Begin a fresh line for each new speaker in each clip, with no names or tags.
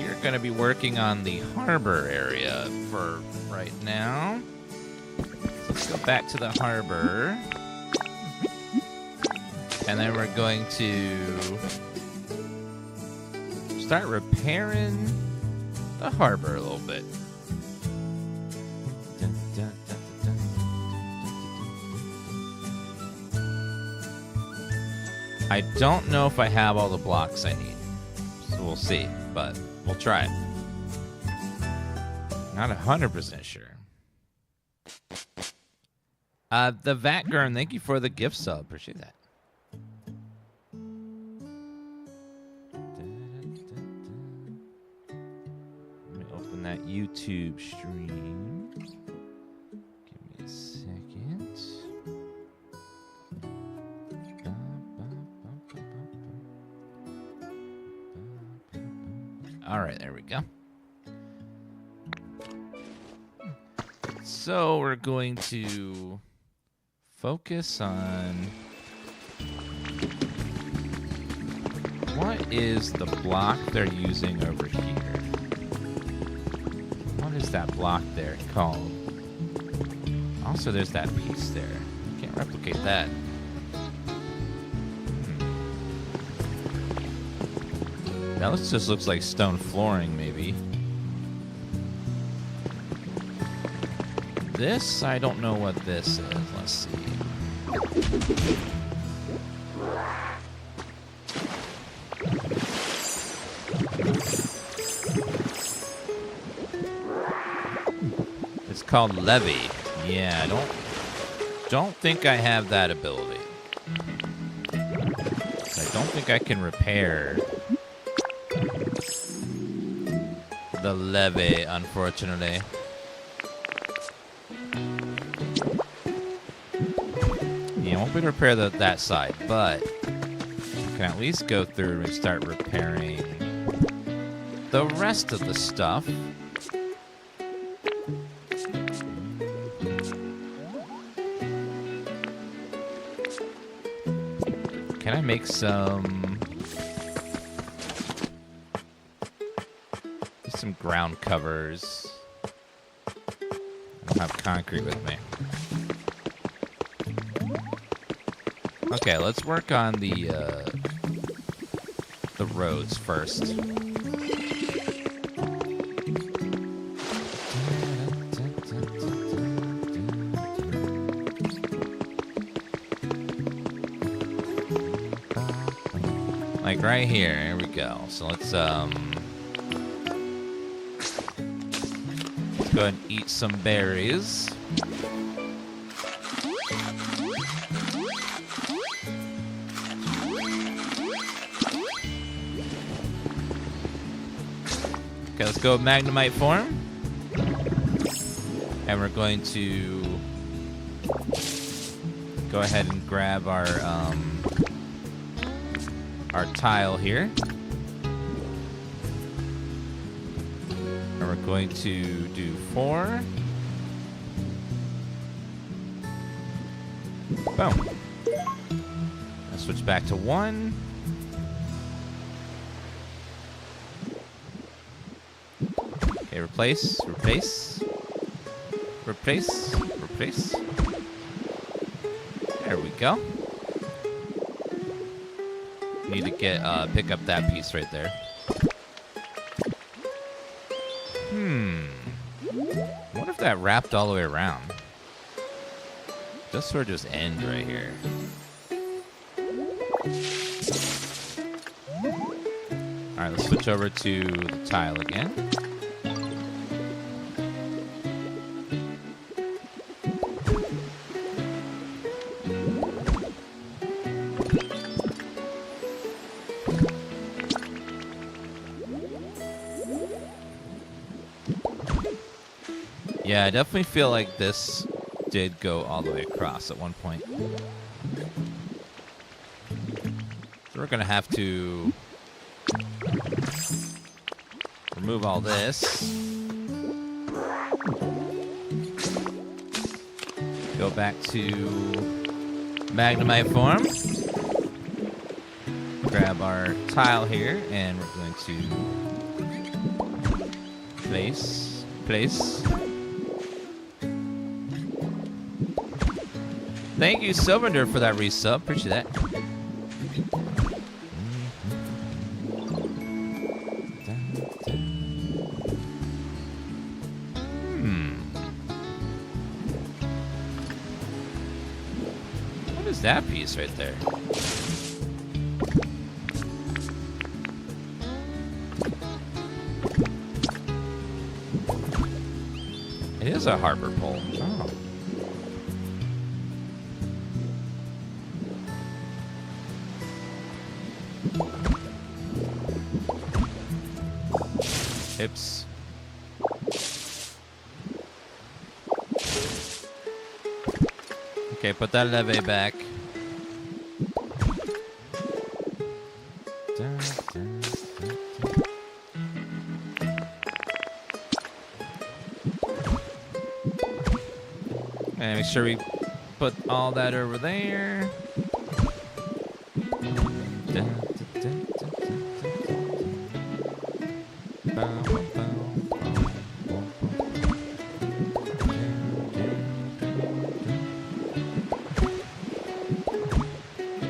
we're going to be working on the harbor area for right now. Let's go back to the harbor. And then we're going to start repairing the harbor a little bit. I don't know if I have all the blocks I need, so we'll see, but we'll try it. Not 100% sure. The Vatgurn, thank you for the gift sub. Appreciate that. Let me open that YouTube stream. Give me a second. All right, there we go. So we're going to focus on what is the block they're using over here. What is that block there called? Also, there's that piece there. Can't replicate that. That just looks like stone flooring, maybe. This, I don't know what this is. Let's see. It's called levy. Yeah, I don't think I have that ability. I don't think I can repair the levy, unfortunately. Yeah, I won't be able to repair that side, but I can at least go through and start repairing the rest of the stuff. Can I make some ground covers? I don't have concrete with me. Okay, let's work on the roads first. Like right here. Here we go. So let's go ahead and eat some berries. Okay, let's go with magnemite form. And we're going to go ahead and grab our tile here. And we're going to do 4. Boom. Let's switch back to 1. Okay, replace. There we go. Need to pick up that piece right there. What if that wrapped all the way around? This sort of just end right here. Alright, let's switch over to the tile again. Yeah, I definitely feel like this did go all the way across at one point. So we're gonna have to remove all this. Go back to magnemite form. Grab our tile here, and we're going to place. Thank you, Silvander, for that resub. Appreciate that. What is that piece right there? It is a harbor pole. Oh. Hips. Okay, put that levy back. And make sure we put all that over there.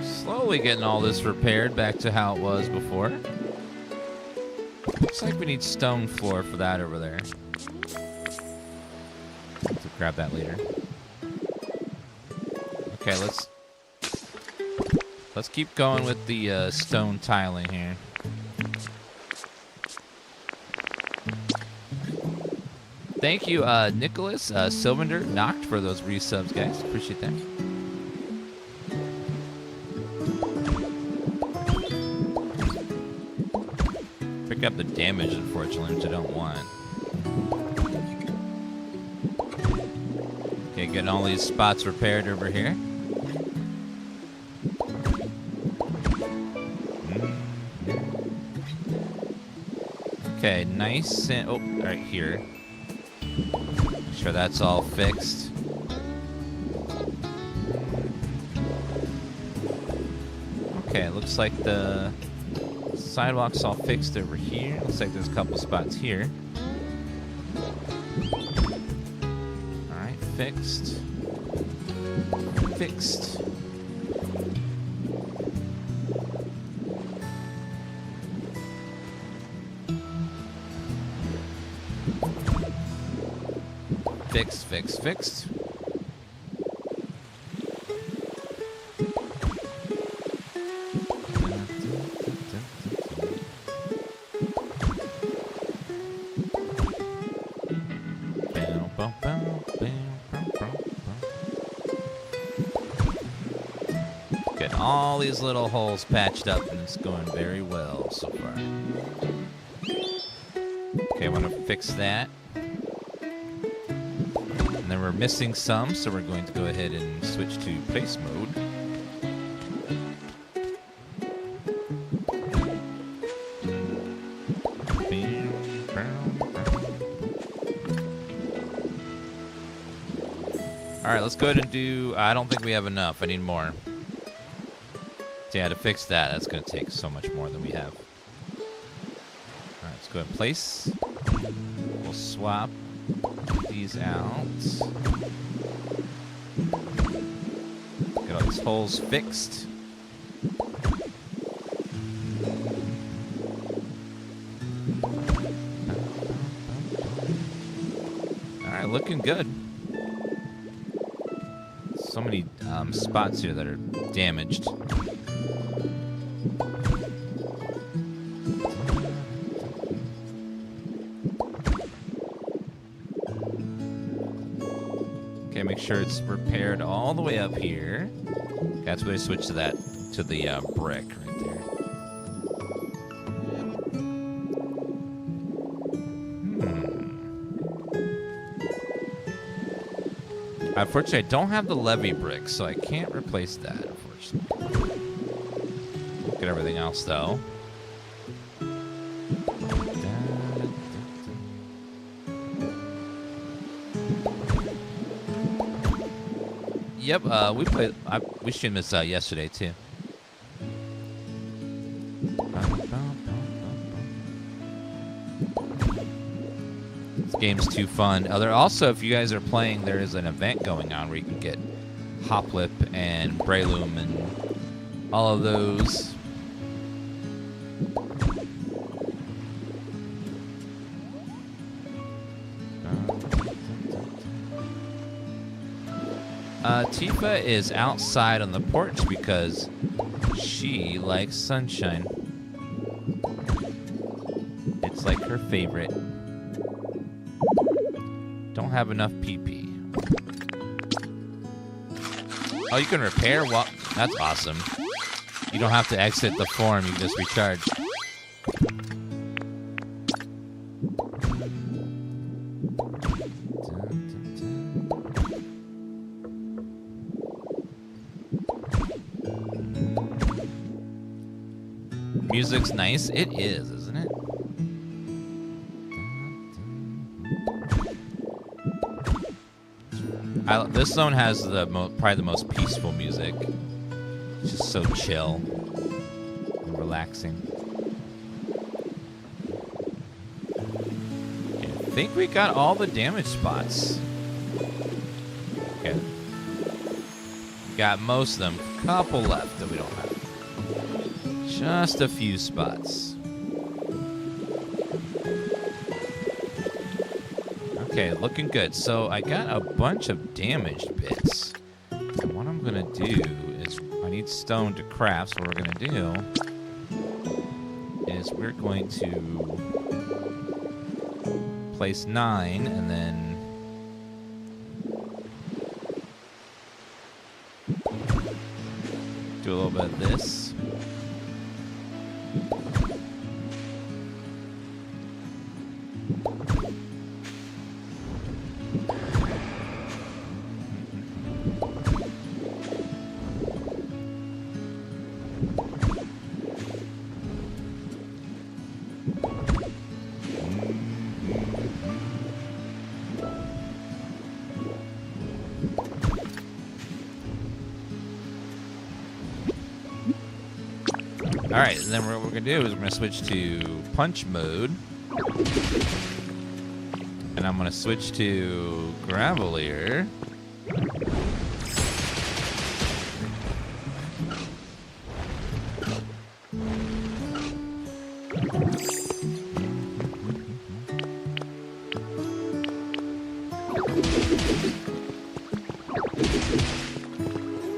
Slowly getting all this repaired back to how it was before. Looks like we need stone floor for that over there. Let's grab that later. Okay, let's keep going with the stone tiling here. Thank you, Nicholas, Silvander, Knocked for those resubs, guys. Appreciate that. Pick up the damage, unfortunately, which I don't want. Okay, getting all these spots repaired over here. Okay, nice and right here. Make sure that's all fixed. Okay, looks like the sidewalk's all fixed over here. Looks like there's a couple spots here. Alright, fixed. Fixed. Fixed. Get all these little holes patched up, and it's going very well so far. Okay, I want to fix that. And then we're missing some, so we're going to go ahead and switch to place mode. Alright, let's go ahead and do... I don't think we have enough. I need more. So yeah, to fix that, that's going to take so much more than we have. Alright, let's go ahead and place. We'll swap these out. Get all these holes fixed. Alright, looking good. So many spots here that are damaged. Okay, make sure it's repaired all the way up here. That's where they switch to that, to the brick right there. Unfortunately, I don't have the levy brick, so I can't replace that, unfortunately. Look at everything else, though. Yep, we streamed this yesterday, too. This game's too fun. Also, if you guys are playing, there is an event going on where you can get Hoplip and Breloom and all of those. Tifa is outside on the porch because she likes sunshine. It's like her favorite. Don't have enough PP. Oh, you can repair? Well, that's awesome. You don't have to exit the form, you just recharge. Music's nice. It is, isn't it? This zone has probably the most peaceful music. It's just so chill and relaxing. Okay, I think we got all the damage spots. Okay. Got most of them. Couple left that we don't have. Just a few spots. Okay, looking good. So I got a bunch of damaged bits. And what I'm gonna do is I need stone to craft. So what we're gonna do is we're going to place 9 and then do a little bit of this. Alright, and then what we're going to do is we're going to switch to punch mode. And I'm going to switch to Gravelier.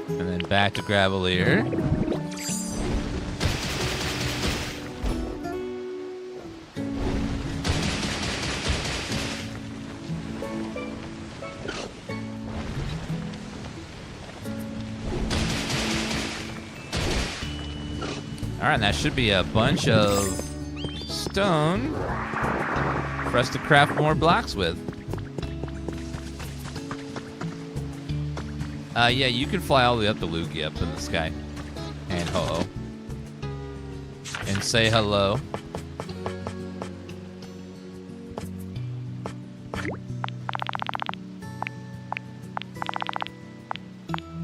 And then back to Gravelier. All right, and that should be a bunch of stone for us to craft more blocks with. Yeah, you can fly all the way up to Lugia up in the sky. And ho-oh. And say hello.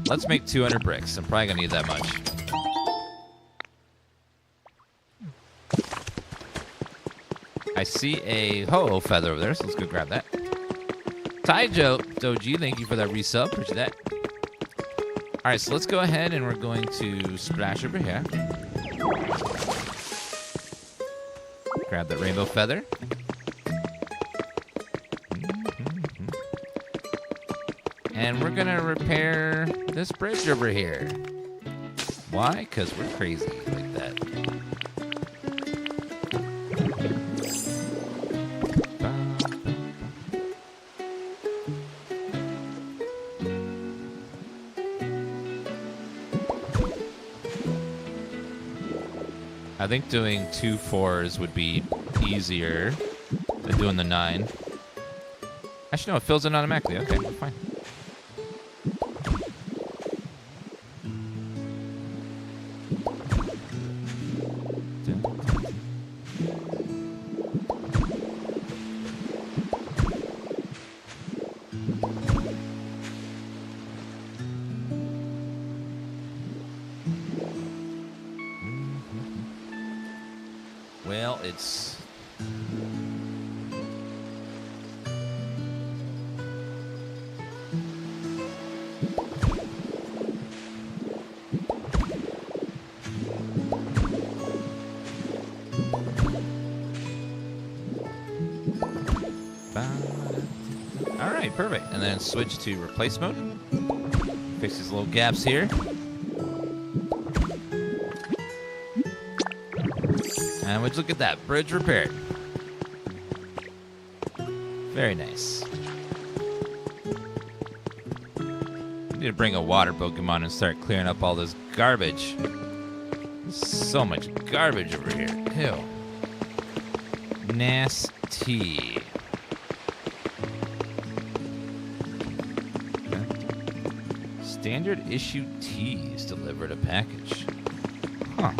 Let's make 200 bricks. I'm probably gonna need that much. I see a ho-oh feather over there, so let's go grab that. Doji, thank you for that resub. Appreciate that. All right, so let's go ahead and we're going to splash over here. Grab that rainbow feather. And we're going to repair this bridge over here. Why? Because we're crazy like that. I think doing 2 4s would be easier than doing the 9. Actually, no, it fills in automatically. Okay, fine. Well, it's All right, perfect. And then switch to replace mode. Fix these little gaps here. And would you look at that, bridge repaired. Very nice. We need to bring a water Pokemon and start clearing up all this garbage. There's so much garbage over here. Ew. Nasty. Okay. Standard issue teas delivered a package. Huh.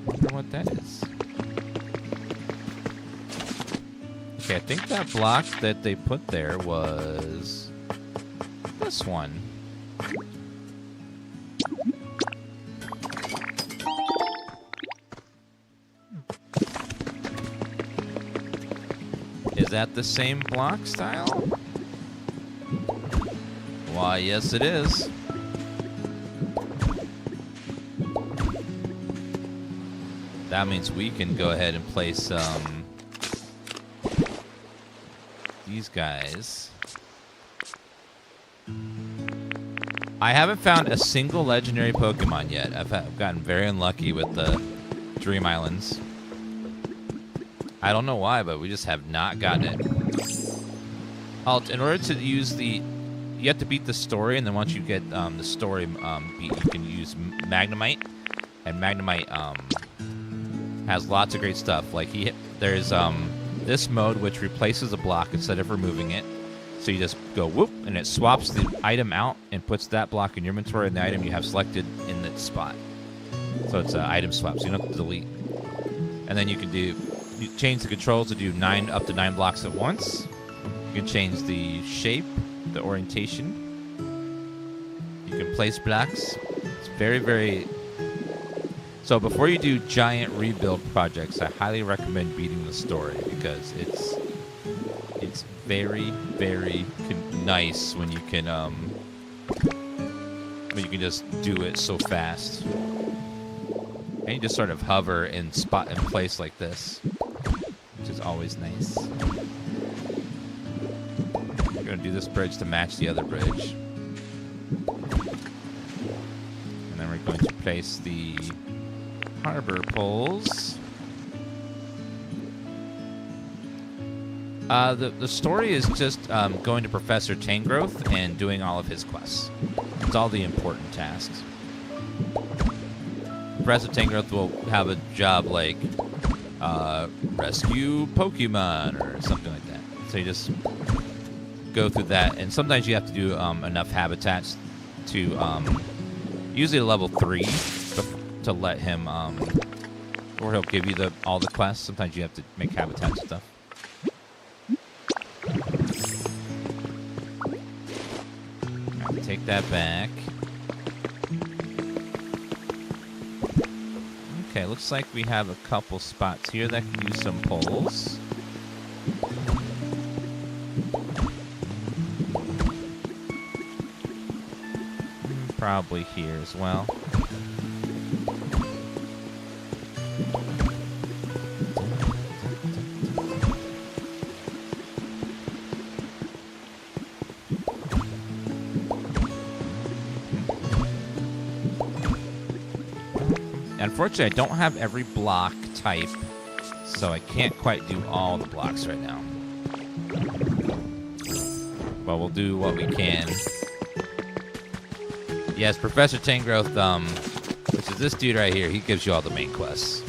Wonder what that is. Okay, I think that block that they put there was this one. Is that the same block style? Why, yes it is. That means we can go ahead and place these guys. I haven't found a single legendary Pokemon yet. I've gotten very unlucky with the Dream Islands. I don't know why, but we just have not gotten it. In order to use you have to beat the story, and then once you get the story beat, you can use Magnemite. And Magnemite has lots of great stuff. Like there's this mode which replaces a block instead of removing it. So you just go whoop, and it swaps the item out and puts that block in your inventory and the item you have selected in that spot. So it's an item swap, so you don't have to delete. And then you can change the controls to do up to 9 blocks at once. You can change the shape, the orientation. You can place blocks. It's very, very... So before you do giant rebuild projects, I highly recommend beating the story because it's very, very nice when you can just do it so fast. And you just sort of hover and spot in place like this, which is always nice. We're going to do this bridge to match the other bridge. And then we're going to place the harbor poles. The story is just going to Professor Tangrowth and doing all of his quests. It's all the important tasks. Professor Tangrowth will have a job like rescue Pokemon or something like that. So you just go through that, and sometimes you have to do enough habitats to usually level 3 to let him or he'll give you all the quests. Sometimes you have to make habitats and stuff. Right, take that back. Okay, looks like we have a couple spots here that can use some poles. Probably here as well. Unfortunately, I don't have every block type, so I can't quite do all the blocks right now. But we'll do what we can. Yes, Professor Tangrowth, which is this dude right here, he gives you all the main quests.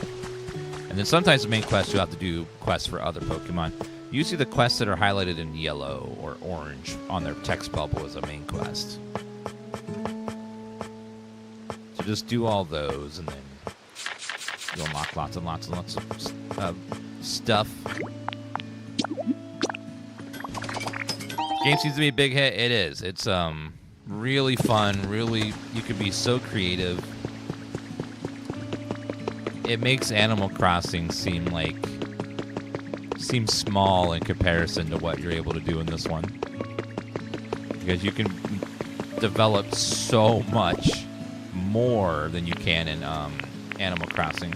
And then sometimes the main quests, you have to do quests for other Pokemon. Usually the quests that are highlighted in yellow or orange on their text bubble is a main quest. So just do all those, and then you'll unlock lots and lots and lots of stuff. Game seems to be a big hit. It is. It's really fun. Really, you can be so creative. It makes Animal Crossing seem small in comparison to what you're able to do in this one, because you can develop so much more than you can in Animal Crossing.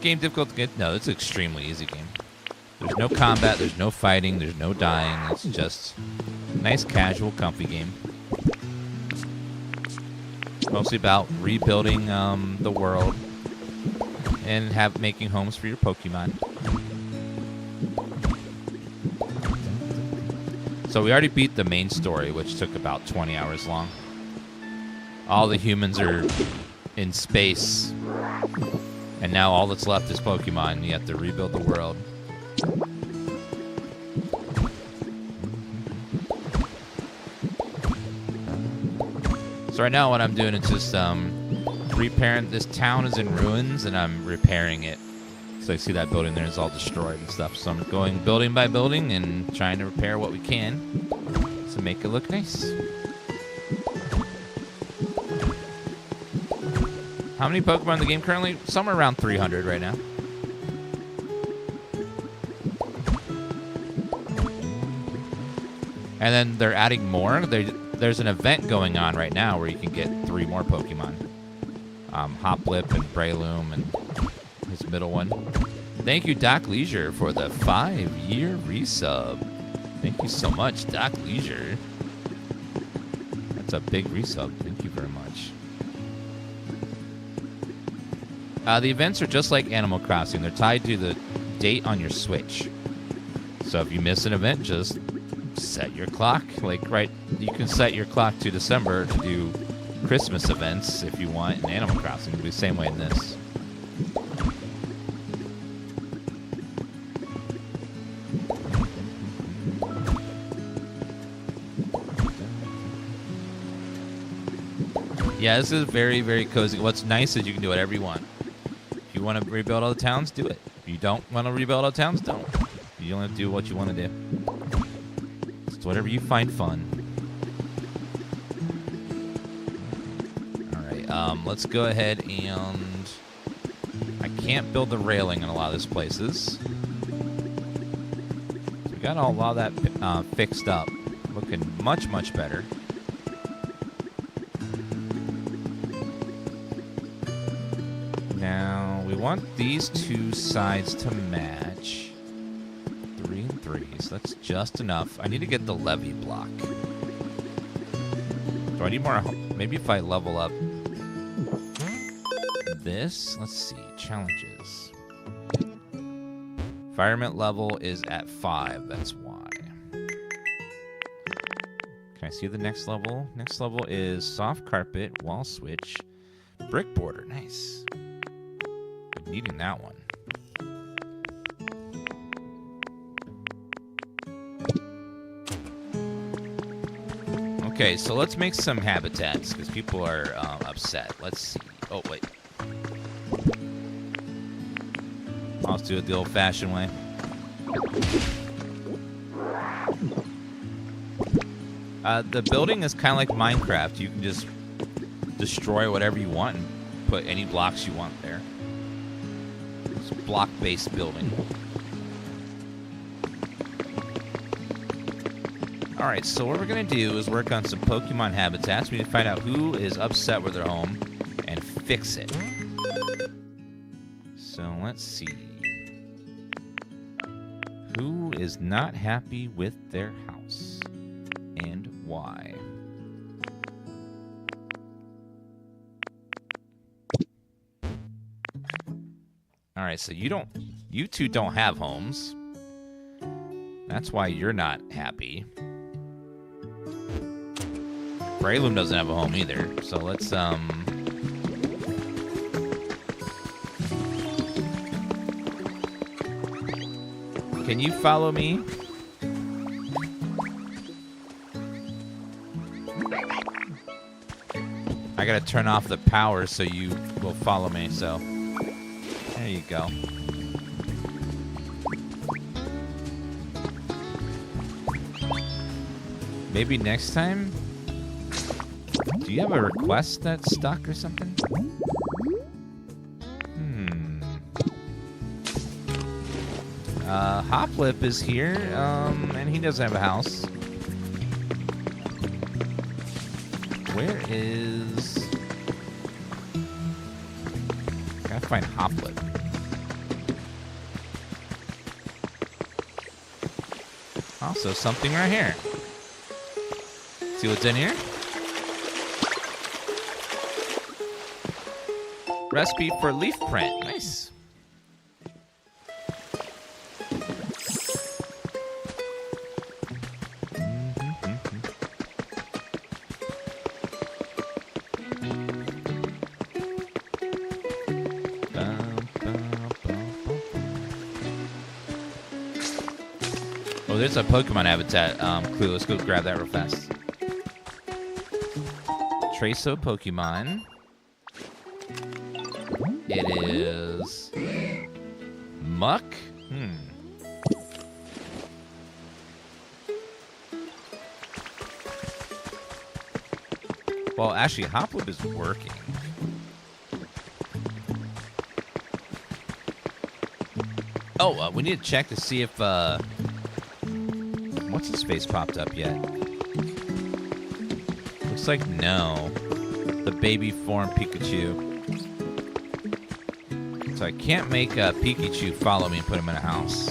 game difficult to get? No, it's an extremely easy game. There's no combat, there's no fighting, there's no dying. It's just a nice, casual, comfy game. Mostly about rebuilding the world and making homes for your Pokemon. So we already beat the main story, which took about 20 hours long. All the humans are in space, and now all that's left is Pokemon. You have to rebuild the world. So right now what I'm doing is just repairing. This town is in ruins, and I'm repairing it. So I see that building there is all destroyed and stuff. So I'm going building by building and trying to repair what we can to make it look nice. How many Pokemon in the game currently? Somewhere around 300 right now. And then they're adding more. There's an event going on right now where you can get 3 more Pokemon. Hoplip and Breloom and his middle one. Thank you, Doc Leisure, for the 5-year resub. Thank you so much, Doc Leisure. That's a big resub. Thank you very much. The events are just like Animal Crossing. They're tied to the date on your Switch. So if you miss an event, just set your clock. You can set your clock to December to do Christmas events if you want in Animal Crossing. It'll be the same way in this. Yeah, this is very, very cozy. What's nice is you can do whatever you want. If you want to rebuild all the towns, do it. If you don't want to rebuild all the towns, don't. You only have to do what you want to do. It's whatever you find fun. All right, let's go ahead and... I can't build the railing in a lot of these places. So we got a lot of that fixed up. Looking much, much better. Now, we want these 2 sides to match. 3 and 3, so that's just enough. I need to get the levy block. Do I need more? Maybe if I level up this. Let's see. Challenges. Environment level is at 5. That's why. Can I see the next level? Next level is soft carpet, wall switch, brick border. Nice. Needing that one. Okay, so let's make some habitats because people are upset. Let's see. Oh, wait. Let's do it the old-fashioned way. The building is kind of like Minecraft. You can just destroy whatever you want and put any blocks you want there. It's block-based building. Alright, so what we're going to do is work on some Pokemon habitats. We need to find out who is upset with their home and fix it. So let's see. Who is not happy with their house and why? Alright, so you two don't have homes. That's why you're not happy. Breloom doesn't have a home either, so let's, Can you follow me? I gotta turn off the power so you will follow me, so... There you go. Maybe next time? Do you have a request that's stuck or something? Hoplip is here, and he doesn't have a house. Where is... Gotta find Hoplip. Also something right here. See what's in here? Recipe for leaf print. Nice. Oh, there's a Pokemon habitat clue. Let's go grab that real fast. Traso Pokemon. It is Muck. Well, actually, Hoploop is working. Oh, we need to check to see if what's his face popped up yet? Looks like no. The baby form Pikachu. So I can't make a Pikachu follow me and put him in a house.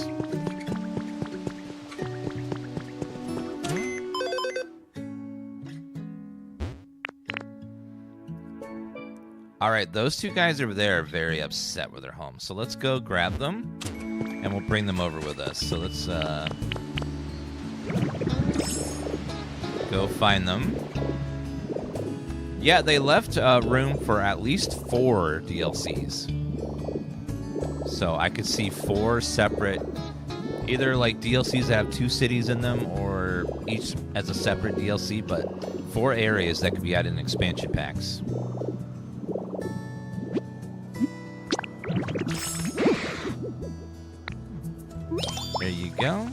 All right, those two guys over there are very upset with their home. So let's go grab them, and we'll bring them over with us. So let's go find them. Yeah, they left room for at least 4 DLCs. So I could see 4 separate, either like DLCs that have 2 cities in them or each as a separate DLC, but 4 areas that could be added in expansion packs. There you go.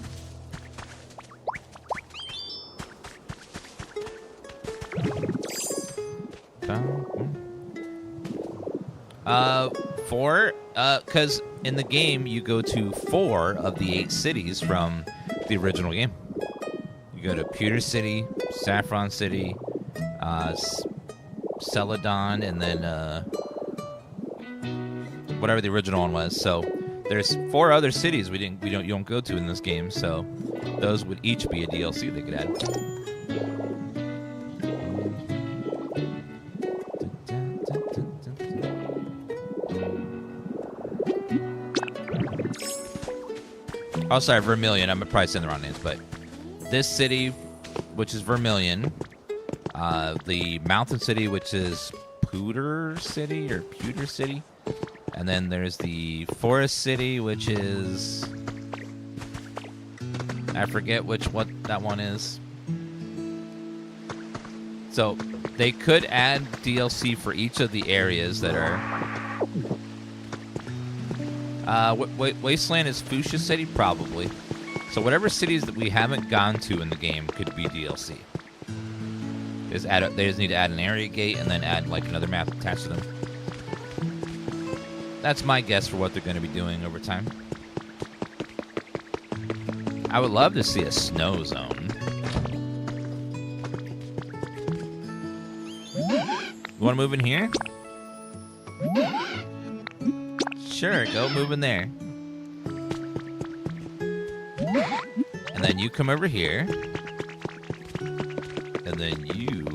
Four, because in the game you go to 4 of the 8 cities from the original game. You go to Pewter City, Saffron City, Celadon, and then whatever the original one was. So there's 4 other cities you don't go to in this game. So those would each be a DLC they could add. Oh, sorry, Vermilion. I'm probably saying the wrong names, but this city, which is Vermilion, the Mountain City, which is Pewter City, and then there's the Forest City, which is, I forget what that one is. So they could add DLC for each of the areas that are. Wasteland is Fuchsia City, probably. So whatever cities that we haven't gone to in the game could be DLC. They just need to add an area gate and then add like another map attached to them. That's my guess for what they're going to be doing over time. I would love to see a snow zone. You want to move in here? Sure, go move in there. And then you come over here. And then you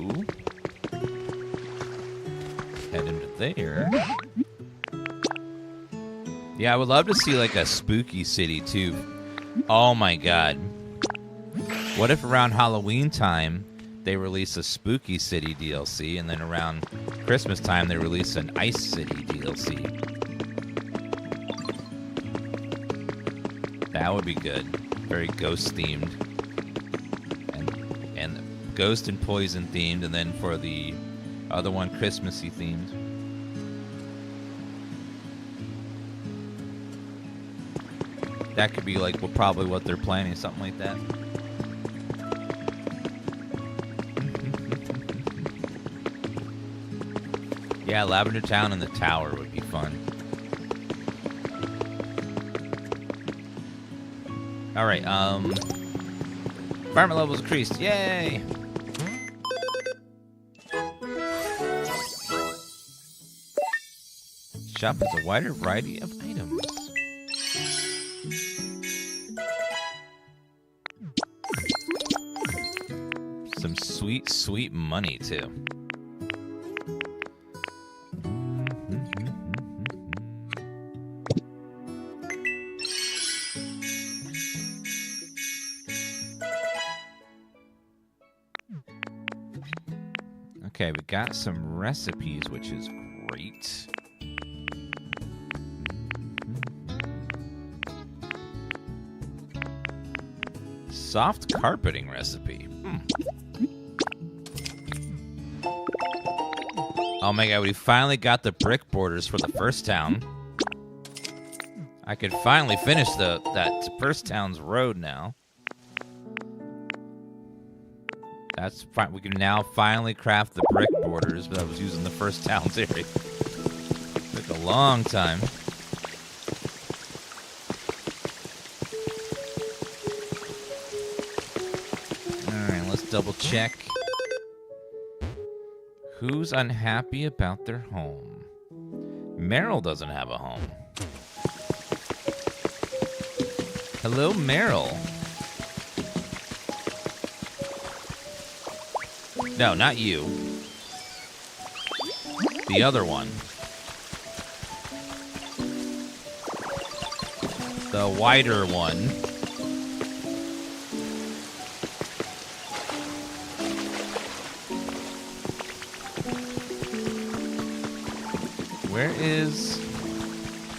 head into there. Yeah, I would love to see like a spooky city too. Oh my god. What if around Halloween time they release a spooky city DLC, and then around Christmas time they release an ice city DLC? That would be good. Very ghost themed. And ghost and poison themed, and then for the other one, Christmassy themed. That could be like probably what they're planning, something like that. Yeah, Lavender Town and the Tower would be fun. Alright, environment levels increased. Yay! Shop has a wider variety of items. Some sweet, sweet money, too. Okay, we got some recipes, which is great. Soft carpeting recipe. Oh my god, we finally got the brick borders for the first town. I could finally finish that first town's road now. That's fine. We can now finally craft the brick borders that I was using the first town's area. Took a long time. Alright, let's double check. Who's unhappy about their home? Marill doesn't have a home. Hello, Marill. No, not you. The other one. The wider one.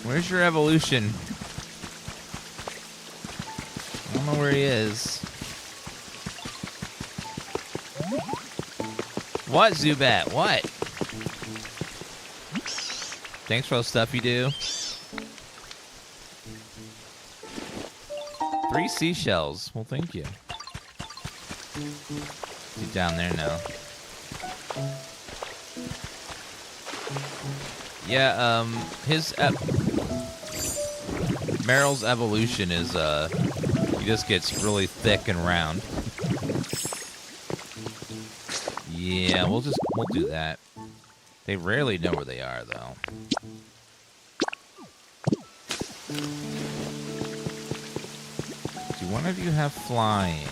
Where's your evolution? I don't know where he is. What, Zubat? What? Thanks for all the stuff you do. 3 seashells. Well, thank you. He's down there now. Yeah, Marill's evolution is, he just gets really thick and round. Yeah, we'll do that. They rarely know where they are, though. Do one of you have flying?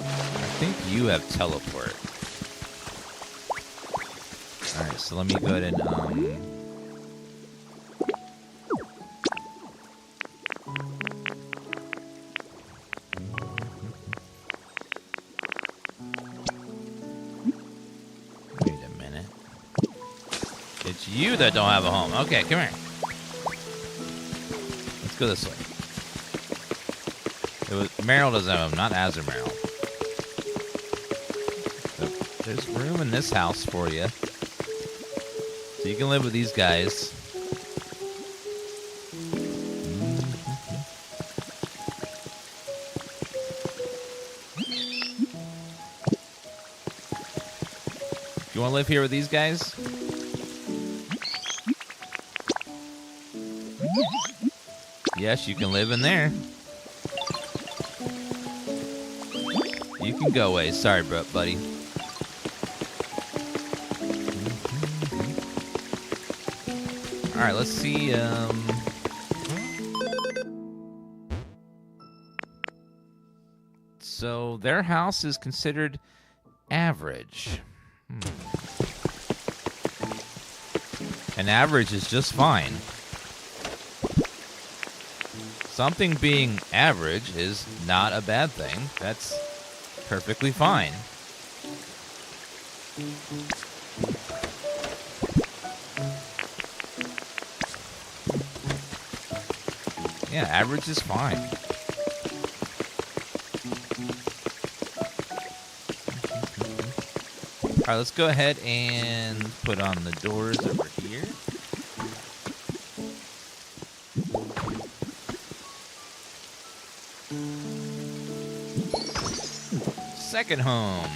I think you have teleport. Alright, so let me go ahead and, wait a minute. It's you that don't have a home. Okay, come here. Let's go this way. Marill doesn't have a home, not Azure Marill. So there's room in this house for you. So you can live with these guys. You want to live here with these guys? Yes, you can live in there. You can go away. Sorry, buddy. All right, let's see. So their house is considered average. An average is just fine. Something being average is not a bad thing. That's perfectly fine. Yeah, average is fine. All right, let's go ahead and put on the doors over here. Second home.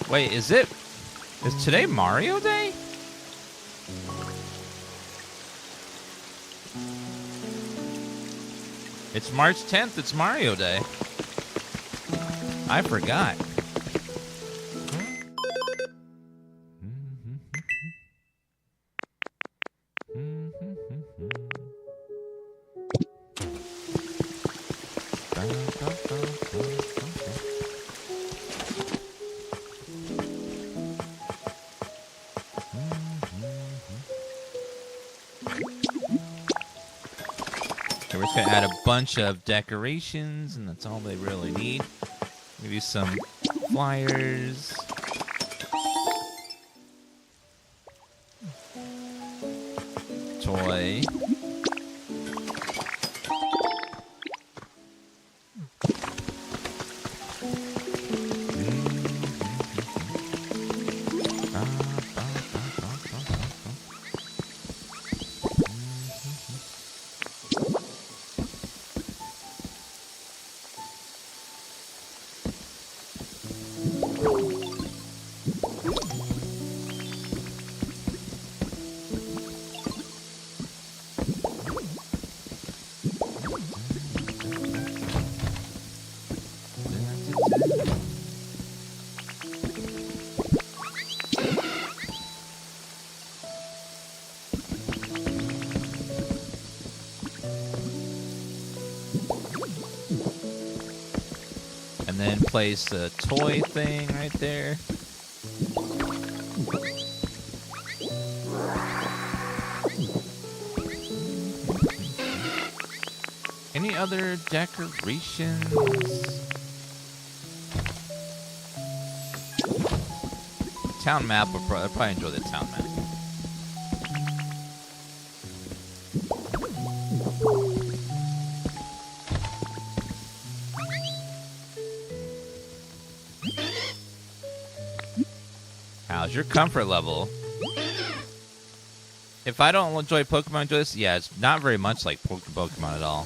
Wait, is today Mario Day? It's March 10th, it's Mario Day. I forgot. we're just gonna add a bunch of decorations, and that's all they really need. Maybe some flyers. Toy. And then place the toy thing right there. Any other decorations? Town map, I'll probably enjoy the town map. How's your comfort level? If I don't enjoy Pokemon, enjoy this? Yeah, it's not very much like Pokemon at all.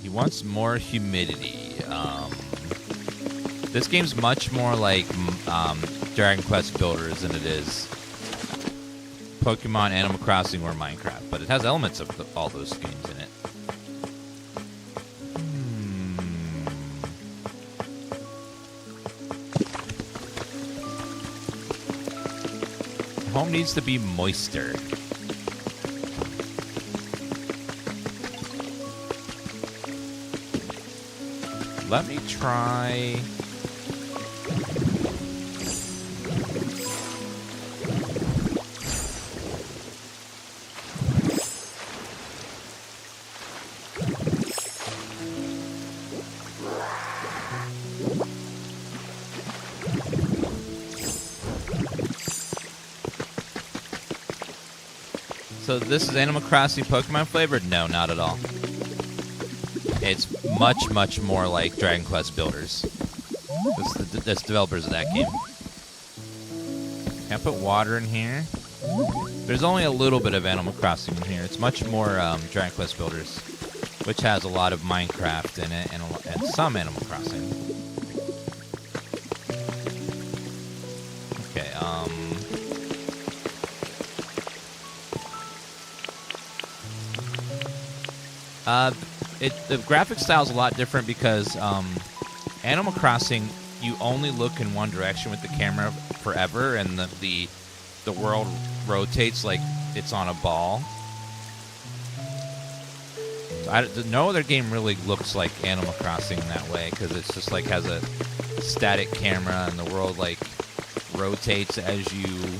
He wants more humidity. This game's much more like Dragon Quest Builders than it is Pokemon, Animal Crossing, or Minecraft. But it has elements of all those games in it. Home needs to be moister. Let me try... So this is Animal Crossing Pokemon flavored? No, not at all. It's much, much more like Dragon Quest Builders. That's developers of that game. Can I put water in here? There's only a little bit of Animal Crossing in here. It's much more Dragon Quest Builders, which has a lot of Minecraft in it and some Animal Crossing. Okay, the graphic style is a lot different because Animal Crossing, you only look in one direction with the camera forever, and the world rotates like it's on a ball. So no other game really looks like Animal Crossing in that way because it's just like has a static camera and the world like rotates as you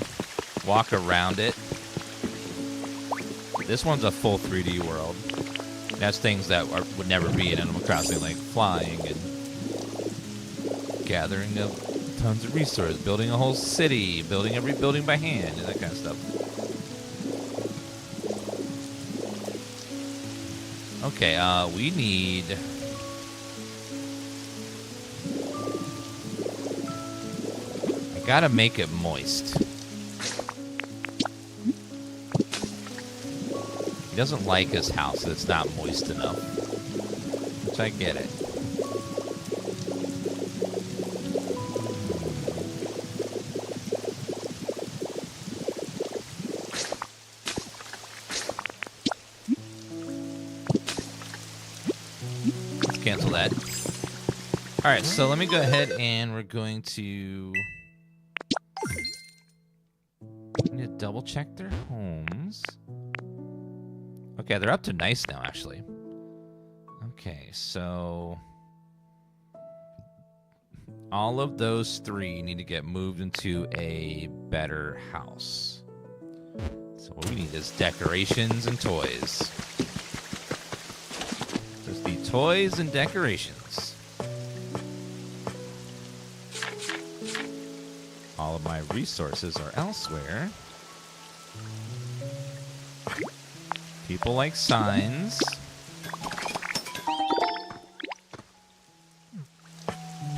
walk around it. This one's a full 3D world. That's things that would never be in Animal Crossing, like flying and gathering of tons of resources, building a whole city, building every building by hand, and that kind of stuff. Okay, we need... I gotta make it moist. He doesn't like his house that's not moist enough. Which I get it. Let's cancel that. Alright, so let me go ahead and we're going to... I need to double check their homes. Okay, they're up to nice now, actually. Okay, so... all of those three need to get moved into a better house. So what we need is decorations and toys. Just the toys and decorations. All of my resources are elsewhere. People like signs.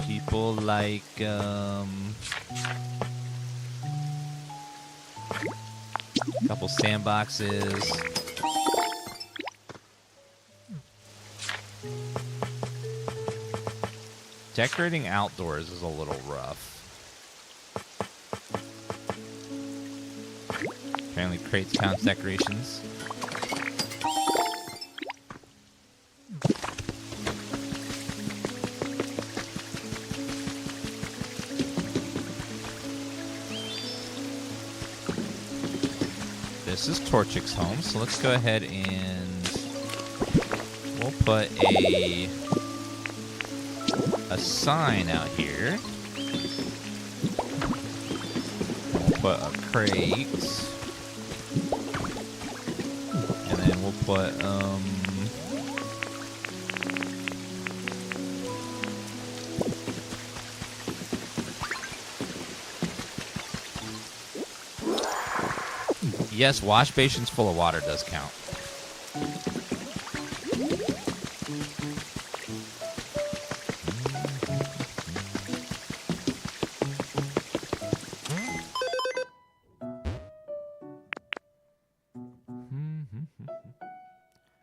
People like, couple sandboxes. Decorating outdoors is a little rough. Apparently crates counts decorations. This is Torchic's home, so let's go ahead and we'll put a sign out here. We'll put a crate. And then we'll put yes, wash basins full of water does count.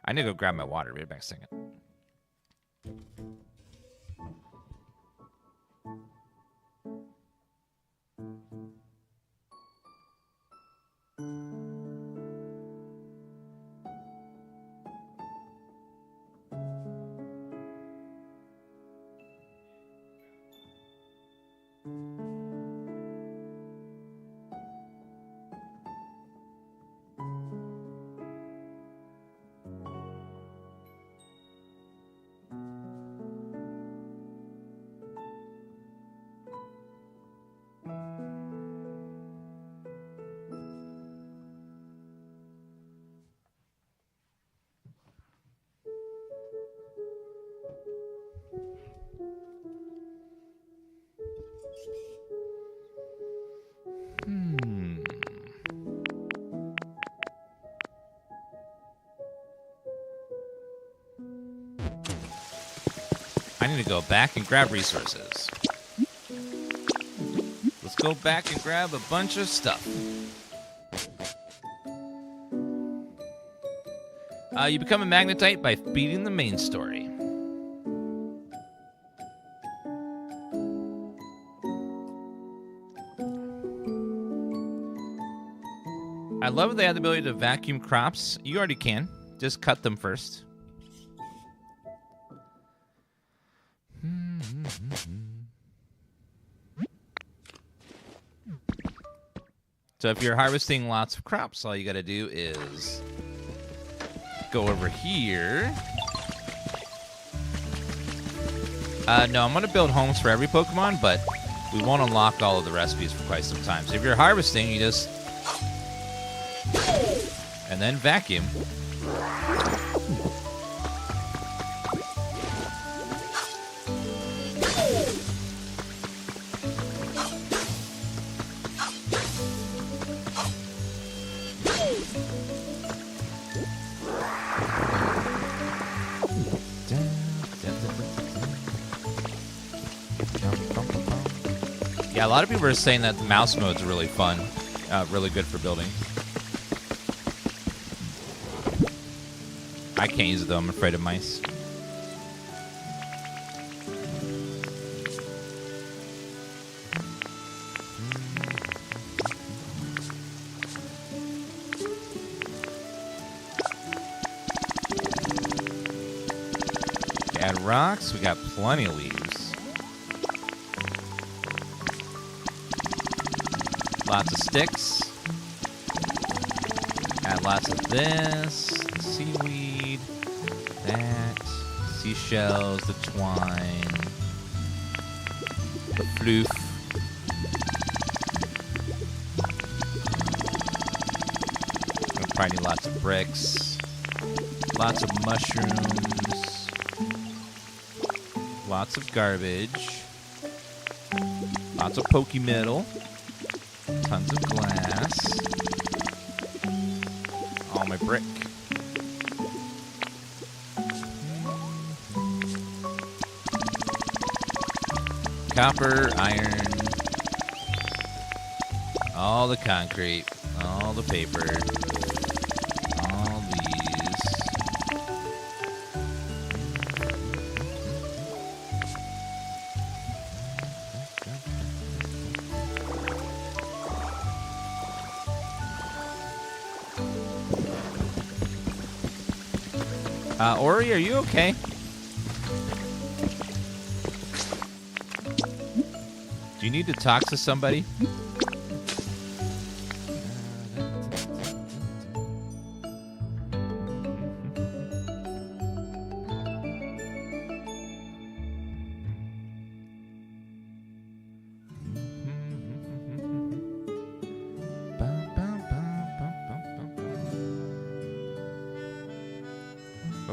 I need to go grab my water. Be right back a second. I need to go back and grab resources. Let's go back and grab a bunch of stuff. You become a magnetite by beating the main story. I love that they have the ability to vacuum crops. You already can. Just cut them first. So if you're harvesting lots of crops, all you got to do is go over here. No, I'm going to build homes for every Pokemon, but we won't unlock all of the recipes for quite some time. So if you're harvesting, you just... and then vacuum. Yeah, a lot of people are saying that the mouse mode's really fun, really good for building. I can't use it though, I'm afraid of mice. Add rocks, we got plenty of leaves. Lots of sticks. Add lots of this. Seaweed. That. Seashells. The twine. The floof. Probably need lots of bricks. Lots of mushrooms. Lots of garbage. Lots of Pokemetal. Tons of glass. All my brick. Copper, iron. All the concrete. All the paper. All these. Ori, are you okay? Do you need to talk to somebody?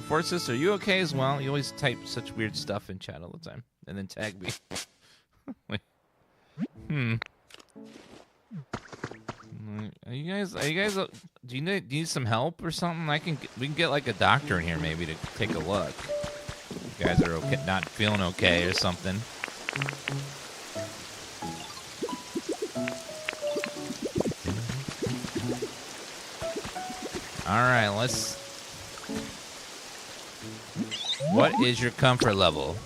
Forces, are you okay as well? You always type such weird stuff in chat all the time, and then tag me. Wait. Are you guys? Do you need some help or something? We can get like a doctor in here maybe to take a look. You guys are okay, not feeling okay or something. All right, let's. What is your comfort level?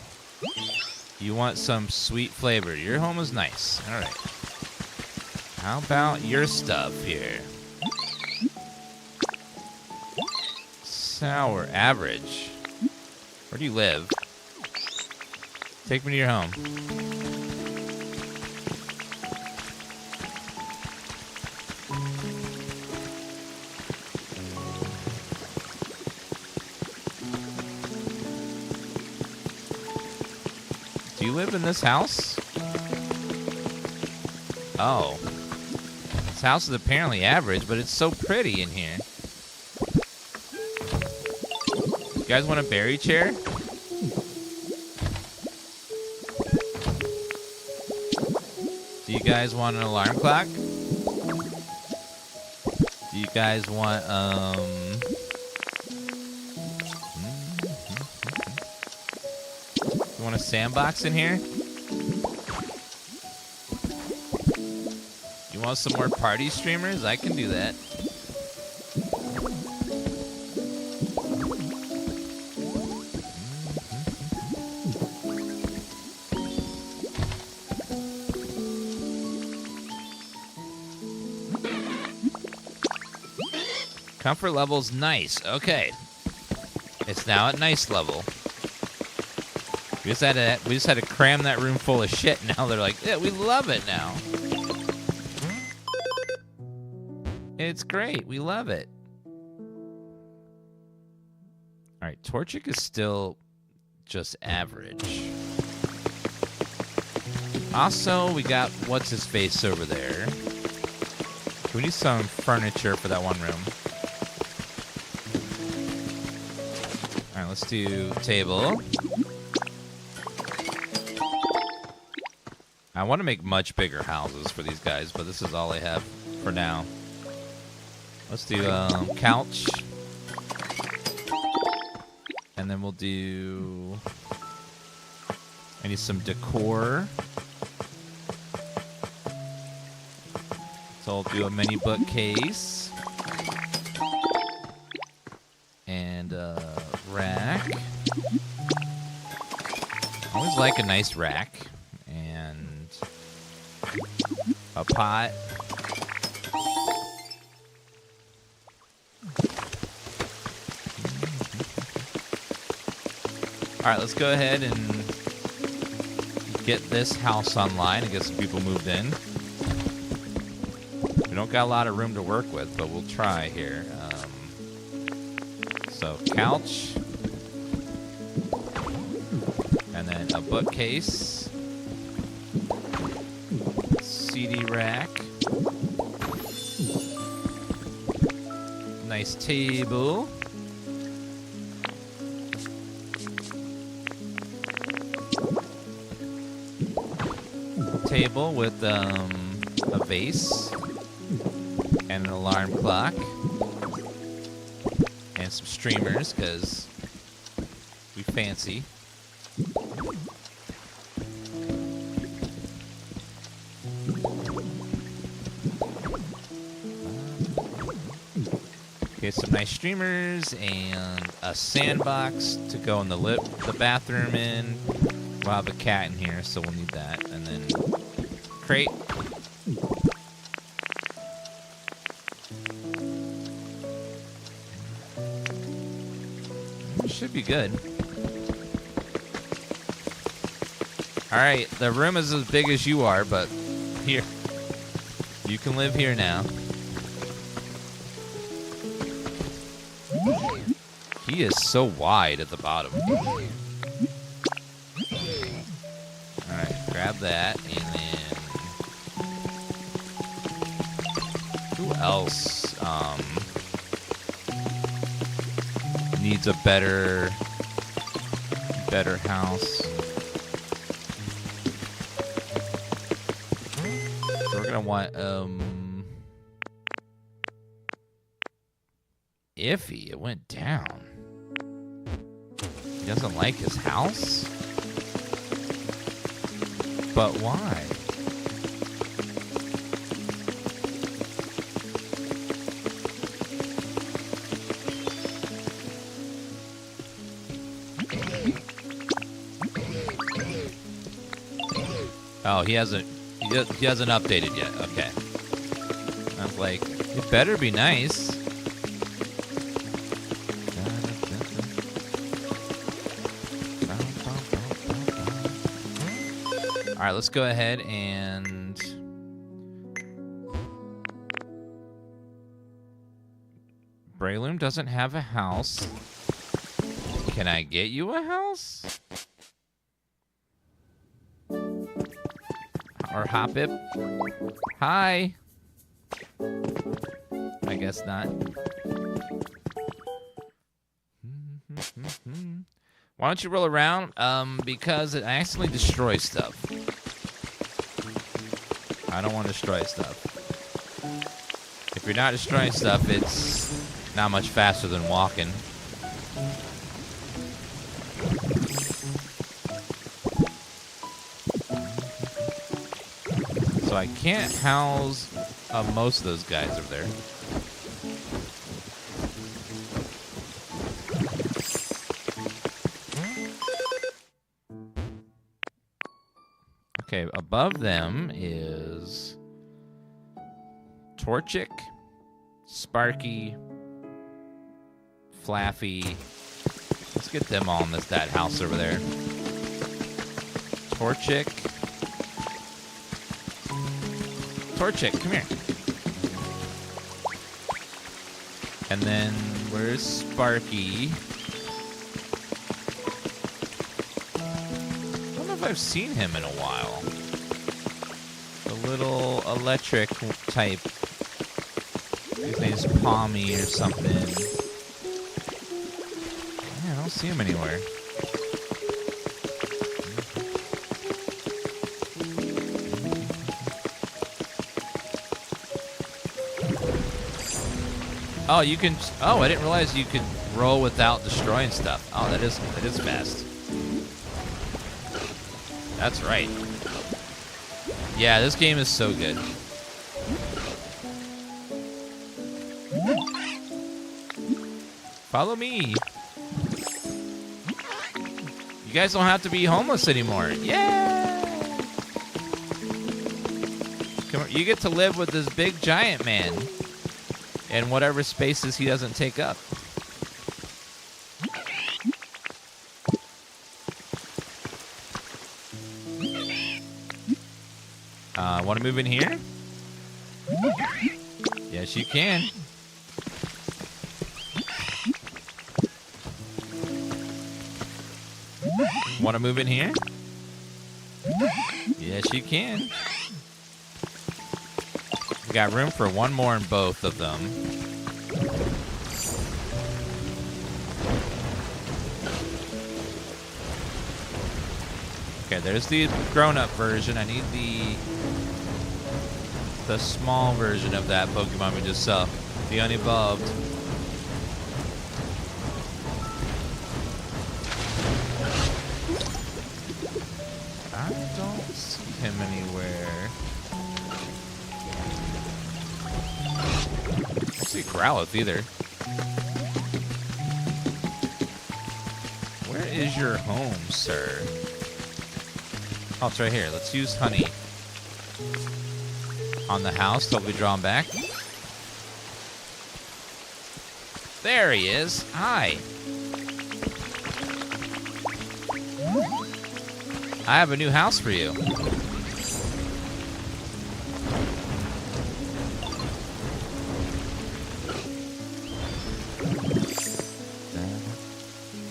You want some sweet flavor. Your home is nice. All right. How about your stuff here? Sour. Average. Where do you live? Take me to your home. Do you live in this house? Oh. This house is apparently average, but it's so pretty in here. You guys want a berry chair? Do you guys want an alarm clock? Do you guys want, You want a sandbox in here? You want some more party streamers? I can do that. Comfort level's nice. Okay. It's now at nice level. We just had to cram that room full of shit. Now they're like, yeah, we love it now. It's great. We love it. All right, Torchic is still just average. Also, we got what's his face over there. We need some furniture for that one room. All right, let's do table. I want to make much bigger houses for these guys, but this is all I have for now. Let's do couch. And then we'll do... I need some decor. So I'll do a mini bookcase. And a rack. I always like a nice rack. A pot. All right, let's go ahead and get this house online and get some people moved in. We don't got a lot of room to work with, but we'll try here. So couch. And then a bookcase. CD rack. nice table. Table with a vase and an alarm clock and some streamers because we fancy. Okay, some nice streamers and a sandbox to go in the bathroom in. We'll have a cat in here, so we'll need that. And then crate. Should be good. All right, the room is as big as you are, but here, you can live here now. He is so wide at the bottom. All right, grab that, and then who else needs a better house? So we're gonna want iffy. It went down. He doesn't like his house? But why? Oh, he hasn't updated yet. Okay. I was like, it better be nice. All right, let's go ahead and Breloom doesn't have a house. Can I get you a house? Or Hopip? Hi. I guess not. Why don't you roll around? Because it accidentally destroys stuff. I don't want to destroy stuff. If you're not destroying stuff, it's not much faster than walking. So I can't house most of those guys over there. Okay, above them is Torchic, Sparky, Flaffy. Let's get them all in that house over there. Torchic. Torchic, come here. And then where's Sparky? I don't know if I've seen him in a while. The little electric type. His name's Pommy or something. Yeah, I don't see him anywhere. Oh, you can. Oh, I didn't realize you could roll without destroying stuff. Oh, that is fast. That's right. Yeah, this game is so good. Follow me. You guys don't have to be homeless anymore. Yeah. Come on, you get to live with this big giant man. And whatever spaces he doesn't take up. Want to move in here? Yes, you can. Want to move in here? Yes, you can. We got room for one more in both of them. Okay, there's the grown-up version. I need the small version of that Pokemon we just saw. The unevolved. I don't see him anywhere. I don't see Growlithe either. Where is your home, sir? Oh, it's right here. Let's use honey on the house till we draw him back. There he is. Hi. I have a new house for you.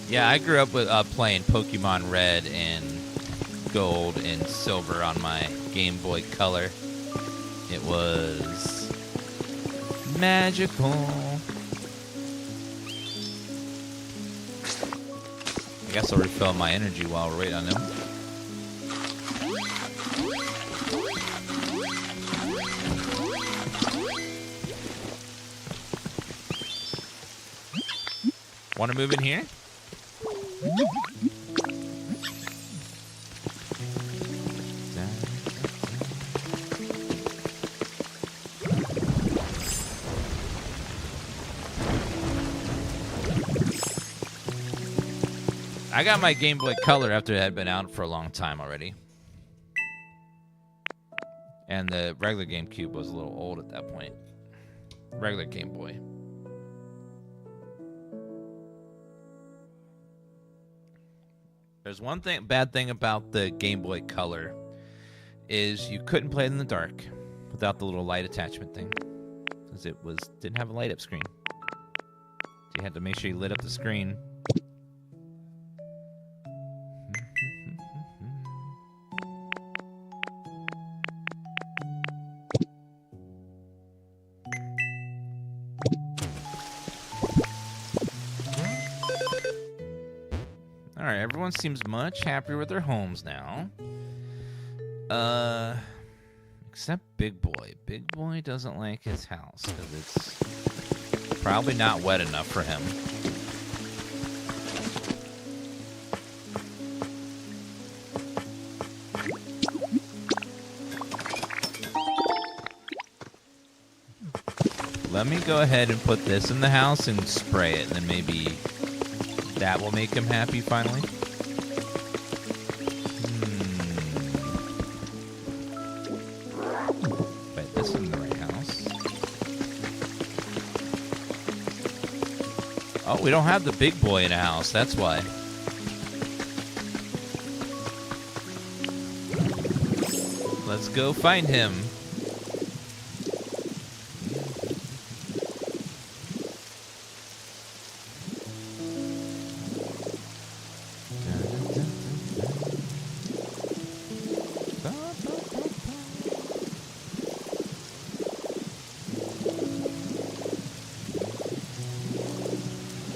Yeah, I grew up with playing Pokemon Red and Gold and Silver on my Game Boy Color. It was magical. I guess I'll refill my energy while we're waiting on him. Want to move in here? I got my Game Boy Color after it had been out for a long time already. And the regular GameCube was a little old at that point. Regular Game Boy. There's one bad thing about the Game Boy Color is you couldn't play it in the dark without the little light attachment thing, because it didn't have a light up screen. So you had to make sure you lit up the screen. Alright, everyone seems much happier with their homes now. Except Big Boy. Big Boy doesn't like his house because it's probably not wet enough for him. Let me go ahead and put this in the house and spray it, and then maybe that will make him happy finally. But this isn't the right house. Oh, we don't have the Big Boy in a house. That's why. Let's go find him.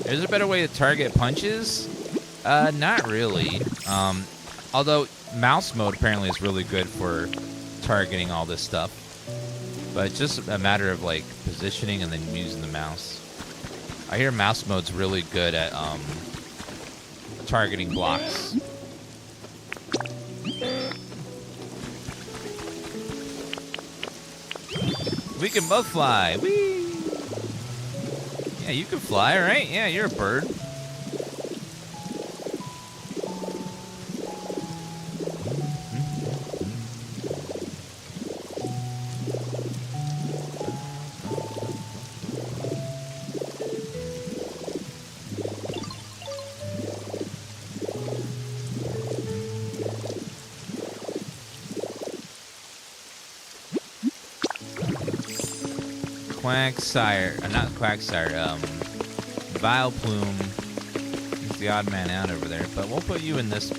Is there a better way to target punches? Not really. Although mouse mode apparently is really good for targeting all this stuff. But it's just a matter of like positioning and then using the mouse. I hear mouse mode's really good at targeting blocks. We can both fly. Whee! Yeah, you can fly, right? Yeah, you're a bird. Quagsire, not Quagsire, Vileplume is the odd man out over there, but we'll put you in this.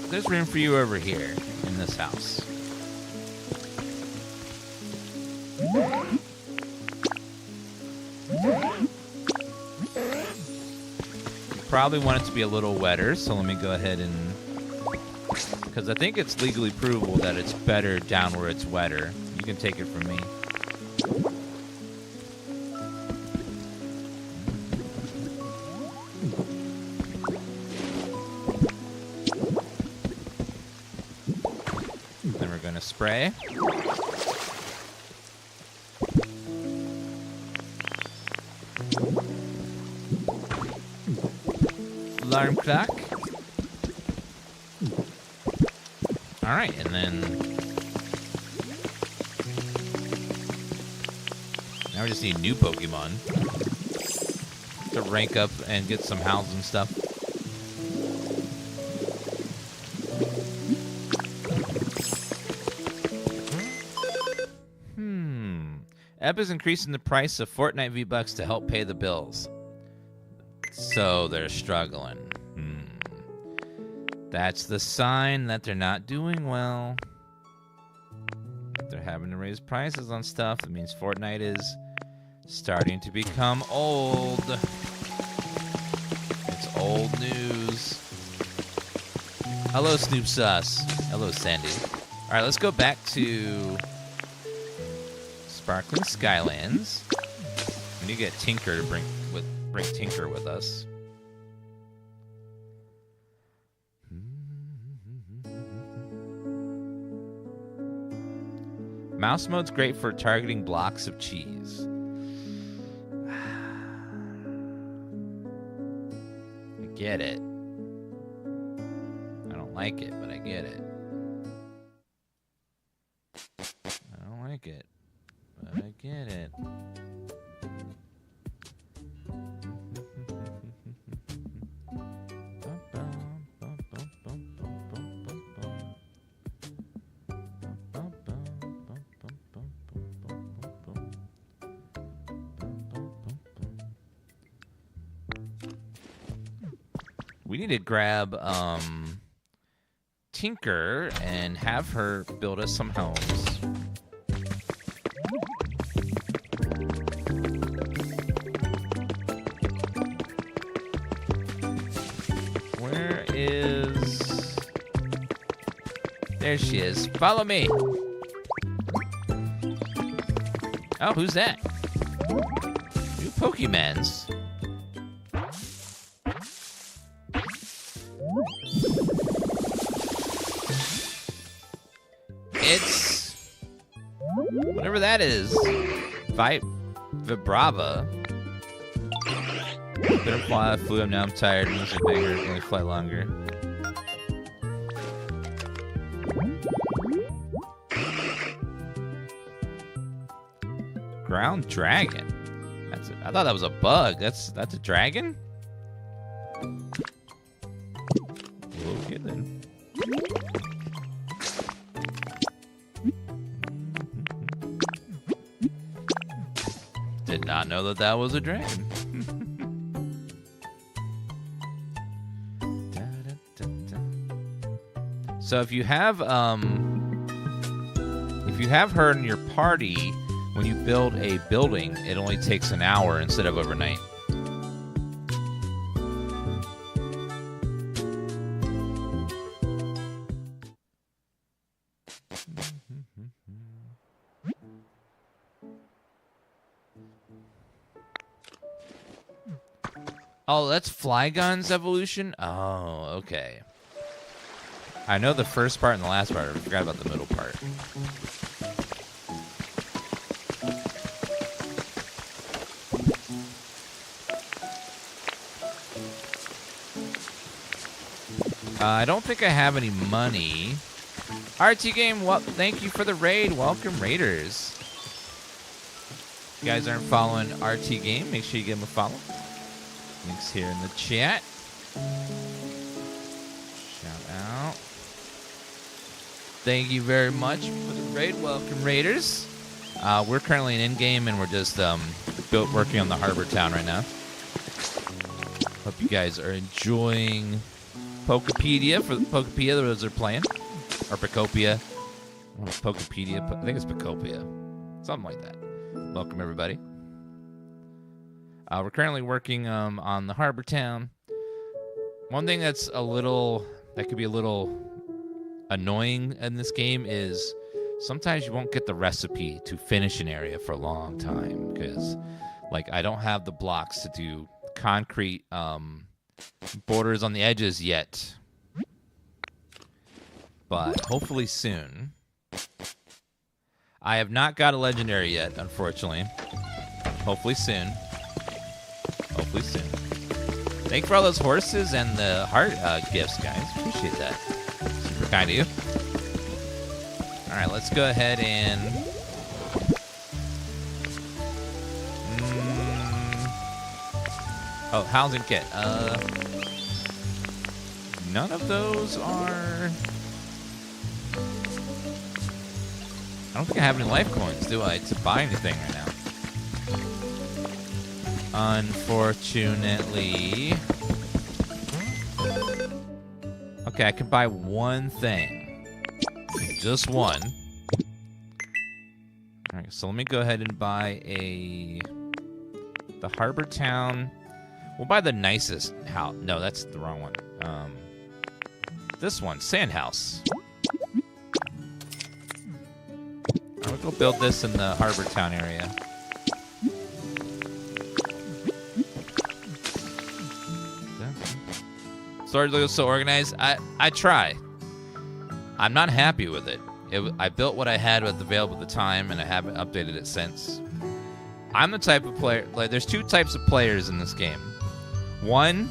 There's room for you over here in this house. You probably want it to be a little wetter, so let me go ahead and... Because I think it's legally provable that it's better down where it's wetter. You can take it from me. Then we're going to spray. Alarm clock. All right, and then now we just need new Pokemon to rank up and get some howls and stuff. Ebb is increasing the price of Fortnite V-Bucks to help pay the bills. So they're struggling. That's the sign that they're not doing well. They're having to raise prices on stuff. It means Fortnite is starting to become old. It's old news. Hello, Snoop Sauce. Hello, Sandy. All right, let's go back to Sparkling Skylands. We need to get Tinker to bring Tinker with us. Mouse mode's great for targeting blocks of cheese. I get it. I don't like it, but I get it. I don't like it, but I get it. We need to grab Tinker and have her build us some homes. Where is... There she is. Follow me. Oh, who's that? New Pokemons. It's whatever that is. Vibrava. Better fly, I flew him, now I'm tired. Wings are bigger, can only fly longer. Ground dragon. I thought that was a bug. That's a dragon? Okay then. Did not know that was a dragon. So if you have her in your party, when you build a building, it only takes an hour instead of overnight. Oh, that's Flygon's evolution? Oh, okay. I know the first part and the last part. I forgot about the middle part. I don't think I have any money. RT Game, well, thank you for the raid. Welcome, Raiders. If you guys aren't following RT Game, make sure you give him a follow. Links here in the chat. Shout out. Thank you very much for the raid. Welcome, Raiders. We're currently in endgame, and we're just working on the harbor town right now. Hope you guys are enjoying Pokopia for Pokopia. Those are playing, or Pokopia. Pokepedia. I think it's Pokopia, something like that. Welcome, everybody. We're currently working on the harbor town. One thing that could be a little annoying in this game is sometimes you won't get the recipe to finish an area for a long time because, like, I don't have the blocks to do concrete borders on the edges yet. But hopefully soon. I have not got a legendary yet, unfortunately. Hopefully soon. Hopefully soon. Thank you for all those horses and the heart gifts, guys. Appreciate that. Super kind of you. All right, let's go ahead and... Oh, housing kit. None of those are... I don't think I have any life coins, do I, to buy anything right now? Unfortunately. Okay, I can buy one thing. Just one. Alright, so let me go ahead and buy the Harbor Town. We'll buy the nicest house. No, that's the wrong one. This one, Sand House. We'll go build this in the Harbor Town area. Storage looks so organized. I try. I'm not happy with it. I built what I had with available at the time, and I haven't updated it since. I'm the type of player... Like, there's two types of players in this game. One,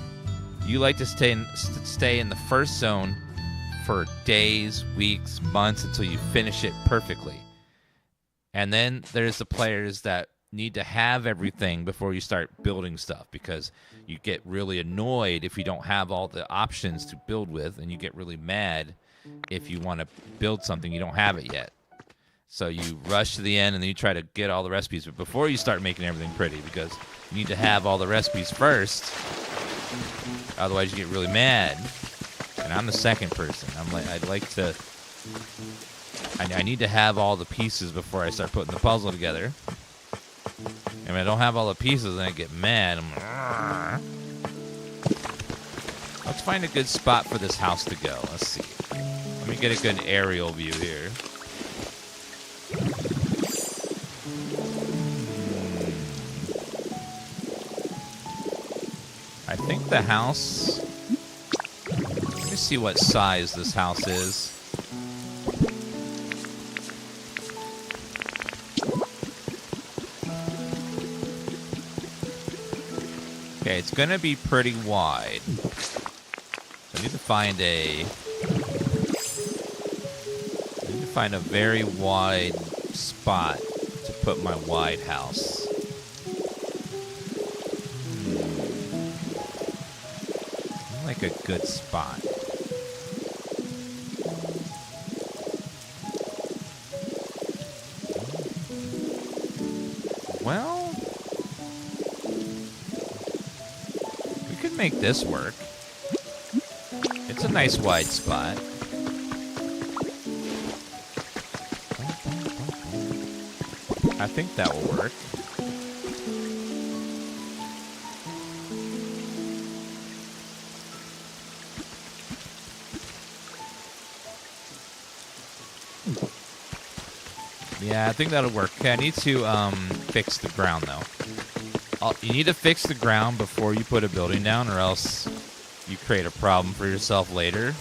you like to stay in the first zone for days, weeks, months until you finish it perfectly. And then there's the players that need to have everything before you start building stuff because you get really annoyed if you don't have all the options to build with, and you get really mad if you want to build something you don't have it yet. So you rush to the end and then you try to get all the recipes, but before you start making everything pretty, because you need to have all the recipes first, otherwise you get really mad. And I'm the second person. I need to have all the pieces before I start putting the puzzle together. And when I don't have all the pieces, then I get mad. Let's find a good spot for this house to go. Let's see. Let me get a good aerial view here. I think the house... Let me see what size this house is. Okay, it's gonna be pretty wide. So I need to find a very wide spot to put my wide house. Like a good spot. Well, we could make this work. It's a nice wide spot. I think that will work. Yeah, I think that'll work. Okay, I need to fix the ground, though. You need to fix the ground before you put a building down, or else you create a problem for yourself later,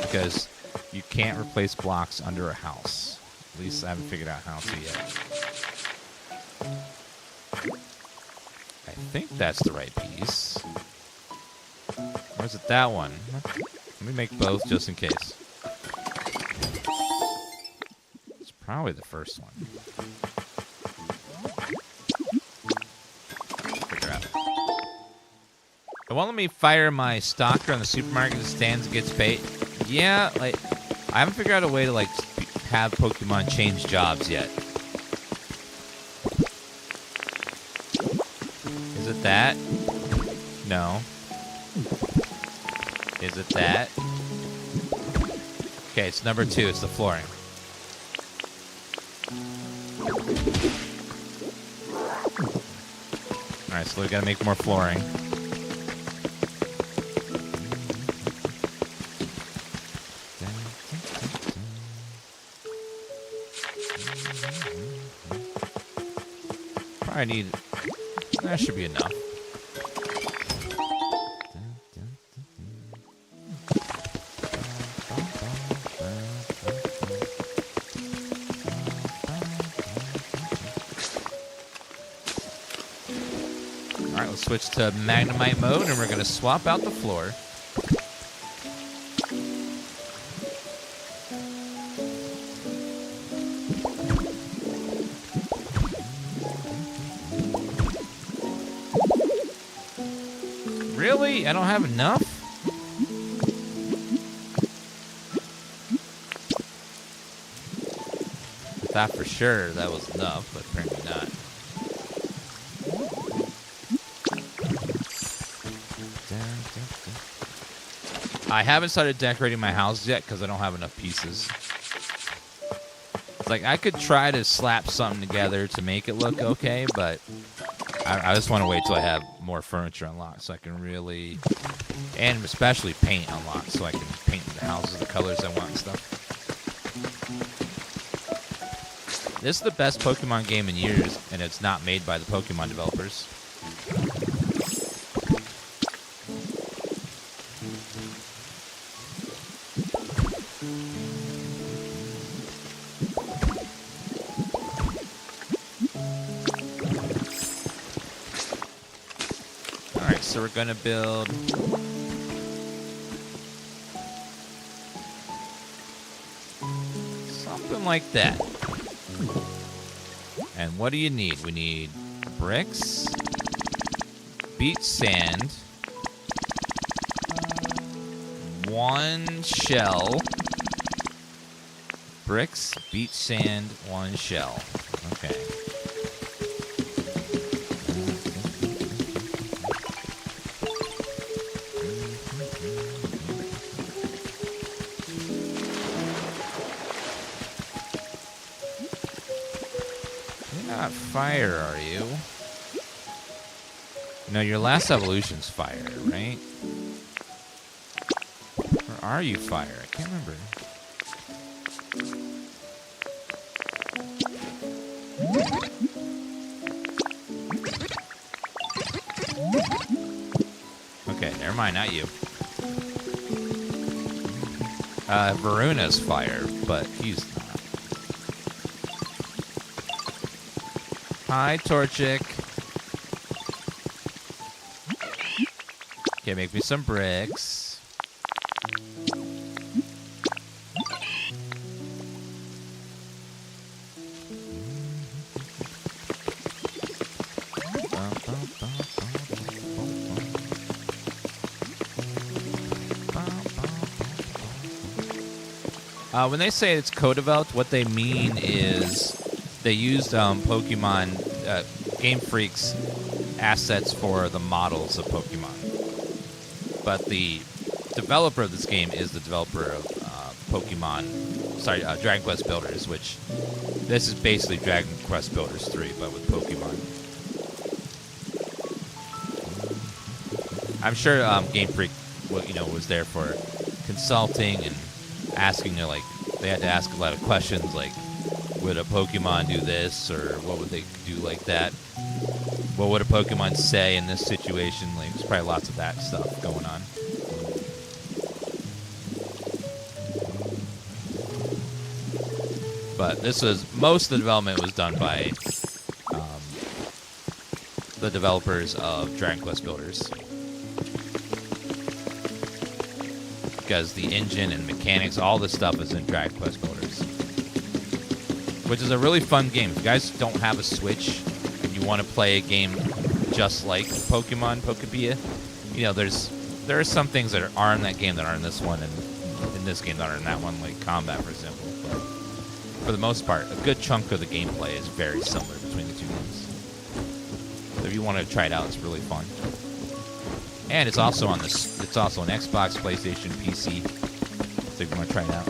because you can't replace blocks under a house. At least I haven't figured out how to yet. I think that's the right piece. Or is it that one? Let me make both just in case. It's probably the first one. Figure out. It won't let me fire my stalker on the supermarket that stands and gets bait. Yeah, like, I haven't figured out a way to, like, have Pokemon change jobs yet. Is it that? No. Is it that? Okay, it's number 2. It's the flooring. Alright, so we gotta make more flooring. Probably need... That should be enough. Alright, let's switch to magnemite mode, and we're going to swap out the floor. Really? I don't have enough? I thought for sure that was enough, but apparently not. I haven't started decorating my house yet because I don't have enough pieces. Like, I could try to slap something together to make it look okay, but I just want to wait till I have more furniture unlocked so I can really, and especially paint unlocked so I can paint the houses the colors I want and stuff. This is the best Pokemon game in years, and it's not made by the Pokemon developers. Alright, so we're gonna build... something like that. And what do you need? We need bricks, beach sand, one shell, bricks, beach sand, one shell. Okay. Fire, are you? No, your last evolution's fire, right? Or are you fire? I can't remember. Okay, never mind, not you. Varuna's fire, but he's not. Hi, Torchic. Okay, make me some bricks. When they say it's co-developed, what they mean is they used Pokemon Game Freak's assets for the models of Pokemon. But the developer of this game is the developer of Dragon Quest Builders, which this is basically Dragon Quest Builders 3, but with Pokemon. I'm sure Game Freak, was there for consulting and asking, they had to ask a lot of questions, like, would a Pokemon do this, or what would they do like that? What would a Pokemon say in this situation? Like, there's probably lots of that stuff going on. But most of the development was done by the developers of Dragon Quest Builders. Because the engine and mechanics, all this stuff is in Dragon Quest Builders. Which is a really fun game. If you guys don't have a Switch and you want to play a game just like Pokemon Pokopia, there are some things that are in that game that aren't in this one, and in this game that aren't in that one, like combat, for example. But for the most part, a good chunk of the gameplay is very similar between the two games. So if you want to try it out, it's really fun. And it's also on it's also on Xbox, PlayStation, PC. So if you want to try it out.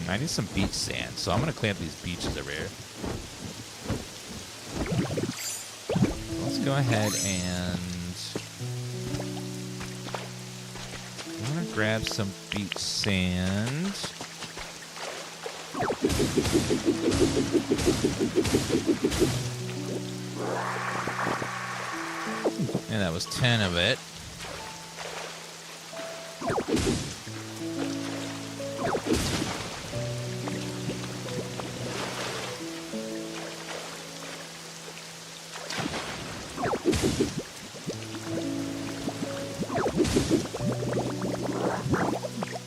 I need some beach sand, so I'm going to clean up these beaches over here. Let's go ahead and... I'm going to grab some beach sand. And that was 10 of it.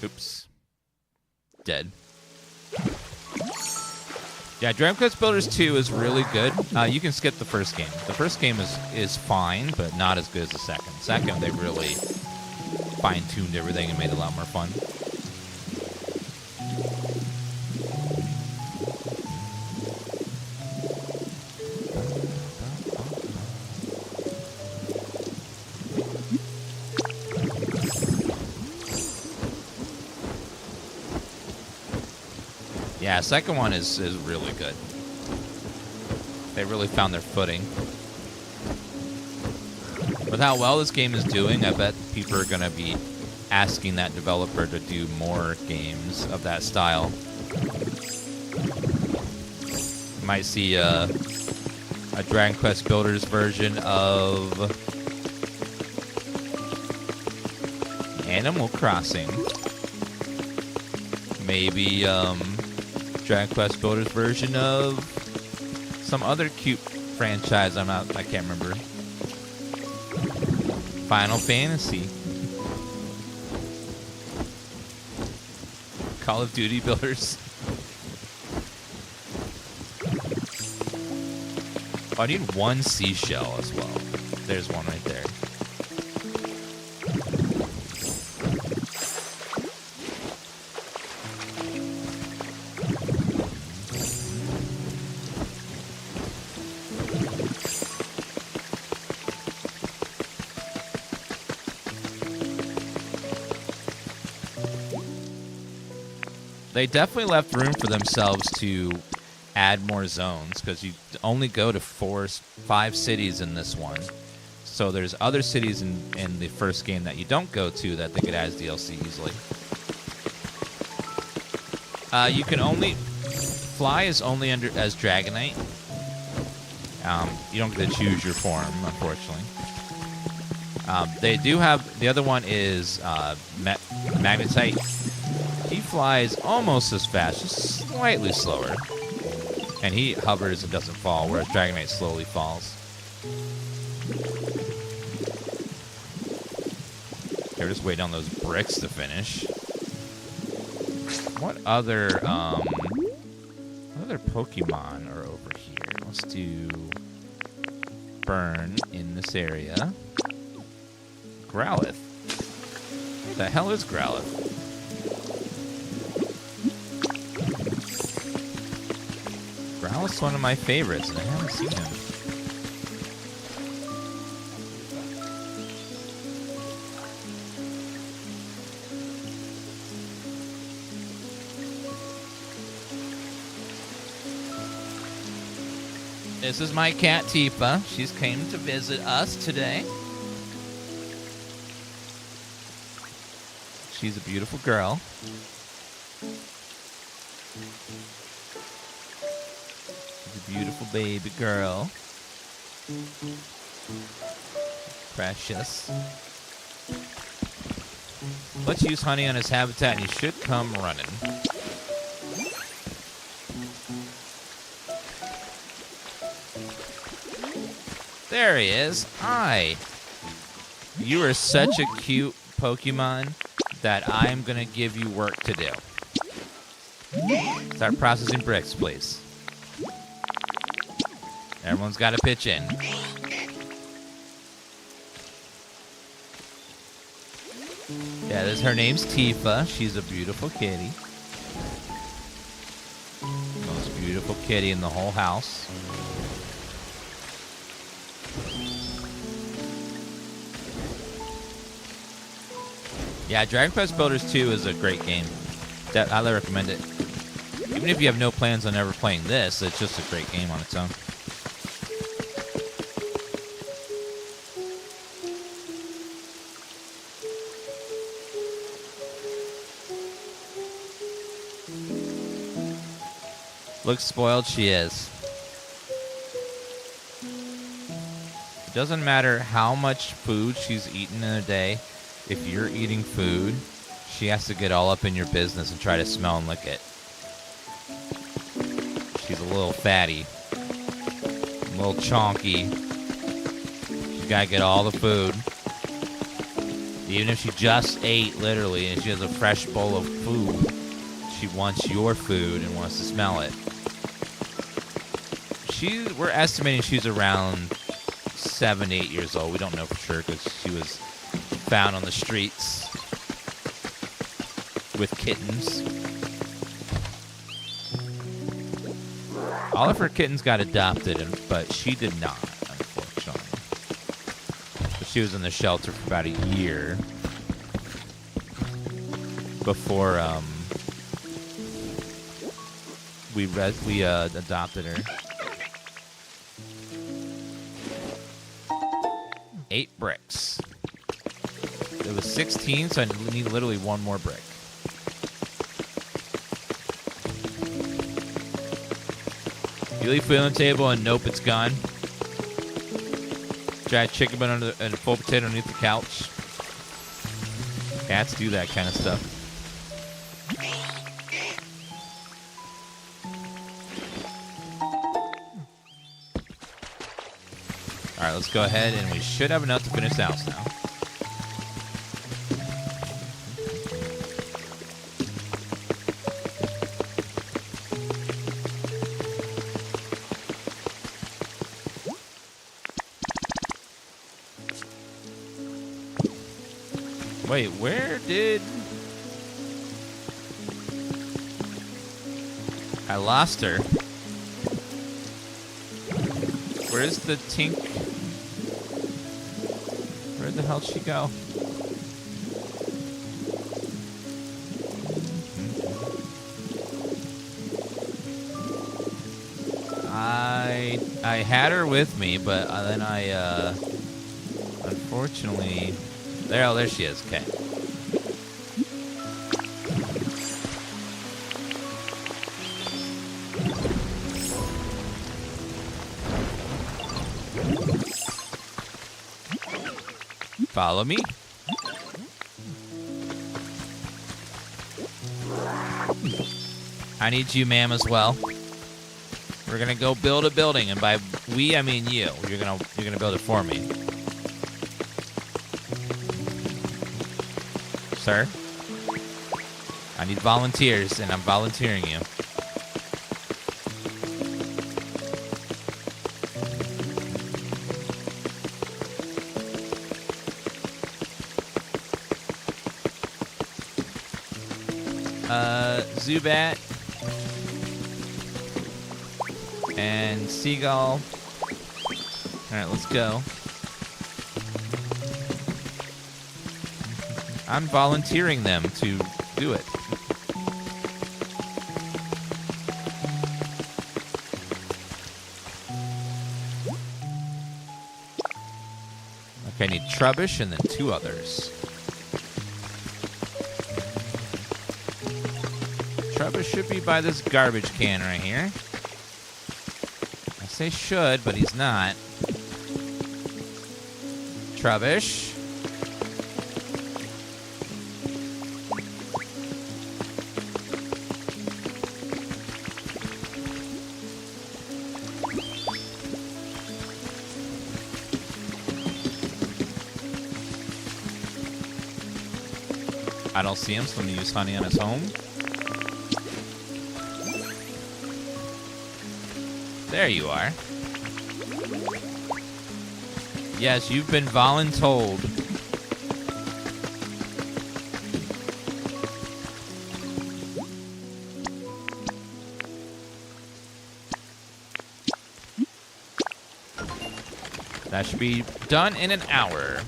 Oops. Dead. Yeah, Dragon Quest Builders 2 is really good. You can skip the first game. The first game is fine, but not as good as the second. Second, they really fine-tuned everything and made it a lot more fun. Yeah, second one is really good. They really found their footing. With how well this game is doing, I bet people are going to be asking that developer to do more games of that style. You might see a Dragon Quest Builders version of Animal Crossing. Maybe Dragon Quest Builders version of some other cute franchise. I can't remember. Final Fantasy. Call of Duty Builders. Oh, I need one seashell as well. There's one right there. They definitely left room for themselves to add more zones because you only go to 5 cities in this one. So there's other cities in the first game that you don't go to that they could add as DLC easily. You can only fly is only as Dragonite. You don't get to choose your form, unfortunately. They do have the other one is Magnetite. He flies almost as fast, just slightly slower. And he hovers and doesn't fall, whereas Dragonite slowly falls. We're just waiting on those bricks to finish. What other Pokemon are over here? Let's do Burn in this area. Growlithe. What the hell is Growlithe? Growlithe's one of my favorites, and I haven't seen him. This is my cat, Tifa. She's came to visit us today. She's a beautiful girl. Beautiful baby girl. Precious. Let's use honey on his habitat and he should come running. There he is. Hi. You are such a cute Pokemon that I'm going to give you work to do. Start processing bricks, please. Everyone's got to pitch in. Yeah, her name's Tifa. She's a beautiful kitty. Most beautiful kitty in the whole house. Yeah, Dragon Quest Builders 2 is a great game. I highly recommend it. Even if you have no plans on ever playing this, it's just a great game on its own. Look spoiled she is. It doesn't matter how much food she's eaten in a day. If you're eating food, she has to get all up in your business and try to smell and lick it. She's a little fatty. A little chonky. She's got to get all the food. Even if she just ate, literally, and she has a fresh bowl of food, she wants your food and wants to smell it. We're estimating she's around 7 to 8 years old. We don't know for sure because she was found on the streets with kittens. All of her kittens got adopted, but she did not, unfortunately. But she was in the shelter for about a year before we adopted her. 8 bricks. It was 16, so I need literally 1 more brick. You leave food on the table and nope, it's gone. Dried chicken bone and a full potato underneath the couch. Cats do that kind of stuff. All right, let's go ahead, and we should have enough to finish the house now. Wait, where did... I lost her. Where's the Tink? Where the hell did she go? I had her with me, but then I unfortunately there she is. Okay. Follow me. I need you, ma'am, as well. We're gonna go build a building, and by we I mean you. You're gonna build it for me, sir. I need volunteers, and I'm volunteering you. Zubat and Seagull. Alright, let's go. I'm volunteering them to do it. Okay, I need Trubbish and then 2 others. Trubbish should be by this garbage can right here. I say should, but he's not. Trubbish. I don't see him, so I'm going to use honey on his home. There you are. Yes, you've been voluntold. That should be done in an hour.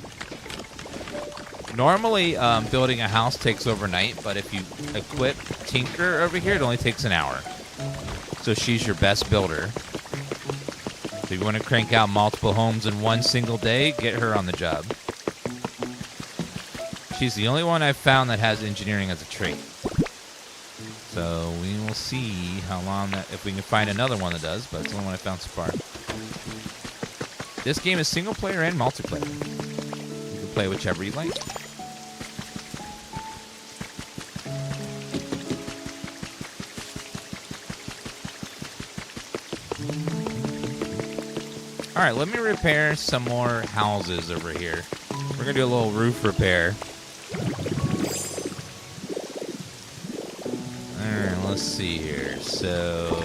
Normally, building a house takes overnight, but if you equip Tinker over here, it only takes an hour. So she's your best builder. So if you want to crank out multiple homes in one single day, get her on the job. She's the only one I've found that has engineering as a trait. So we will see how long that, if we can find another one that does, but it's the only one I found so far. This game is single player and multiplayer. You can play whichever you like. All right, let me repair some more houses over here. We're gonna do a little roof repair. All right, let's see here. So,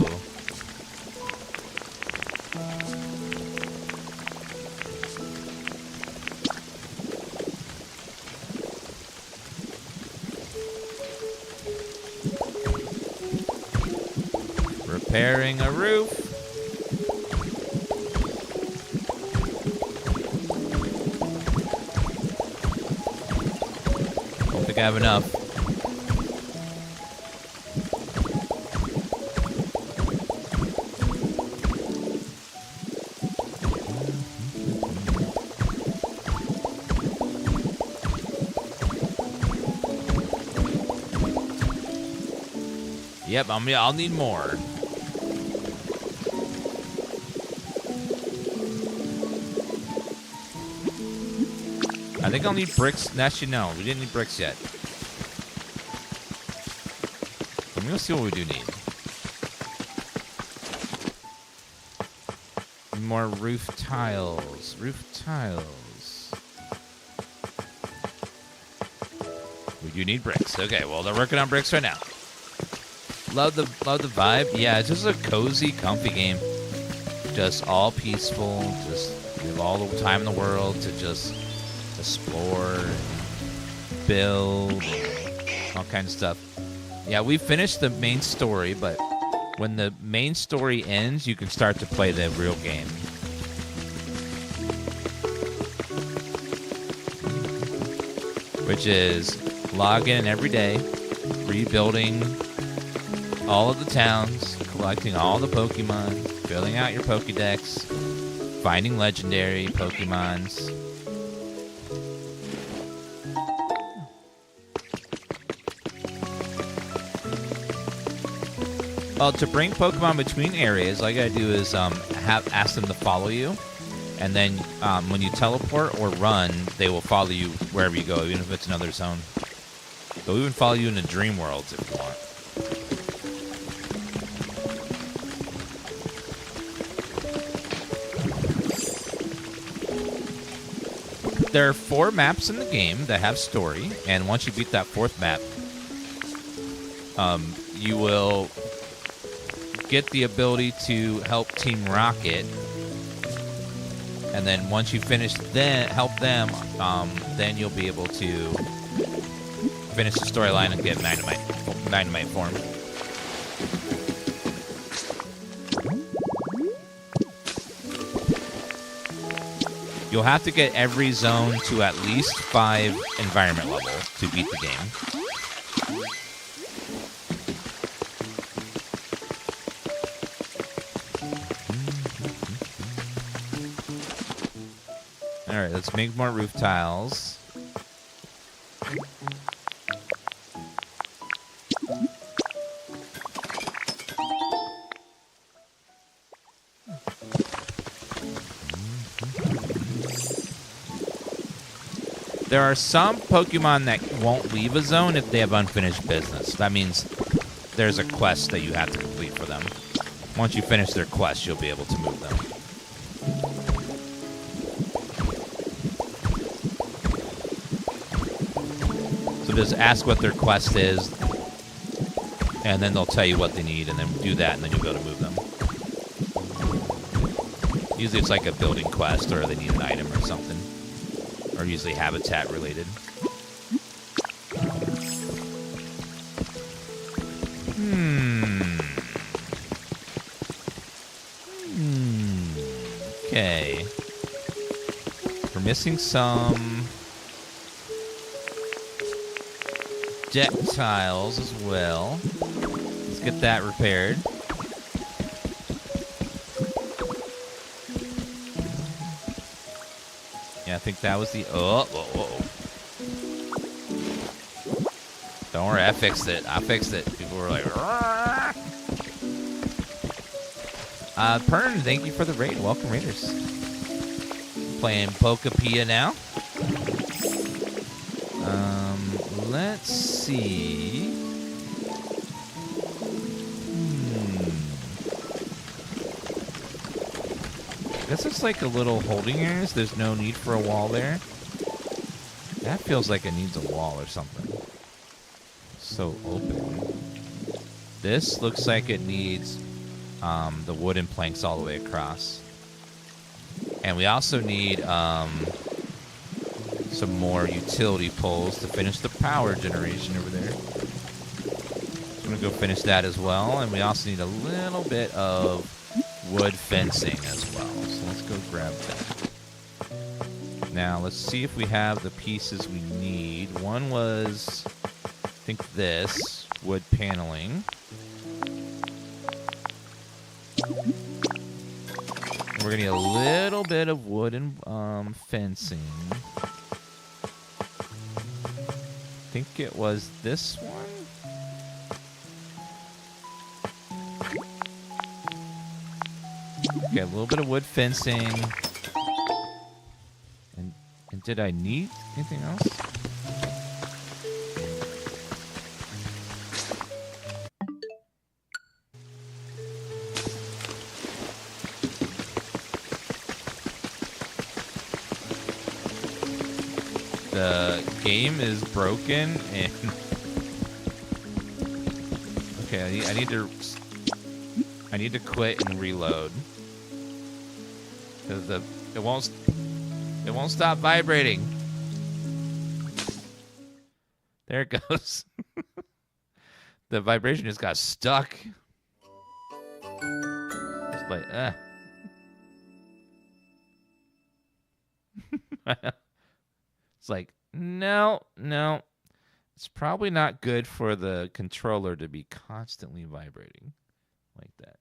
repairing a roof. Don't think I have enough. Yep, I'll need more. I think I'll need bricks. Actually, no, we didn't need bricks yet. Let me go see what we do need. More roof tiles. Roof tiles. We do need bricks. Okay, well, they're working on bricks right now. Love the vibe. Yeah, it's just a cozy, comfy game. Just all peaceful. Just you have all the time in the world to just explore, build, all kinds of stuff. Yeah, we finished the main story, but when the main story ends, you can start to play the real game. Which is log in every day, rebuilding all of the towns, collecting all the Pokemon, filling out your Pokédex, finding legendary Pokemons. Well, to bring Pokemon between areas, all you gotta do is ask them to follow you, and then when you teleport or run, they will follow you wherever you go, even if it's another zone. They'll even follow you into Dream Worlds if you want. There are 4 maps in the game that have story, and once you beat that 4th map, you will get the ability to help Team Rocket, and then once you finish help them, then you'll be able to finish the storyline and get magnemite form. You'll have to get every zone to at least 5 environment level to beat the game. Alright, let's make more roof tiles. There are some Pokemon that won't leave a zone if they have unfinished business. That means there's a quest that you have to complete for them. Once you finish their quest, you'll be able to move them. So just ask what their quest is, and then they'll tell you what they need, and then do that, and then you'll be able to move them. Usually it's like a building quest, or they need an item or something. Or usually habitat related. Okay. We're missing some deck tiles as well. Let's get that repaired. Yeah, I think that was the... Oh. Don't worry, I fixed it. I fixed it. People were like, "Rah!" Pern, thank you for the raid. Welcome, Raiders. Playing Pokopia now. Let's see. This is like a little holding areas. There's no need for a wall there. That feels like it needs a wall or something. So open. This looks like it needs the wooden planks all the way across. And we also need some more utility poles to finish the power generation over there. I'm going to go finish that as well. And we also need a little bit of wood fencing as well. So let's go grab that. Now, let's see if we have the pieces we need. One was, I think this, wood paneling. We're going to need a little bit of wooden fencing. I think it was this one. Okay, a little bit of wood fencing. And did I need anything else? The game is broken and okay, I need to quit and reload. Cause it won't stop vibrating. There it goes. The vibration just got stuck. It's like It's like, no. It's probably not good for the controller to be constantly vibrating like that.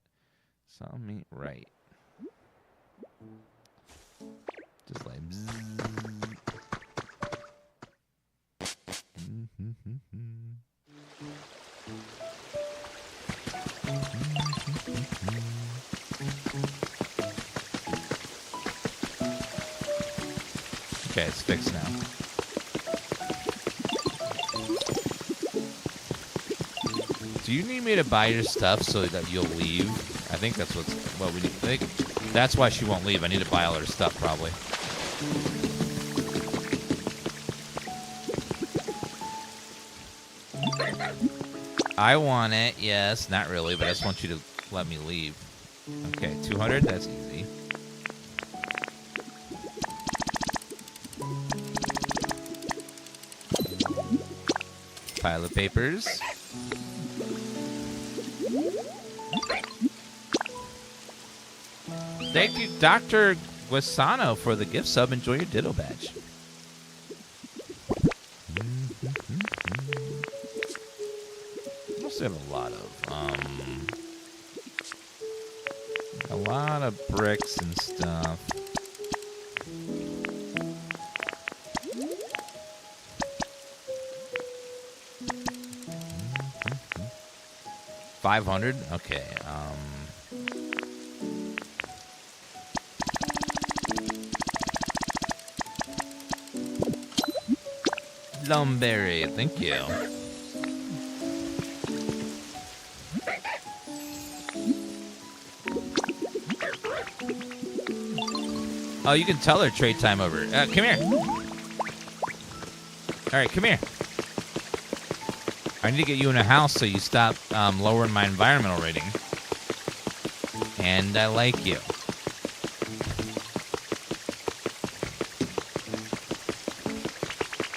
Something right. Just like bzzz. Okay, it's fixed now. Do you need me to buy your stuff so that you'll leave? I think that's what we need. I think that's why she won't leave. I need to buy all her stuff, probably. I want it, yes. Not really, but I just want you to let me leave. Okay, 200, that's easy. Pile of papers. Thank you, Dr. Guasano, for the gift sub. Enjoy your Ditto badge. Must have a lot of bricks and stuff. $500? Okay. Lumberry, thank you. Oh, you can tell her trade time over. Come here. All right, come here. I need to get you in a house so you stop lowering my environmental rating. And I like you.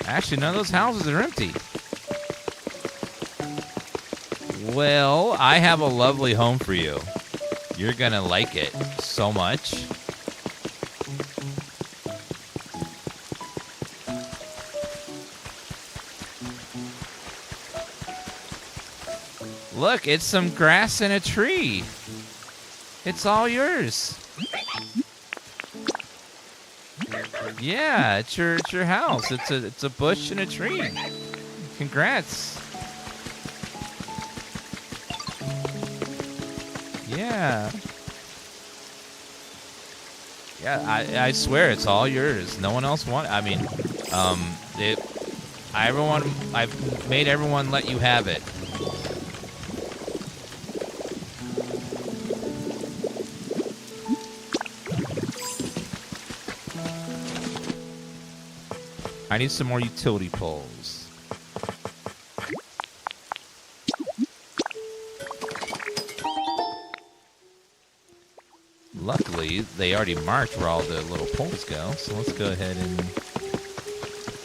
Actually, none of those houses are empty. Well, I have a lovely home for you. You're gonna like it so much. Look, it's some grass and a tree. It's all yours. Yeah, it's your house. It's a bush and a tree. Congrats. Yeah. Yeah, I swear it's all yours. No one else want. I mean, I've made everyone let you have it. I need some more utility poles. Luckily, they already marked where all the little poles go, so let's go ahead and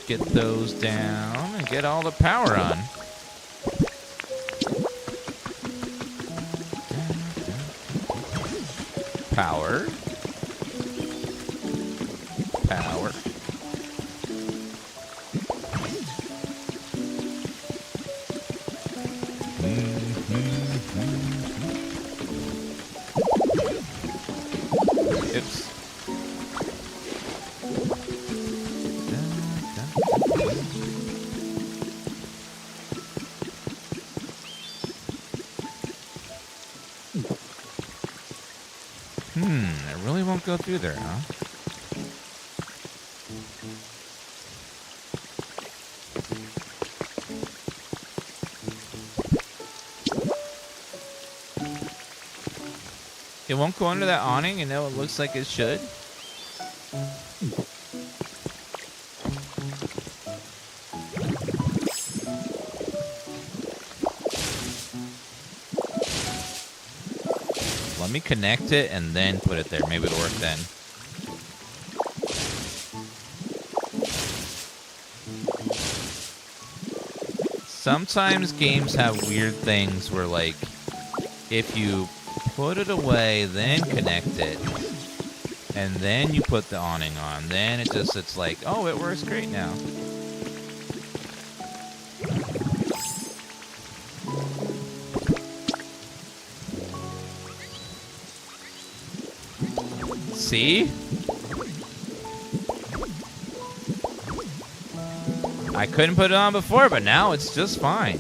get those down and get all the power on. Power. Power. Oops. It really won't go through there, huh? It won't go under that awning, and though it looks like it should. Let me connect it and then put it there. Maybe it'll work then. Sometimes games have weird things where, like, if you put it away, then connect it, and then you put the awning on, then it's like, oh, it works great now. See? I couldn't put it on before, but now it's just fine.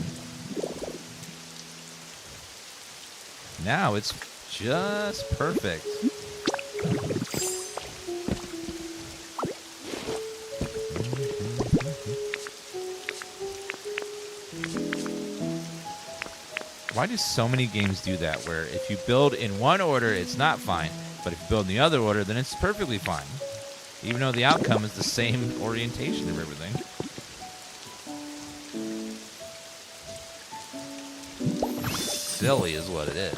Now it's just perfect. Why do so many games do that, where if you build in one order, it's not fine, but if you build in the other order, then it's perfectly fine, even though the outcome is the same orientation of everything. Silly is what it is.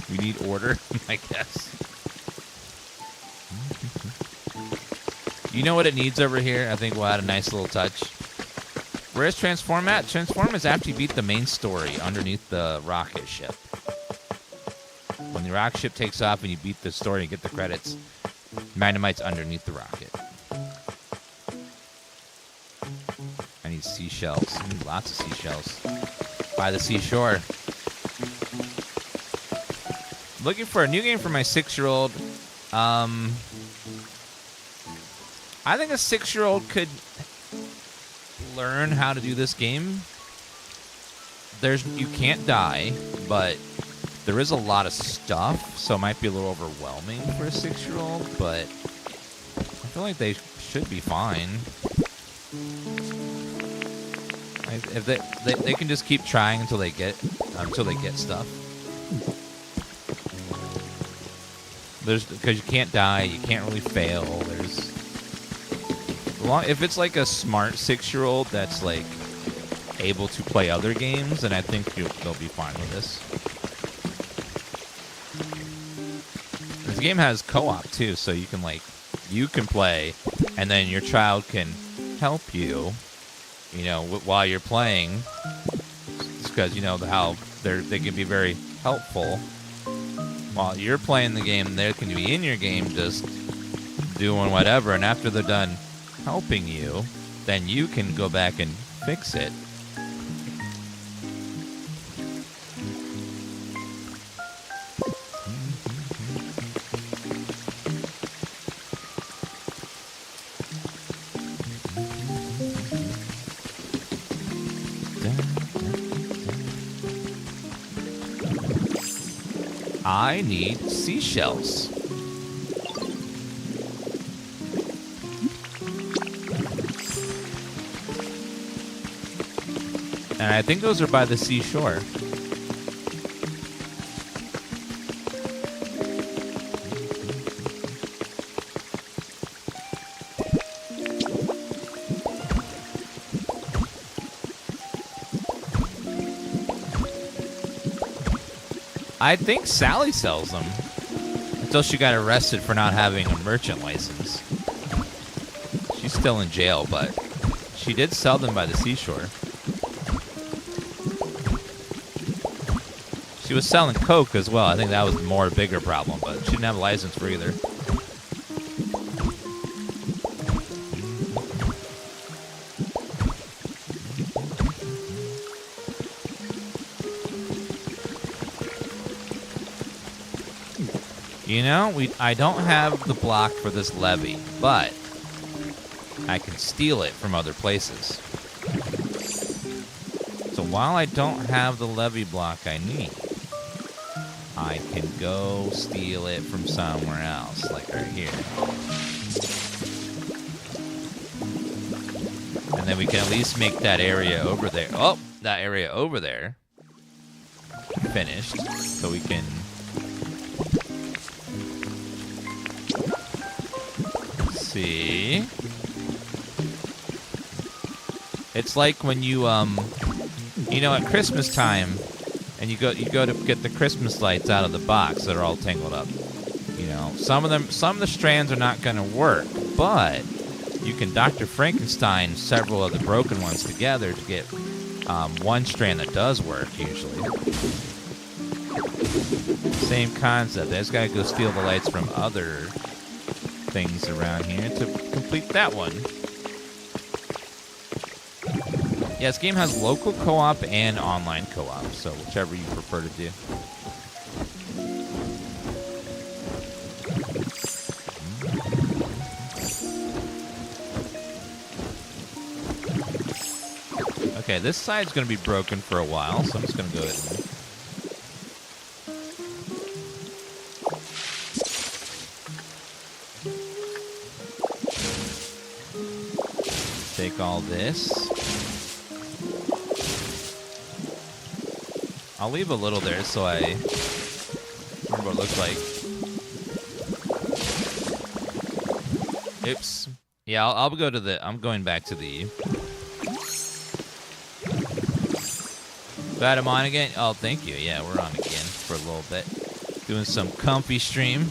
We need order, I guess. You know what it needs over here? I think we'll add a nice little touch. Where's Transform at? Transform is after you beat the main story underneath the rocket ship. When the rocket ship takes off and you beat the story and get the credits, Magnemite's underneath the rocket. I need seashells. I need lots of seashells. By the seashore. Looking for a new game for my 6-year-old. I think a 6-year-old could learn how to do this game. You can't die, but there is a lot of stuff, so it might be a little overwhelming for a 6-year-old, but I feel like they should be fine. If they can just keep trying until they get stuff. Because you can't die, you can't really fail. If it's like a smart 6-year-old that's like able to play other games, then I think they'll be fine with this. This game has co-op too, so you can play, and then your child can help you, while you're playing. Because how they can be very helpful. While you're playing the game, they can be in your game just doing whatever, and after they're done helping you, then you can go back and fix it. I need seashells. And I think those are by the seashore. I think Sally sells them. Until she got arrested for not having a merchant license. She's still in jail, but she did sell them by the seashore. She was selling coke as well. I think that was more a bigger problem, but she didn't have a license for either. You know, I don't have the block for this levy, but I can steal it from other places. So while I don't have the levy block I need, I can go steal it from somewhere else, like right here. And then we can at least make that area over there. Oh, that area over there finished. So we can see. It's like when you you know, at Christmas time, and you go to get the Christmas lights out of the box that are all tangled up. You know, some of the strands are not going to work, but you can Dr. Frankenstein several of the broken ones together to get one strand that does work usually. Same concept. I just got to go steal the lights from other things around here to complete that one. Yeah, this game has local co-op and online co-op, so whichever you prefer to do. Okay, this side's going to be broken for a while, so I'm just going to go ahead and take all this. I'll leave a little there so I remember what it looks like. Oops. Yeah, I'll go to the... I'm going back to the... Glad I'm on again? Oh, thank you. Yeah, we're on again for a little bit. Doing some comfy stream.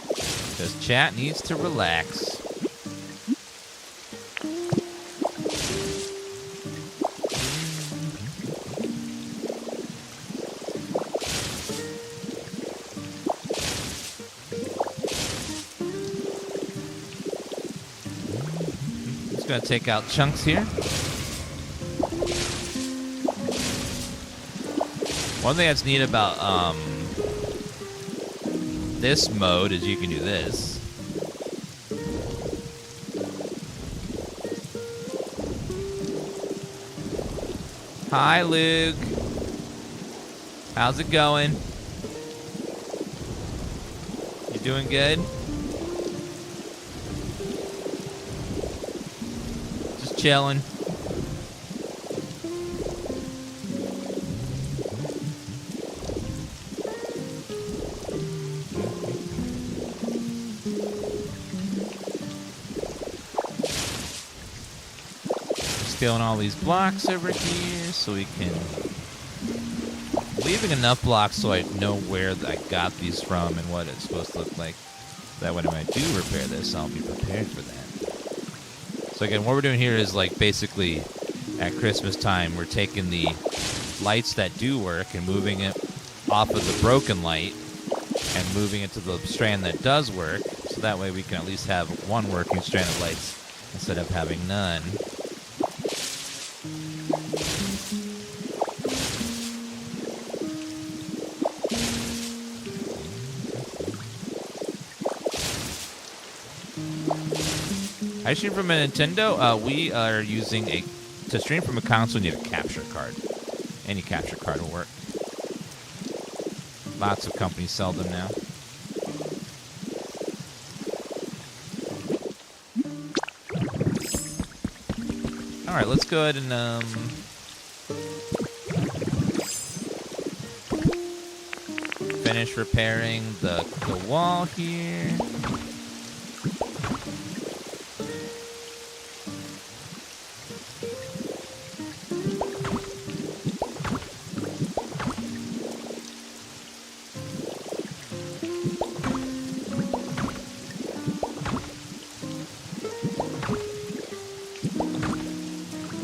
Because chat needs to relax. Just gonna take out chunks here. One thing that's neat about this mode is you can do this. Hi, Luke. How's it going? You doing good? Just chilling. Stealing all these blocks over here so we can... Leaving enough blocks so I know where I got these from and what it's supposed to look like. That way when I do repair this, I'll be prepared for that. So again, what we're doing here is like basically at Christmas time, we're taking the lights that do work and moving it off of the broken light and moving it to the strand that does work. So that way we can at least have one working strand of lights instead of having none. I stream from a Nintendo. We are using to stream from a console, you need a capture card. Any capture card will work. Lots of companies sell them now. All right, let's go ahead and finish repairing the wall here.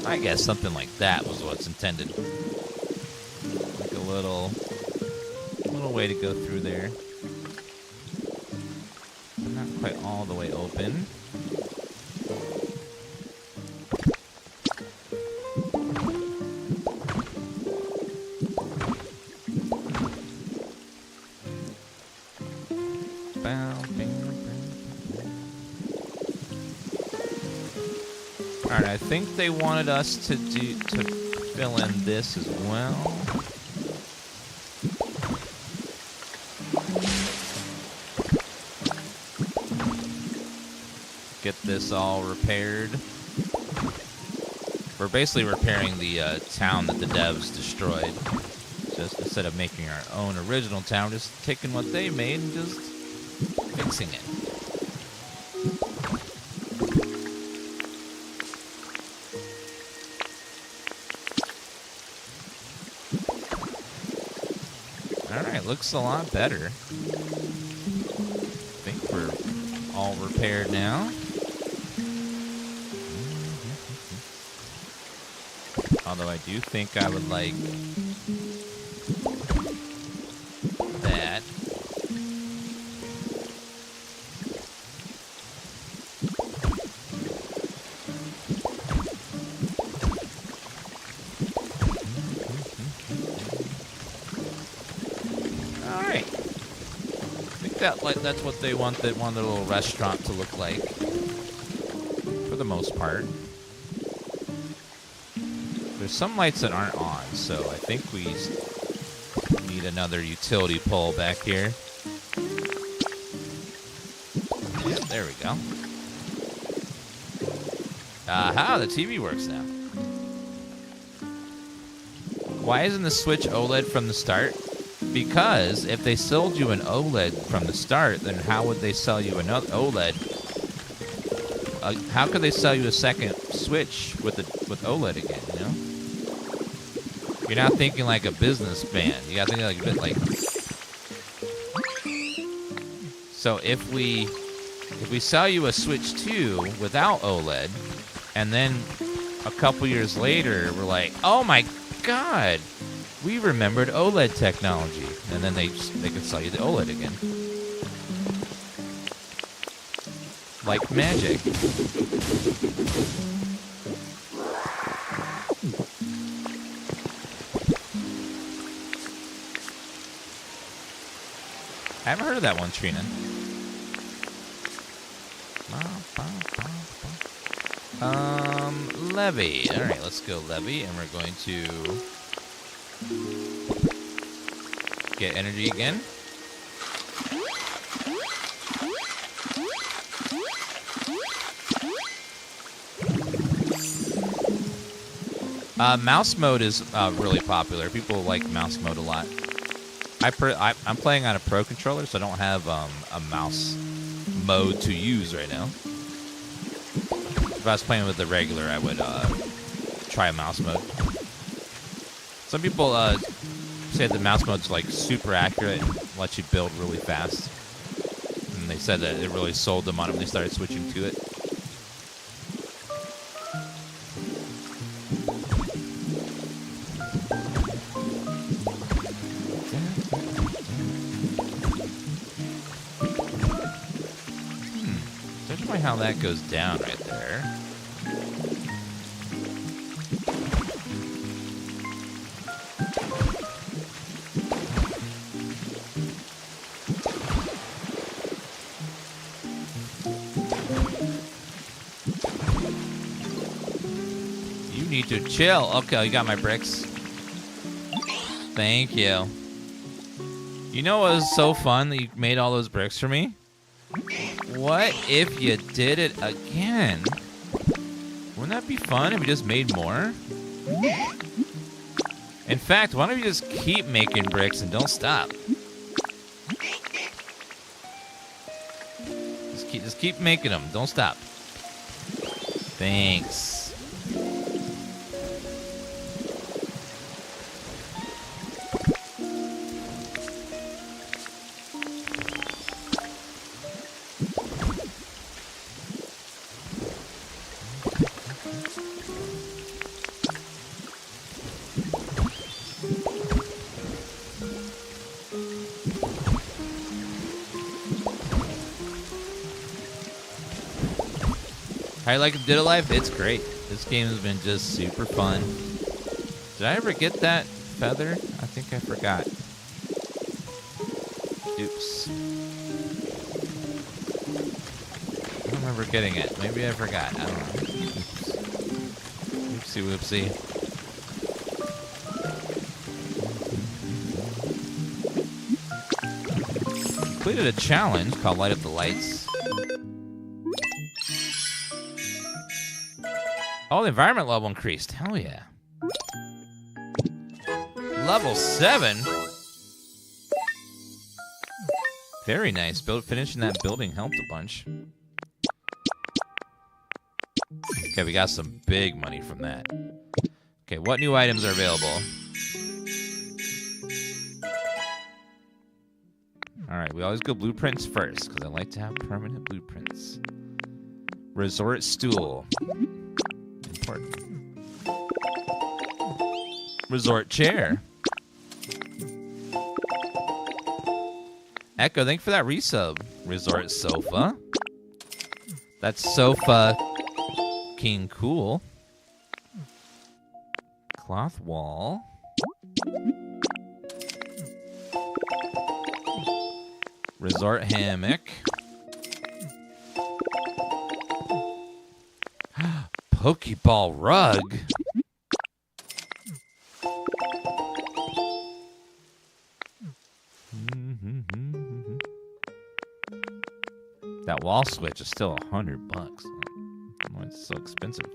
I guess something like that was what's intended. Like a little way to go through there. Not quite all the way open. Alright, I think they wanted us to fill in this as well. Get this all repaired. We're basically repairing the town that the devs destroyed. Just instead of making our own original town, just taking what they made and just fixing it. Alright, looks a lot better. I think we're all repaired now. Although I do think I would like that. Alright. I think that's what they want their little restaurant to look like. For the most part. There's some lights that aren't on, so I think we need another utility pole back here. Yeah, there we go. Aha, the TV works now. Why isn't the Switch OLED from the start? Because if they sold you an OLED from the start, then how would they sell you another OLED? How could they sell you a second Switch with OLED again, you know? You're not thinking like a businessman. You gotta think like a bit like... So if we sell you a Switch 2 without OLED, and then a couple years later we're like, oh my god, we remembered OLED technology, and then they could sell you the OLED again. Like magic. I haven't heard of that one, Trina. Levy. All right, let's go levy, and we're going to get energy again. Mouse mode is really popular. People like mouse mode a lot. I'm playing on a Pro controller, so I don't have a mouse mode to use right now. If I was playing with the regular, I would try a mouse mode. Some people say the mouse mode's like super accurate and lets you build really fast. And they said that it really sold them on it when they started switching to it. How that goes down right there. You need to chill. Okay, you got my bricks. Thank you. You know what was so fun that you made all those bricks for me? What if you did it again? Wouldn't that be fun if you just made more? In fact, why don't you just keep making bricks and don't stop? Just keep making them. Don't stop. Thanks. How you like Ditto Life? It's great. This game has been just super fun. Did I ever get that feather? I think I forgot. Oops. I don't remember getting it. Maybe I forgot. I don't know. Oops. Oopsie whoopsie. Completed a challenge called Light Up the Lights. Oh, the environment level increased. Hell yeah. Level 7? Very nice. Finishing that building helped a bunch. Okay, we got some big money from that. Okay, what new items are available? Alright, we always go blueprints first, because I like to have permanent blueprints. Resort stool. Important. Resort chair. Echo, thank you for that resub. Resort sofa. That's sofa king cool. Cloth wall. Resort hammock. Pokeball rug. That wall switch is still $100. Oh, it's so expensive.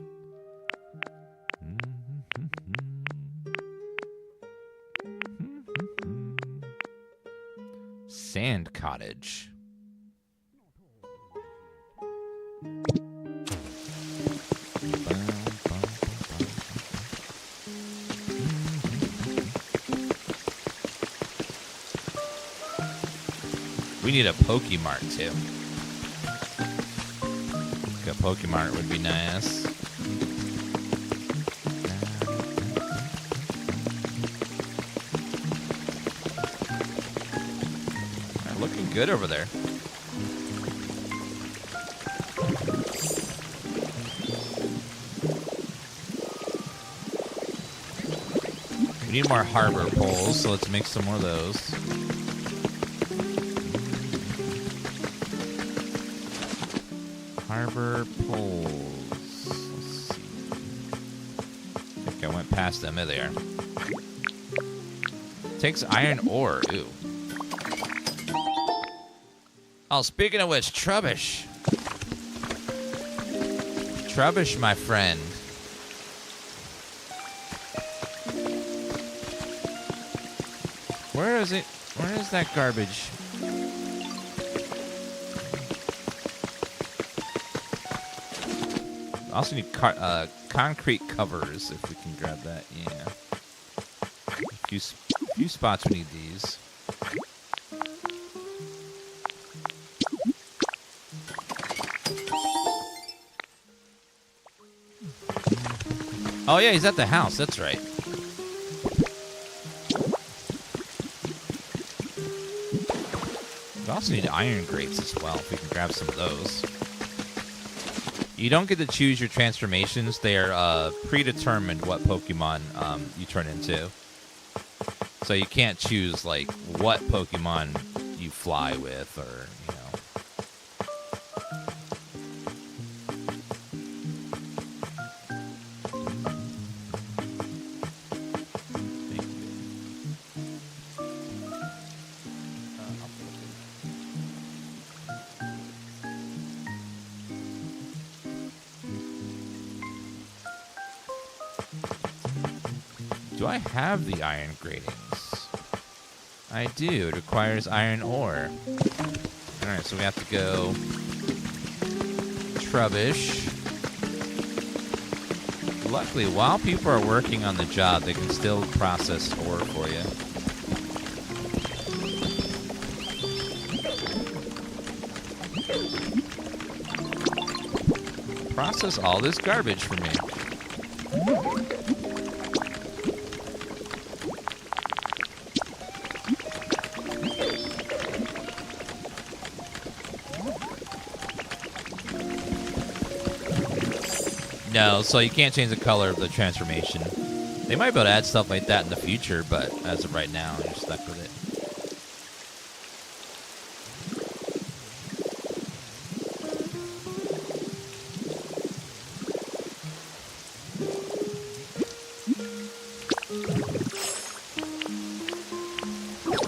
Sand cottage. We need a Pokemart too. A Pokemart would be nice. They're looking good over there. We need more harbor poles, so let's make some more of those. Harbor poles. Let's see. I think I went past them. There they are. Takes iron ore. Ooh. Oh, speaking of which, trubbish. Trubbish, my friend. Where is it? Where is that garbage? Also need concrete covers, if we can grab that. Yeah. A few spots we need these. Oh yeah, he's at the house. That's right. We also need iron grates as well, if we can grab some of those. You don't get to choose your transformations. They are predetermined what Pokemon you turn into. So you can't choose, like, what Pokemon you fly with or, you know. do I have the iron gratings? I do. It requires iron ore. Alright, so we have to go trubbish. Luckily, while people are working on the job, they can still process ore for you. Process all this garbage for me. No, so you can't change the color of the transformation. They might be able to add stuff like that in the future, but as of right now, you're stuck with it.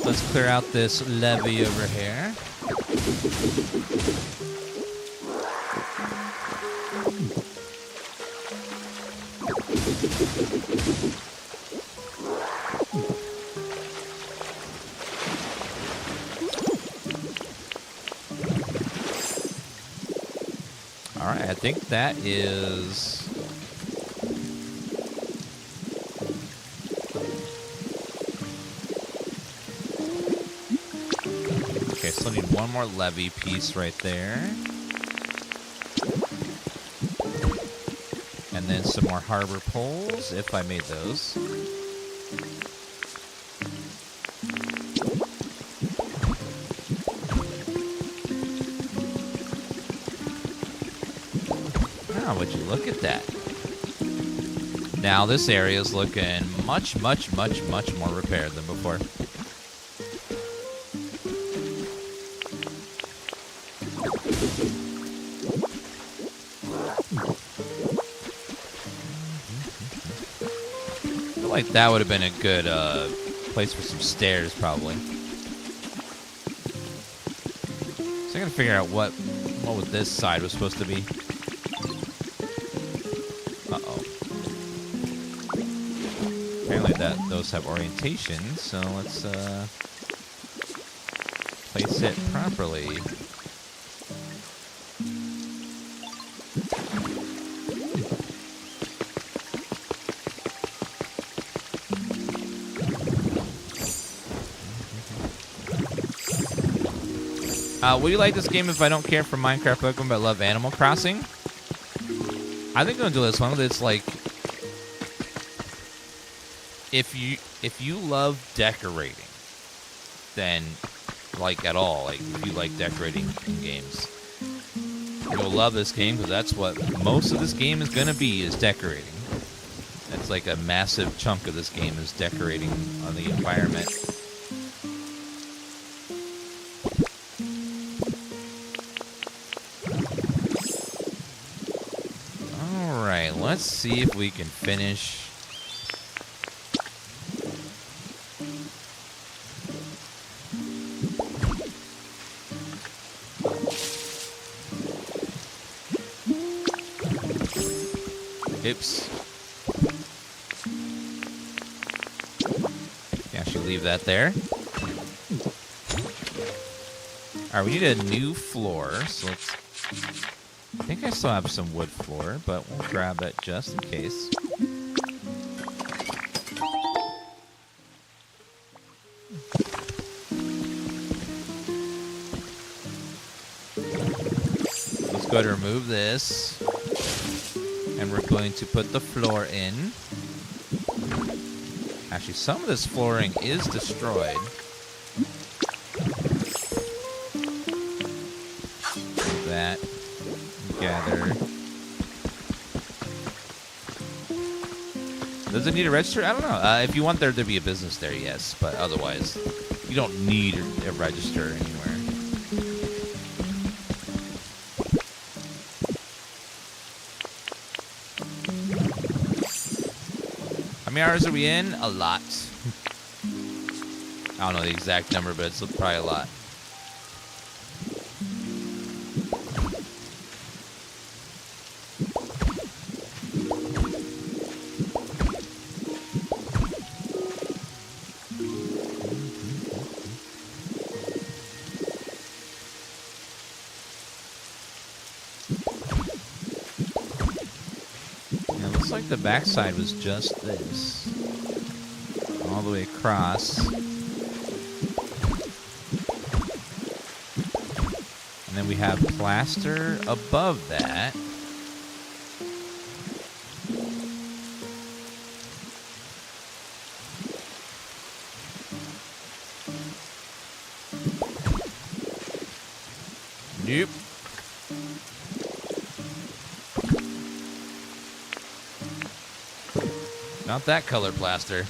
Let's clear out this levy over here. Alright, I think that is... Okay, so I need one more levy piece right there. And then some more harbor poles, if I made those. Oh, would you look at that? Now this area is looking much more repaired than before. I feel like that would have been a good place for some stairs, probably. So I gotta figure out what this side was supposed to be. Uh-oh. Apparently those have orientation, so let's place it properly. Will you like this game if I don't care for Minecraft Pokemon but love Animal Crossing? I think I'm gonna do this one. It's like if you love decorating, then like at all, like if you like decorating in games, you'll love this game because that's what most of this game is gonna be, is decorating. That's like a massive chunk of this game is decorating on the environment. Let's see if we can finish. Oops. Can actually leave that there. Alright, we need a new floor, so let's... I think I still have some wood floor, but we'll grab it just in case. Let's go to remove this. And we're going to put the floor in. Actually, some of this flooring is destroyed. That. Gather. Does it need a register? I don't know. If you want there to be a business there, yes. But otherwise, you don't need a register anywhere. How many hours are we in? A lot. I don't know the exact number, but it's probably a lot. like the backside was just this. All the way across. And then we have plaster above that. Nope. Not that color plaster.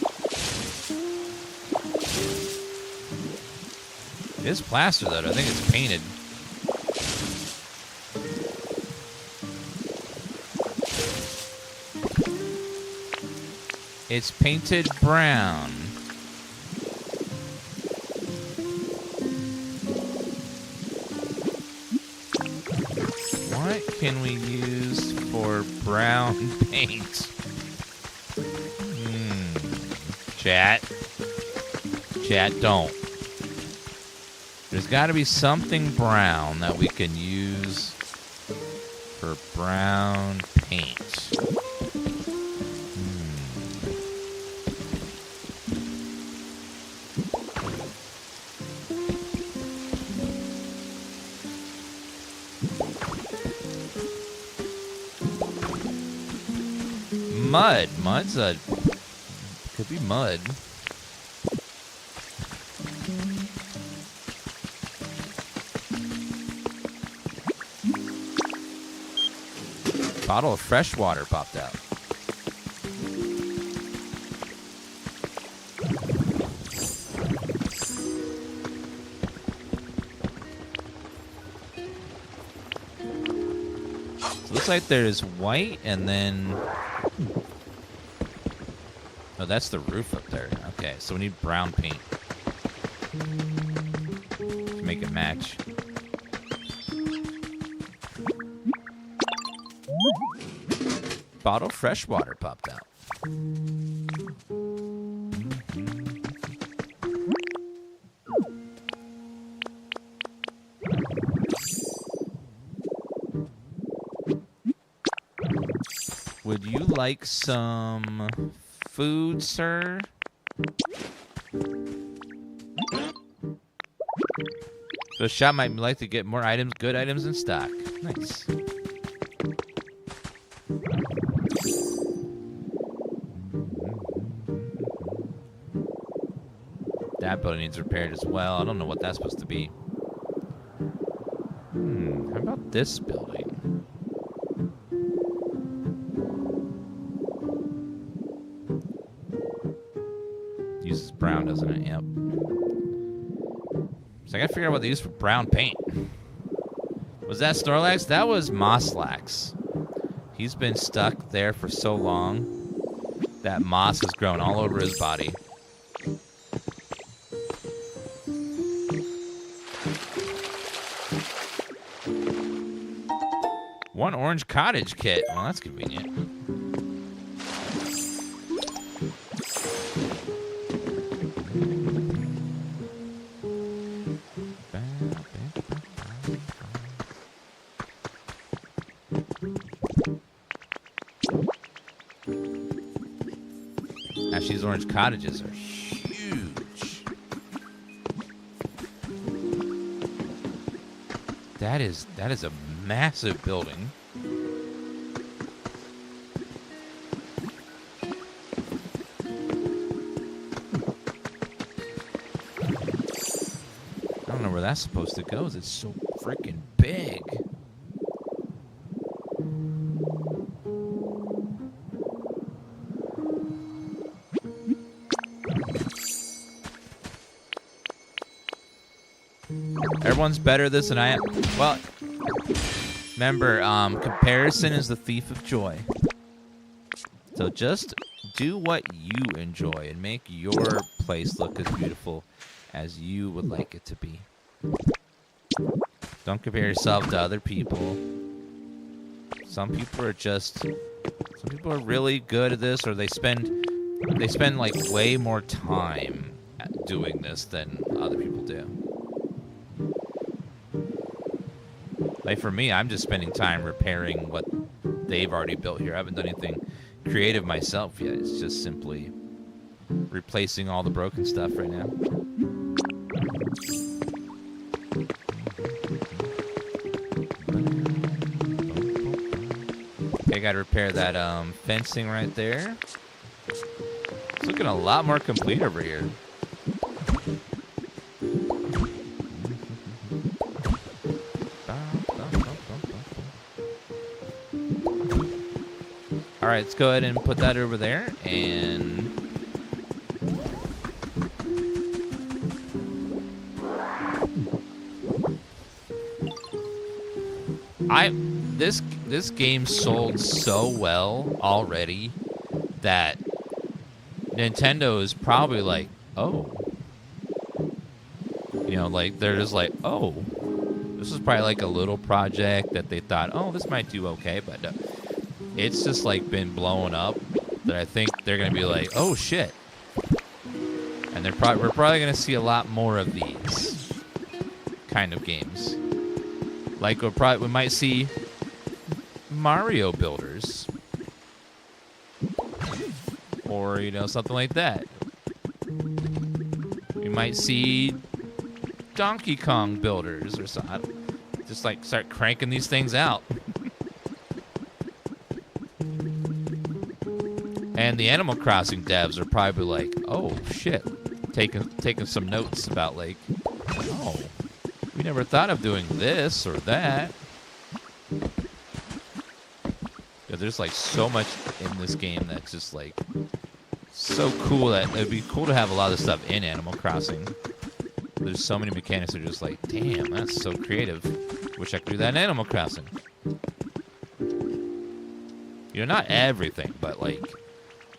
It is plaster, though. I think it's painted. It's painted brown. What can we use for brown paint? Chat. Chat, don't. There's got to be something brown that we can use for brown paint. Mud. Mud's a... could be mud. Bottle of fresh water popped out. So looks like there's white and then... oh, that's the roof up there. Okay, so we need brown paint to make it match. Bottle of fresh water popped out. Would you like some food, sir? The shop might like to get more items, good items in stock. Nice. That building needs repaired as well. I don't know what that's supposed to be. How about this building? Uses brown, doesn't it? Yep. So I gotta figure out what they use for brown paint. Was that Snorlax? That was Mosslax. He's been stuck there for so long that moss has grown all over his body. One orange cottage kit. Well, that's convenient. Actually, these orange cottages are huge. That is a massive building. I don't know where that's supposed to go. It's so freaking big. Everyone's better at this than I am. Well, remember, comparison is the thief of joy. So just do what you enjoy and make your place look as beautiful as you would like it to be. Don't compare yourself to other people. Some people are really good at this, or they spend like way more time at doing this than other people do. Like for me, I'm just spending time repairing what they've already built here. I haven't done anything creative myself yet. It's just simply replacing all the broken stuff right now. Okay, I gotta repair that fencing right there. It's looking a lot more complete over here. All right, let's go ahead and put that over there, and this game sold so well already that Nintendo is probably like, oh, you know, like they're just like, oh, this is probably like a little project that they thought, oh, this might do okay, but it's just like been blowing up that I think they're gonna be like, oh shit, and we're probably gonna see a lot more of these kind of games. Like we might see Mario builders, or you know, something like that. We might see Donkey Kong builders or something. Just like start cranking these things out. And the Animal Crossing devs are probably like, oh shit, taking some notes about like, oh, we never thought of doing this or that. Yeah, there's like so much in this game that's just like so cool that it'd be cool to have a lot of stuff in Animal Crossing. There's so many mechanics that are just like, damn, that's so creative. Wish I could do that in Animal Crossing. You know, not everything, but like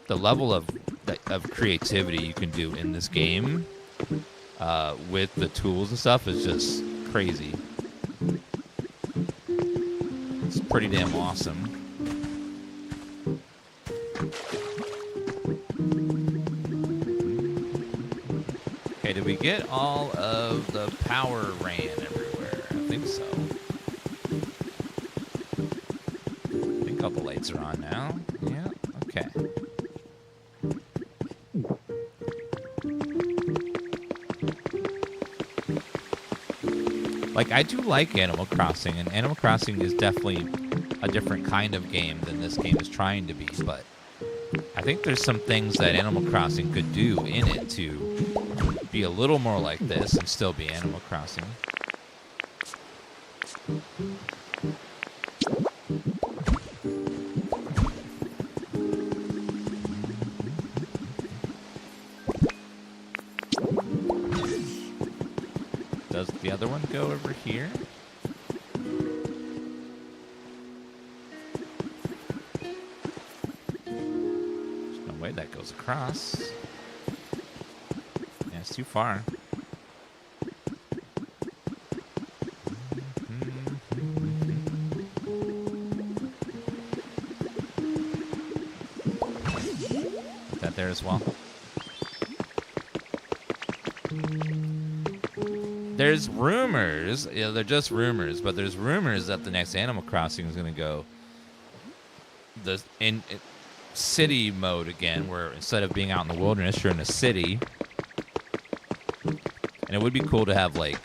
the level of creativity you can do in this game with the tools and stuff is just crazy. It's pretty damn awesome. Okay, did we get all of the power ran everywhere? I think so. I think all the lights are on now. Yeah, okay. Like, I do like Animal Crossing, and Animal Crossing is definitely a different kind of game than this game is trying to be, but I think there's some things that Animal Crossing could do in it to be a little more like this and still be Animal Crossing. Does the other one go over here? There's no way that goes across. Yeah, it's too far. Is that there as well? There's rumors, you know, they're just rumors, but there's rumors that the next Animal Crossing is going to go in city mode again, where instead of being out in the wilderness, you're in a city. And it would be cool to have, like,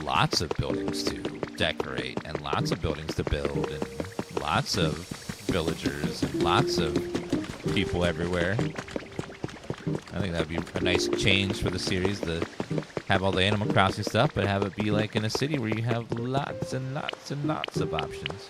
lots of buildings to decorate and lots of buildings to build and lots of villagers and lots of people everywhere. I think that would be a nice change for the series to have all the Animal Crossing stuff, but have it be like in a city where you have lots and lots and lots of options.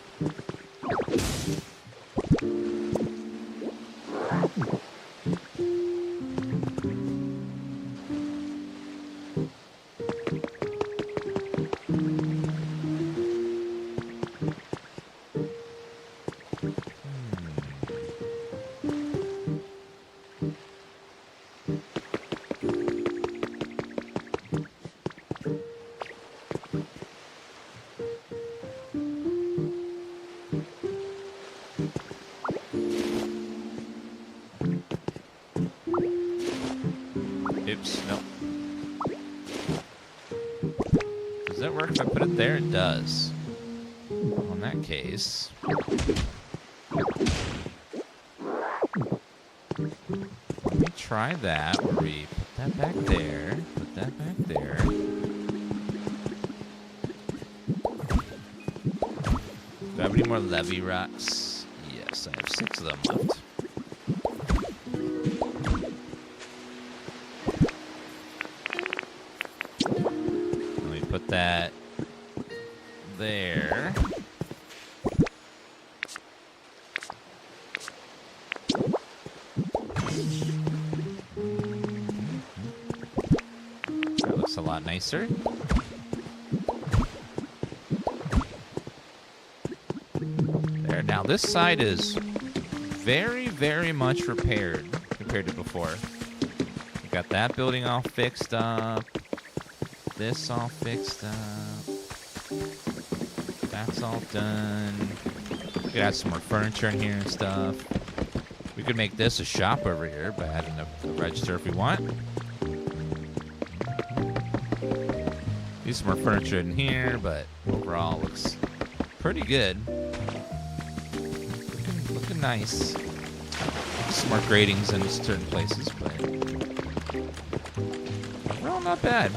Oops, no. Does that work if I put it there? It does. Well, in that case... try that where we put that back there, put that back there. Do I have any more levy rocks? Yes, I have 6 of them left. Let me put that there. That looks a lot nicer. There. Now this side is very, very much repaired compared to before. We got that building all fixed up. This all fixed up. That's all done. We could add some more furniture in here and stuff. We could make this a shop over here by adding a register if we want. Need some more furniture in here, but overall looks pretty good. Looking nice. Some more gratings in certain places, but overall not bad.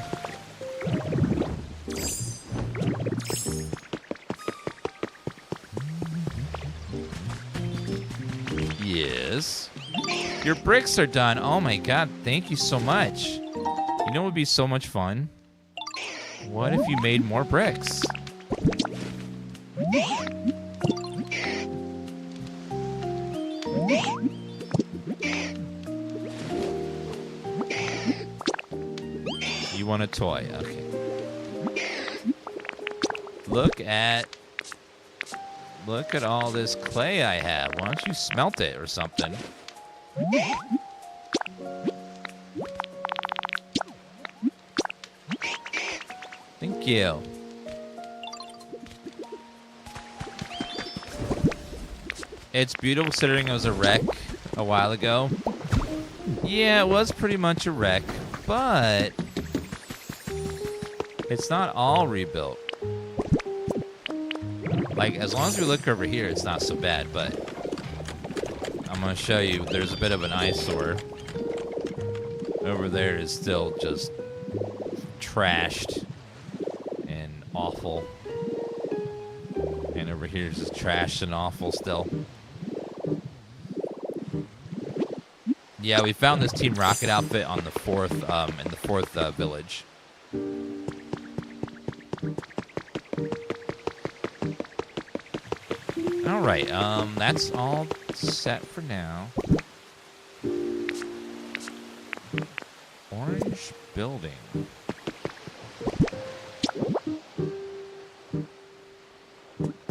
Yes. Your bricks are done. Oh my god, thank you so much. You know what would be so much fun? What if you made more bricks? You want a toy? Okay. Look at all this clay I have. Why don't you smelt it or something? Thank you. It's beautiful considering it was a wreck a while ago. Yeah, it was pretty much a wreck, but it's not all rebuilt. Like, as long as we look over here, it's not so bad, but I'm going to show you, there's a bit of an eyesore. Over there is still just trashed and awful. And over here is just trashed and awful still. Yeah, we found this Team Rocket outfit on the fourth, in the fourth village. All right, that's all set for now. Orange building.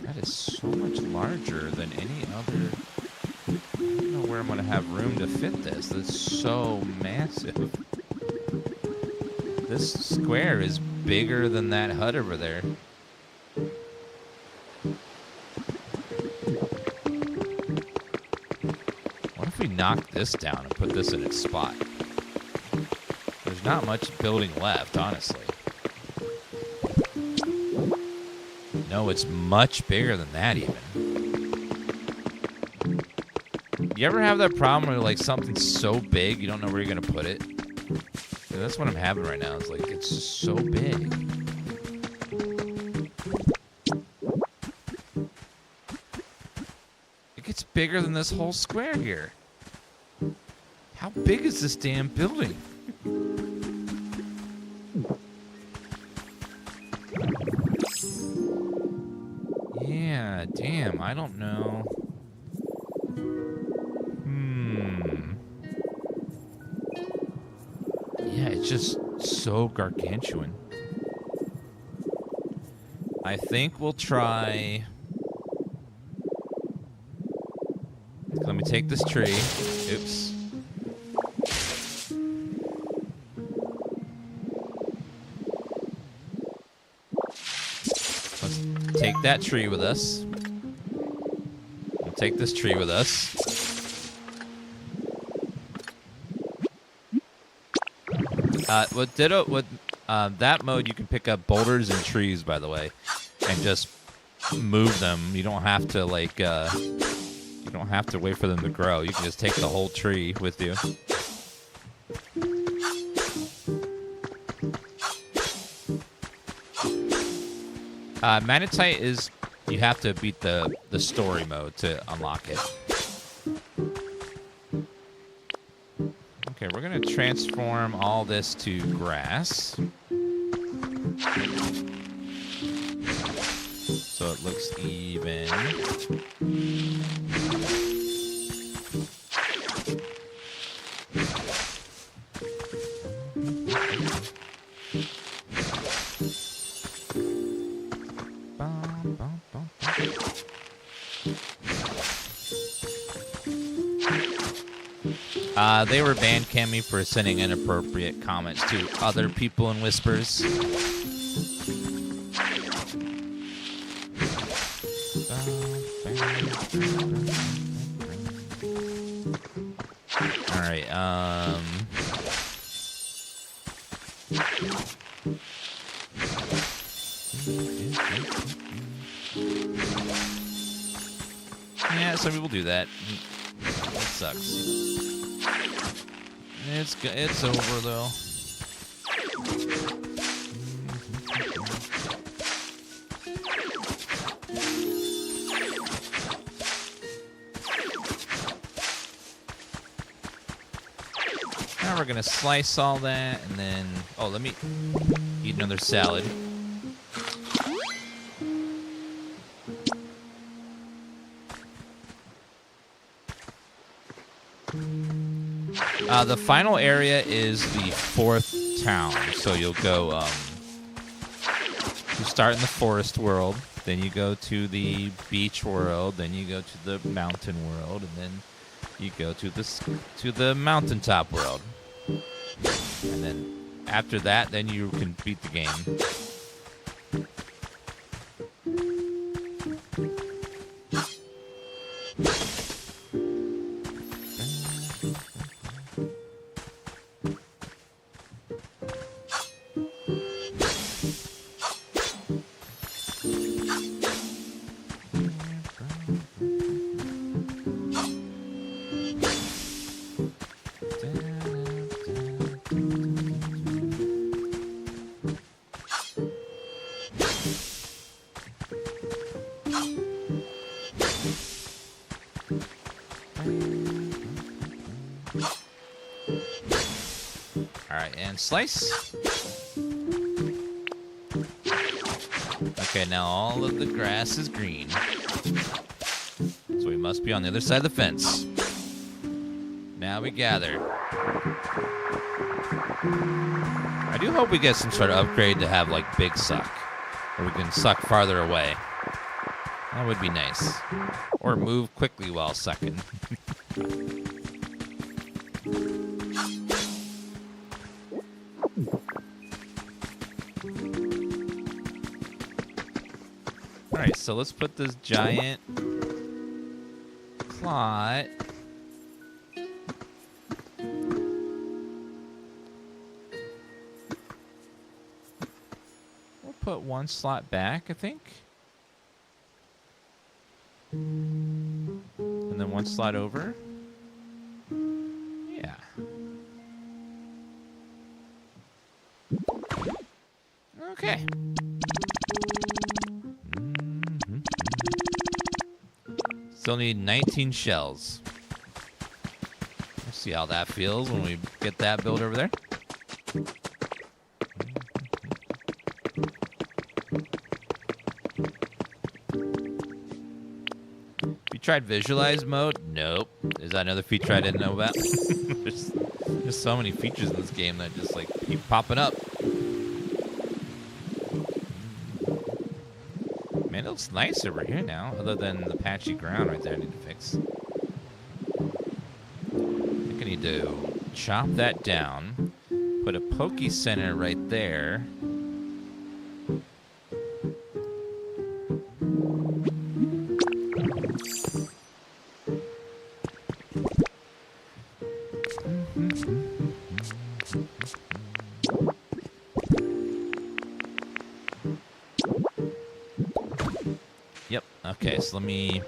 That is so much larger than any other. I don't know where I'm gonna have room to fit this. That's so massive. This square is bigger than that hut over there. We knock this down and put this in its spot. There's not much building left, honestly. No, it's much bigger than that even. You ever have that problem where like something's so big you don't know where you're gonna put it? Yeah, that's what I'm having right now. It's like it's just so big. It gets bigger than this whole square here. How big is this damn building? Yeah, damn, I don't know. Yeah, it's just so gargantuan. I think we'll try... Let me take this tree. Oops. Take that tree with us. We'll take this tree with us. With Ditto, with that mode, you can pick up boulders and trees, by the way, and just move them. You don't have to like, you don't have to wait for them to grow. You can just take the whole tree with you. Magnemite is you have to beat the story mode to unlock it. Okay, we're gonna transform all this to grass. So it looks even. They were banned Cammy for sending inappropriate comments to other people in whispers. All right. Yeah, some people do that. It sucks. It's over though. Now we're gonna slice all that and then let me eat another salad. The final area is the 4th town. So you'll go, you start in the forest world, then you go to the beach world, then you go to the mountain world, and then you go to the mountaintop world. And then after that, then you can beat the game. Slice. Okay, now all of the grass is green. So we must be on the other side of the fence. Now we gather. I do hope we get some sort of upgrade to have like big suck. Where we can suck farther away. That would be nice. Or move quickly while sucking. Alright, so let's put this giant plot. We'll put one slot back, I think. And then one slot over. Yeah. Okay. Still need 19 shells. We'll see how that feels when we get that built over there. You tried visualize mode? Nope. Is that another feature I didn't know about? there's so many features in this game that just like keep popping up. Man, it looks nice over here now, other than the patchy ground right there I need to fix. I think I need to chop that down, put a Poke Center right there. Yep, okay, so let me...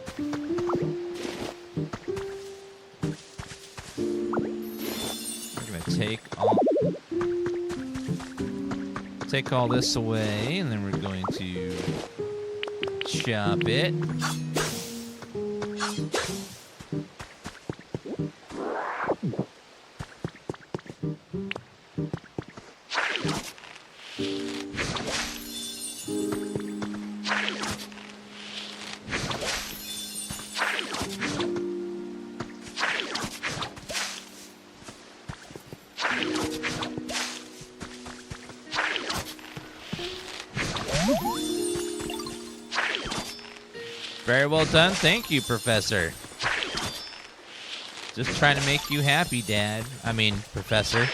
Take all this away, and then we're going to chop it. Very well done. Thank you, Professor. Just trying to make you happy, Dad. I mean, Professor.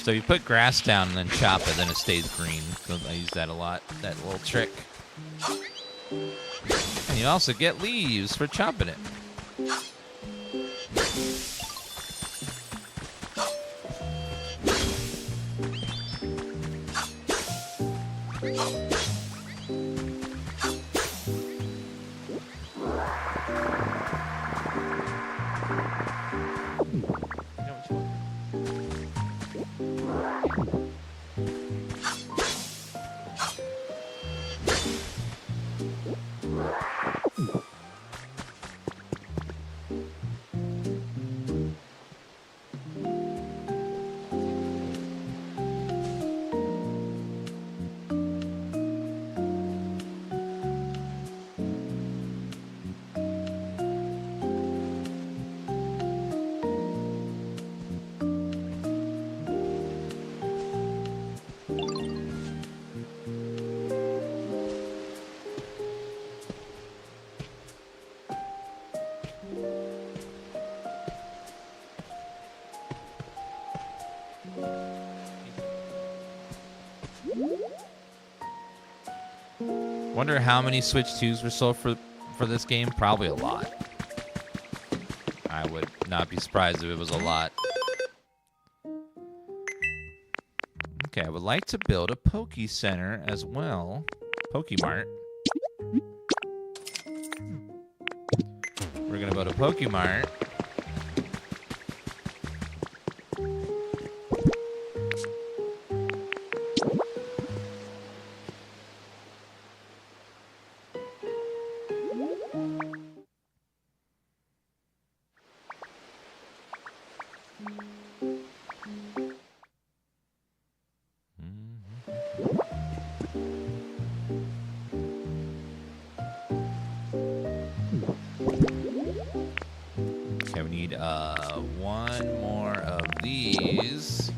So you put grass down and then chop it, then it stays green. So I use that a lot, that little trick. And you also get leaves for chopping it. Wonder how many Switch 2s were sold for this game. Probably a lot. I would not be surprised if it was a lot. Okay, I would like to build a Poke Center as well. Pokemart. We're gonna build a Pokemart. Okay, we need one more of these.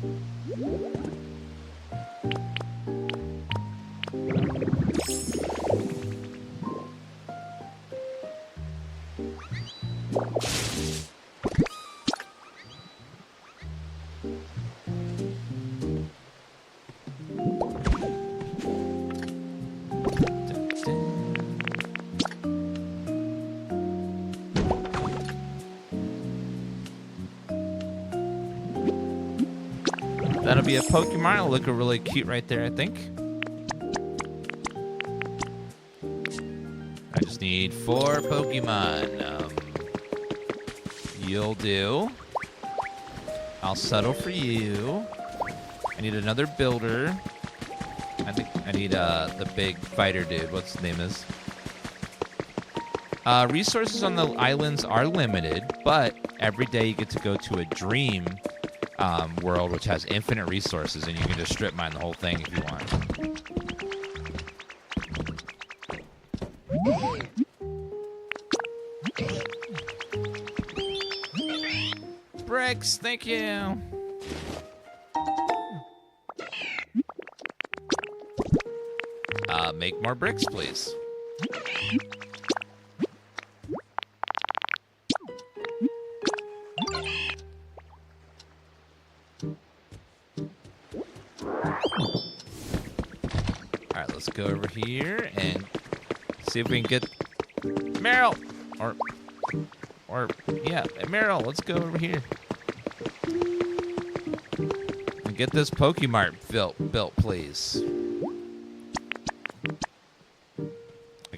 That'll be a Pokemon. It'll look really cute right there, I think. I just need 4 Pokemon. You'll do. I'll settle for you. I need another builder. I think I need the big fighter dude. What's his name is? Resources on the islands are limited, but every day you get to go to a dream world, which has infinite resources, and you can just strip mine the whole thing if you want. Bricks, thank you. Make more bricks, please. Let's go over here and see if we can get Marill, or yeah, Marill. Let's go over here and get this Pokemart built, please.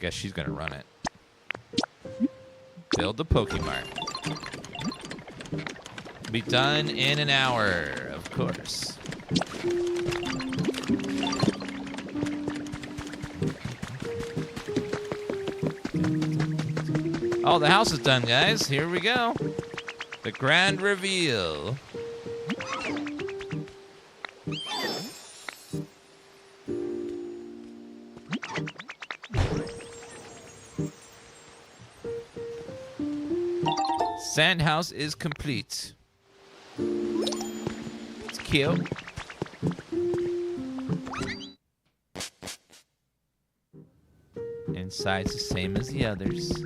guess she's gonna run it. Build the Pokemart. Be done in an hour, of course. Oh, the house is done, guys. Here we go. The grand reveal. Sand house is complete. It's cute. Inside's the same as the others.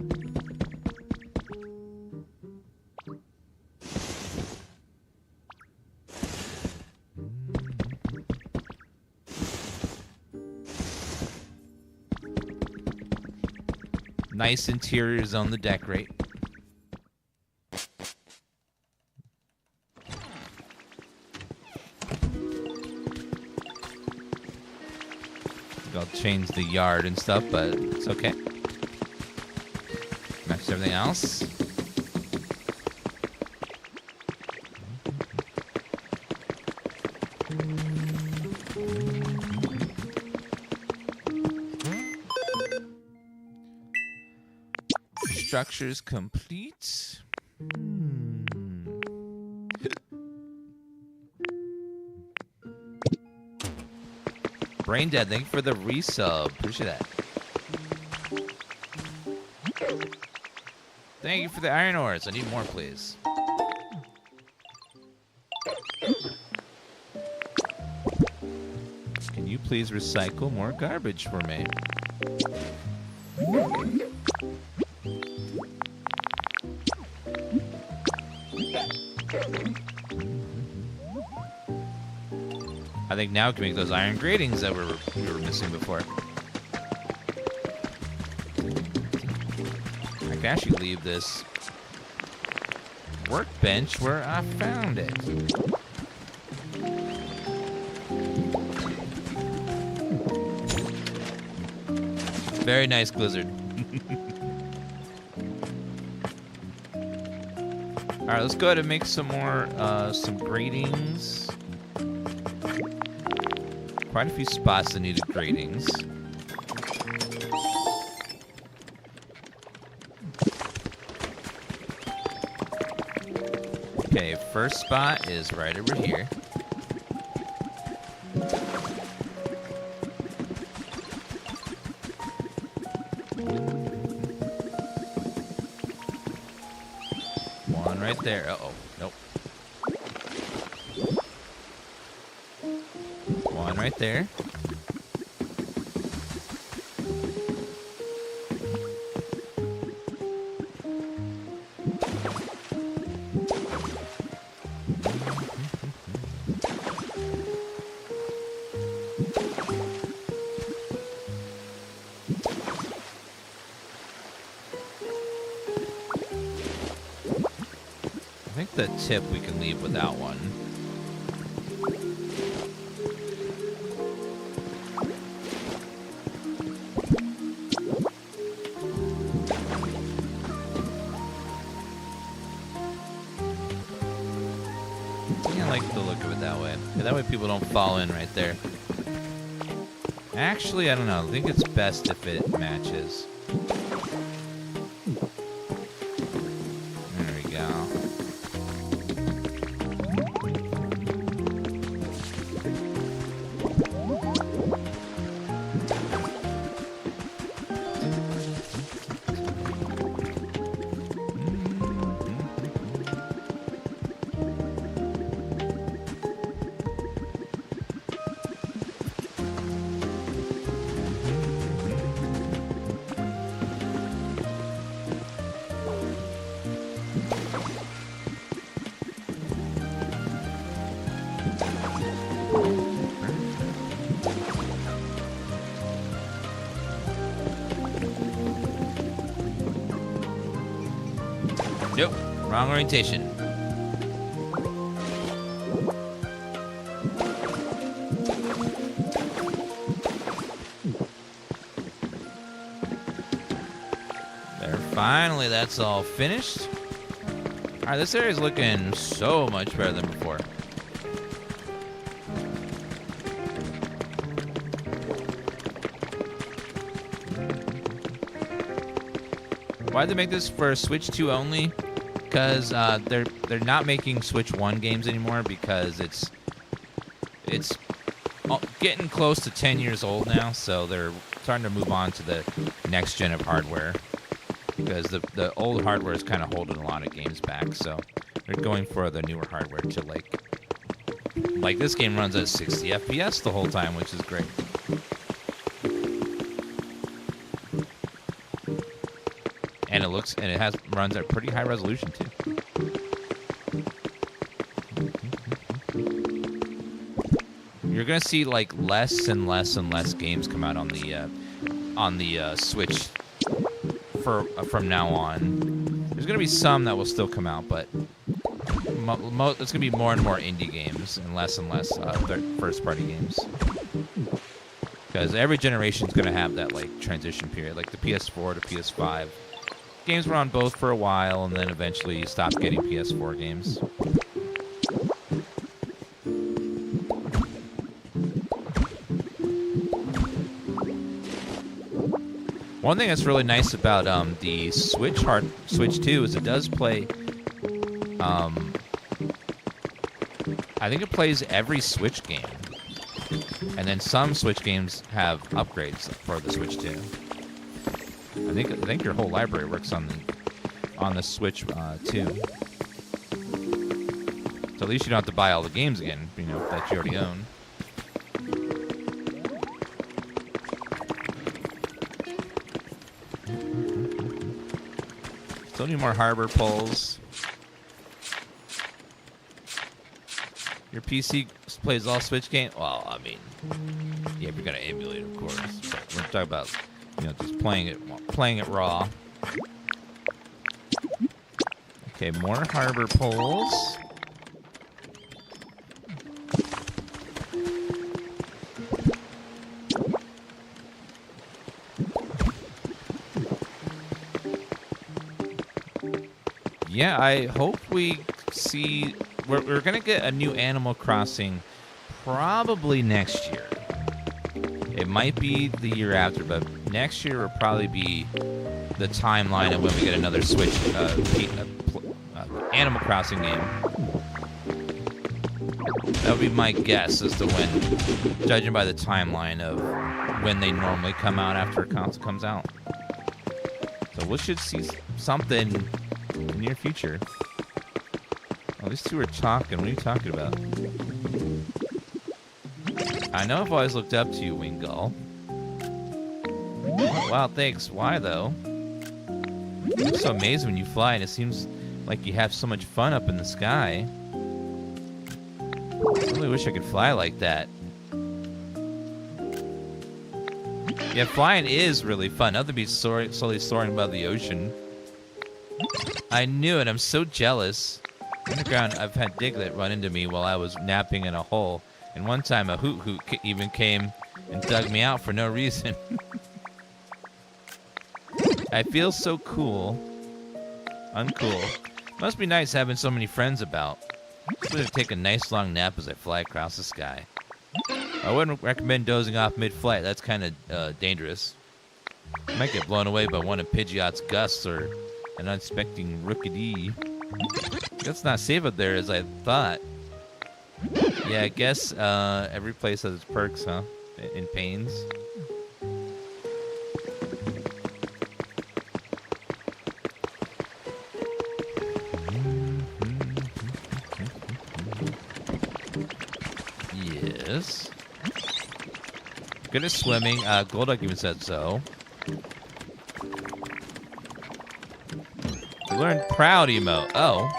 Nice interiors on the decorate. I'll change the yard and stuff, but it's okay. Match everything else. Structure's complete. Brain Dead, thank you for the resub. Appreciate that. Thank you for the iron ores. I need more, please. Can you please recycle more garbage for me? I think now we can make those iron gratings that we were missing before. I can actually leave this workbench where I found it. Very nice, Blizzard. All right, let's go ahead and make some more, some gratings. Quite a few spots that needed gratings. Okay, first spot is right over here. One right there. Uh-oh. Nope. One right there. I think the tip we can leave without one. I like the look of it that way. Yeah, that way people don't fall in right there. Actually, I don't know. I think it's best if it matches. There we go. Nope, wrong orientation. Finally, that's all finished. All right, this area is looking so much better than before. Why'd they make this for Switch 2 only? Because they're not making Switch 1 games anymore because it's getting close to 10 years old now, so they're starting to move on to the next gen of hardware. Because the old hardware is kind of holding a lot of games back, so they're going for the newer hardware to like this game runs at 60 FPS the whole time, which is great. And it runs at pretty high resolution too. You're gonna see like less and less and less games come out on the Switch from now on. There's gonna be some that will still come out, but it's gonna be more and more indie games and less first-party games. Because every generation's gonna have that like transition period, like the PS4 to PS5. Games were on both for a while, and then eventually you stopped getting PS4 games. One thing that's really nice about the Switch 2 is it does play. I think it plays every Switch game, and then some Switch games have upgrades for the Switch 2. I think your whole library works on the Switch 2. So at least you don't have to buy all the games again, that you already own. Still need more harbor poles. Your PC plays all Switch games? Well, I mean, yeah, you're gonna emulate, of course. But we're talking about, just playing it raw. Okay, more harbor poles. Yeah, I hope we see. We're gonna get a new Animal Crossing probably next year. It might be the year after, but next year will probably be the timeline of when we get another Switch Animal Crossing game. That would be my guess as to when, judging by the timeline of when they normally come out after a console comes out. So we should see something in the near future. Oh, these two are talking. What are you talking about? I know I've always looked up to you, Wingull. Wow, thanks. Why, though? I'm so amazed when you fly, and it seems like you have so much fun up in the sky. I really wish I could fly like that. Yeah, flying is really fun. Other be slowly soaring above the ocean. I knew it. I'm so jealous. Underground, I've had Diglett run into me while I was napping in a hole. And one time a hoot even came and dug me out for no reason. I feel so cool. Uncool. Must be nice having so many friends about. I'm going to take a nice long nap as I fly across the sky. I wouldn't recommend dozing off mid-flight. That's kind of dangerous. You might get blown away by one of Pidgeot's gusts or an unsuspecting Rookidee. That's not safe up there as I thought. Yeah, I guess every place has its perks, huh? In pains. Yes. Good at swimming. Golduck even said so. We learned proud emote. Oh.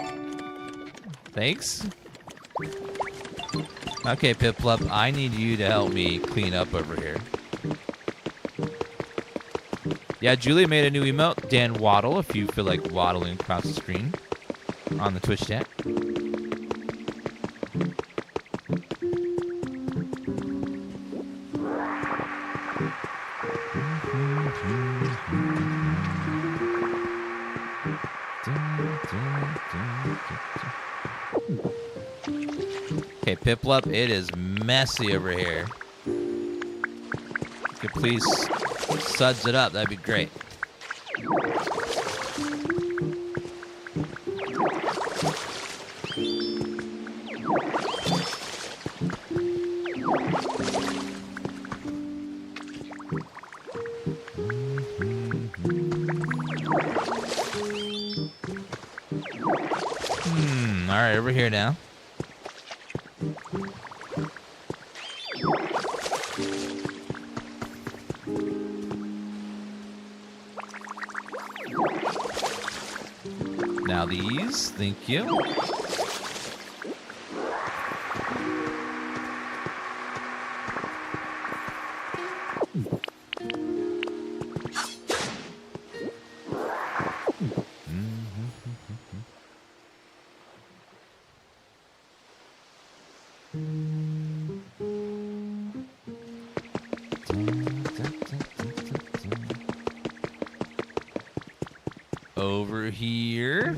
Thanks. Okay, Piplup, I need you to help me clean up over here. Yeah, Julia made a new emote. Dan Waddle, if you feel like waddling across the screen on the Twitch chat. Okay, piplup, it is messy over here. If you could please suds it up, that'd be great. All right, over here now. Now these, thank you. Over here.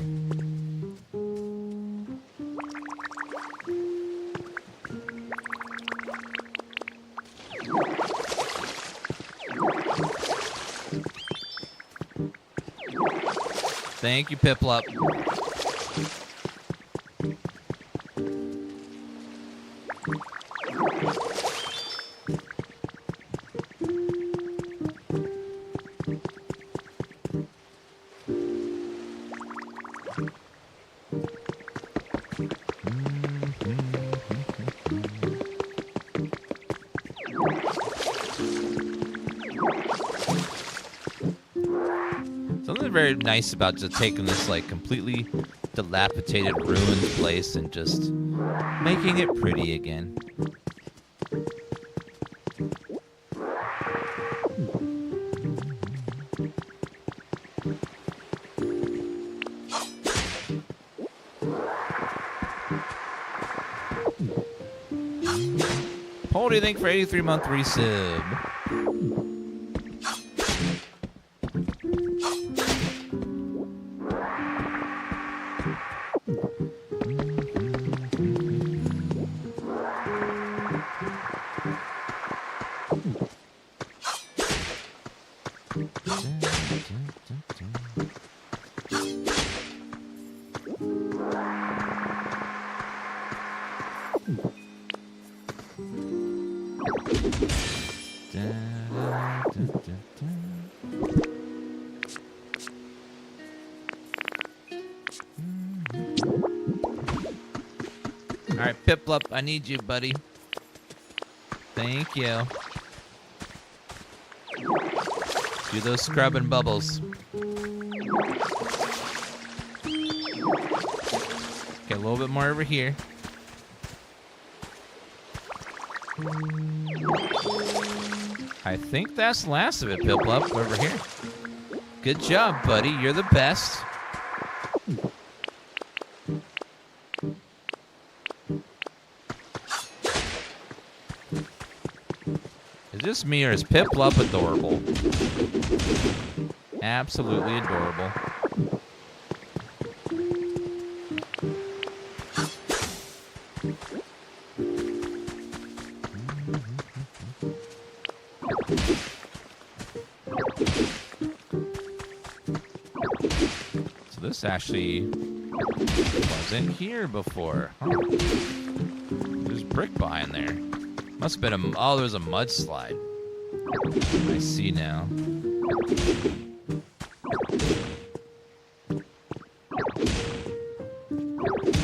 Thank you, piplup. Something very nice about just taking this like completely dilapidated, ruined place and just making it pretty again. Paul, what do you think for 83-month resub? Alright, piplup, I need you, buddy. Thank you. Do those scrubbing bubbles. Okay, a little bit more over here. I think that's the last of it, piplup, over here. Good job, buddy. You're the best. Is this me or is piplup adorable? Absolutely adorable. So this actually wasn't here before. Huh? There's brick behind there. Must have been a... Oh, there's a mudslide. I see now.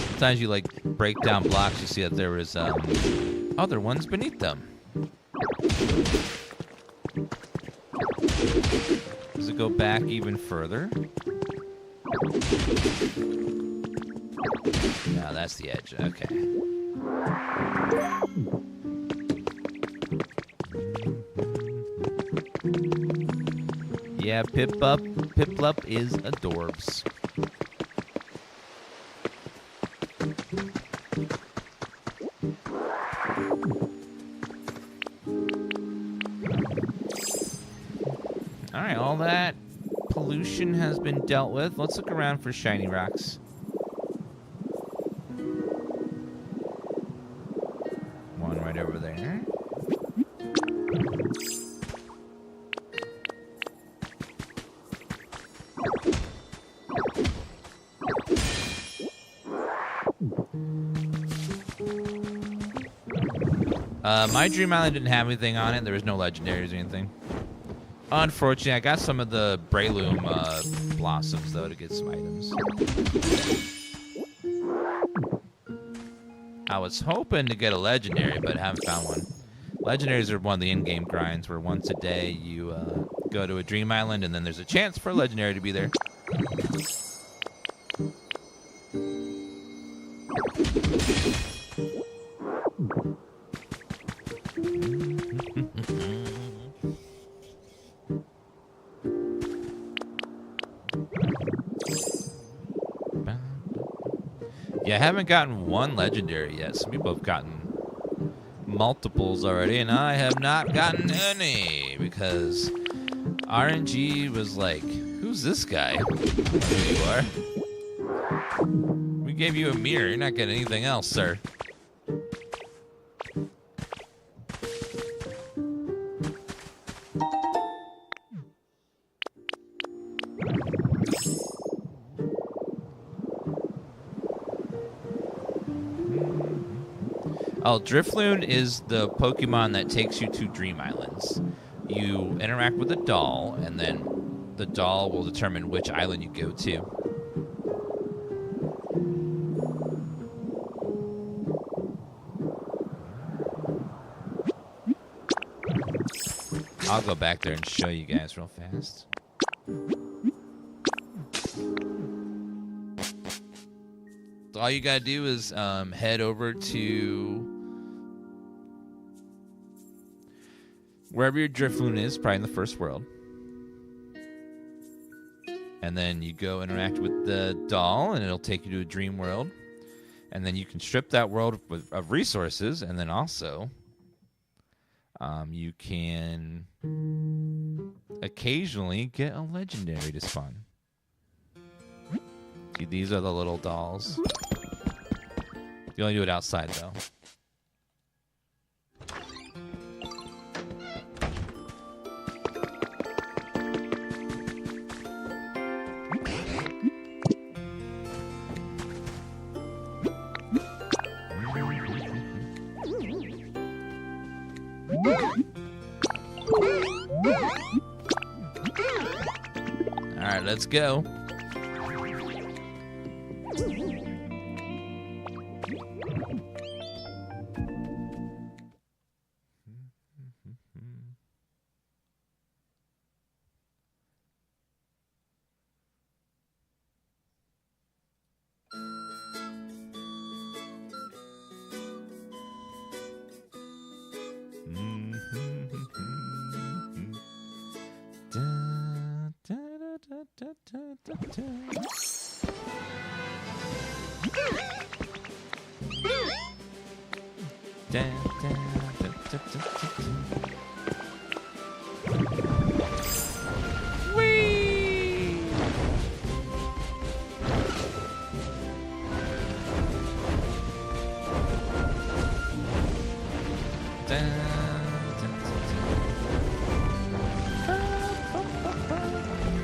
Sometimes you, like, break down blocks, you see that there was, other ones beneath them. Does it go back even further? No, that's the edge. Okay. Yeah, piplup is adorbs. Alright, all that pollution has been dealt with. Let's look around for shiny rocks. My Dream Island didn't have anything on it. There was no legendaries or anything. Unfortunately, I got some of the Breloom blossoms, though, to get some items. I was hoping to get a legendary, but haven't found one. Legendaries are one of the in-game grinds where once a day you go to a Dream Island, and then there's a chance for a legendary to be there. Yeah, I haven't gotten one legendary yet. Some people have gotten multiples already, and I have not gotten any because RNG was like, who's this guy? There you are. We gave you a mirror. You're not getting anything else, sir. Oh, Drifloon is the Pokemon that takes you to Dream Islands. You interact with a doll, and then the doll will determine which island you go to. I'll go back there and show you guys real fast. So all you gotta do is head over to wherever your Drifloon is, probably in the first world. And then you go interact with the doll, and it'll take you to a dream world. And then you can strip that world of resources, and then also you can occasionally get a legendary to spawn. See, these are the little dolls. You only do it outside, though. All right, let's go.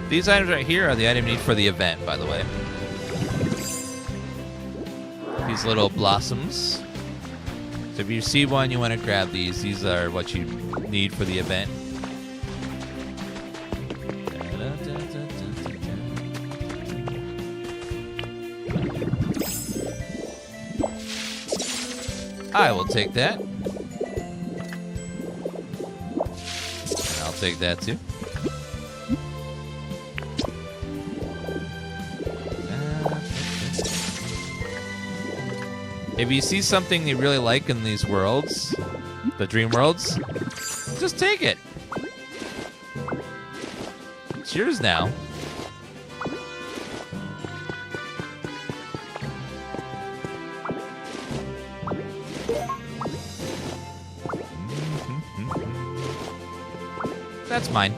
These items right here are the item you need for the event, by the way. These little blossoms. So if you see one, you want to grab these. These are what you need for the event. I will take that. And I'll take that too. If you see something you really like in these worlds, the dream worlds, just take it. It's yours now. That's mine.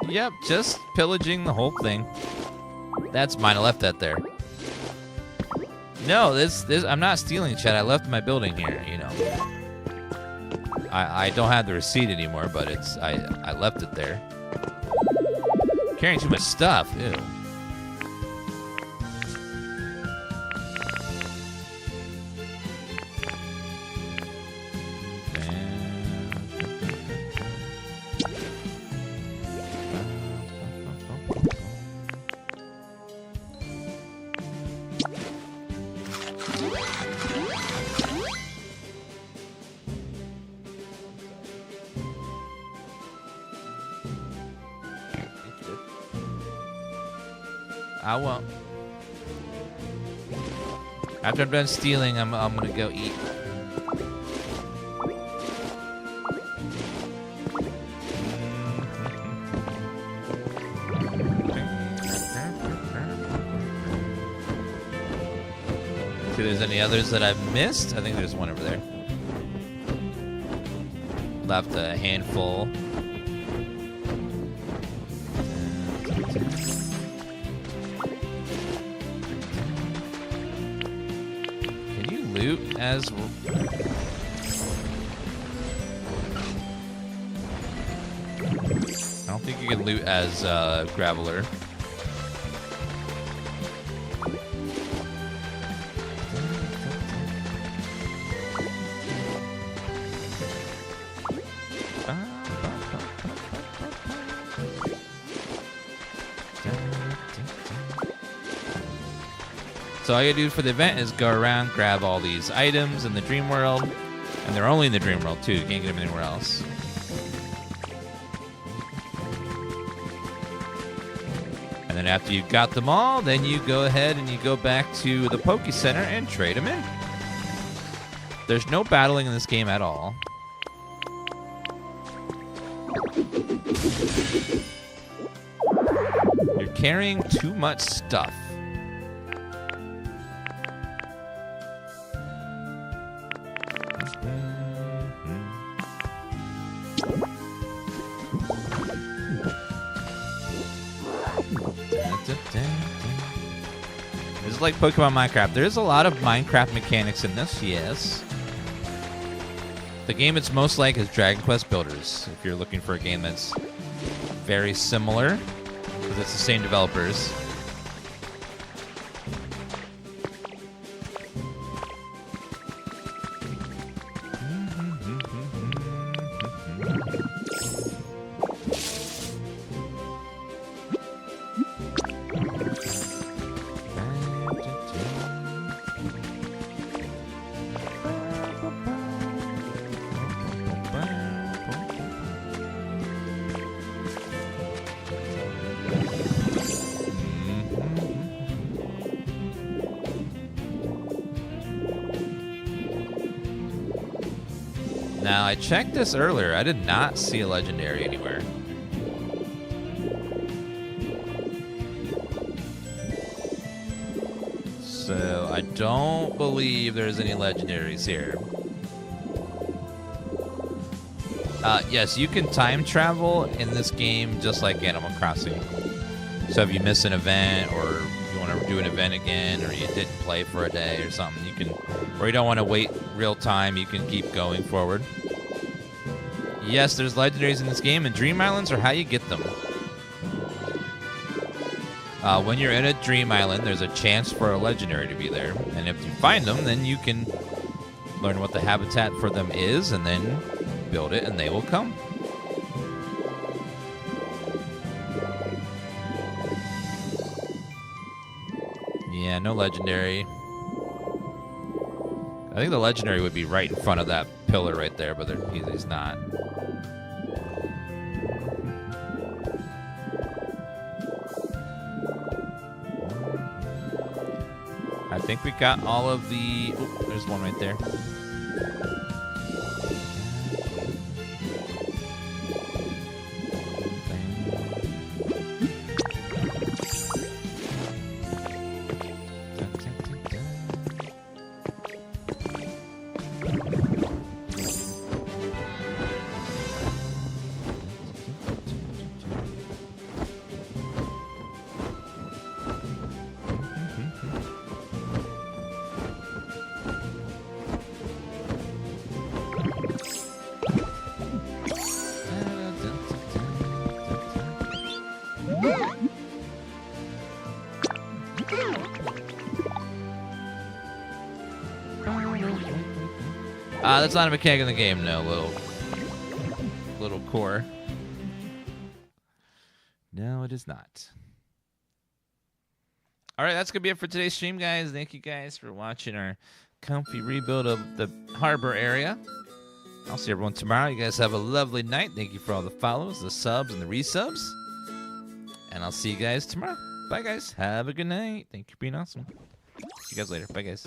Yep, just pillaging the whole thing. That's mine. I left that there. No, this I'm not stealing, Chad. I left my building here, you know. I don't have the receipt anymore, but it's I left it there. Carrying too much stuff. Ew. I won't. After I'm done stealing, I'm gonna go eat. See if there's any others that I've missed. I think there's one over there. Left a handful. Can you loot as... I don't think you can loot as Graveler. So all you do for the event is go around, grab all these items in the dream world, and they're only in the dream world too. You can't get them anywhere else. And then after you've got them all, then you go ahead and you go back to the Poke Center and trade them in. There's no battling in this game at all. You're carrying too much stuff. This is like Pokemon Minecraft. There's a lot of Minecraft mechanics in this, yes. The game it's most like is Dragon Quest Builders, if you're looking for a game that's very similar, because it's the same developers. Now, I checked this earlier. I did not see a legendary anywhere. So, I don't believe there's any legendaries here. Yes, you can time travel in this game just like Animal Crossing. So if you miss an event, or you want to do an event again, or you didn't play for a day or something, you can, or you don't want to wait real time, you can keep going forward. Yes, there's legendaries in this game, and Dream Islands are how you get them. When you're in a Dream Island, there's a chance for a legendary to be there. And if you find them, then you can learn what the habitat for them is, and then build it, and they will come. Yeah, no legendary. I think the legendary would be right in front of that pillar right there, but he's not. I think we got all of the... Oh, there's one right there. That's not a mechanic in the game, no. Little core. No, it is not. All right, that's going to be it for today's stream, guys. Thank you guys for watching our comfy rebuild of the harbor area. I'll see everyone tomorrow. You guys have a lovely night. Thank you for all the follows, the subs, and the resubs. And I'll see you guys tomorrow. Bye, guys. Have a good night. Thank you for being awesome. See you guys later. Bye, guys.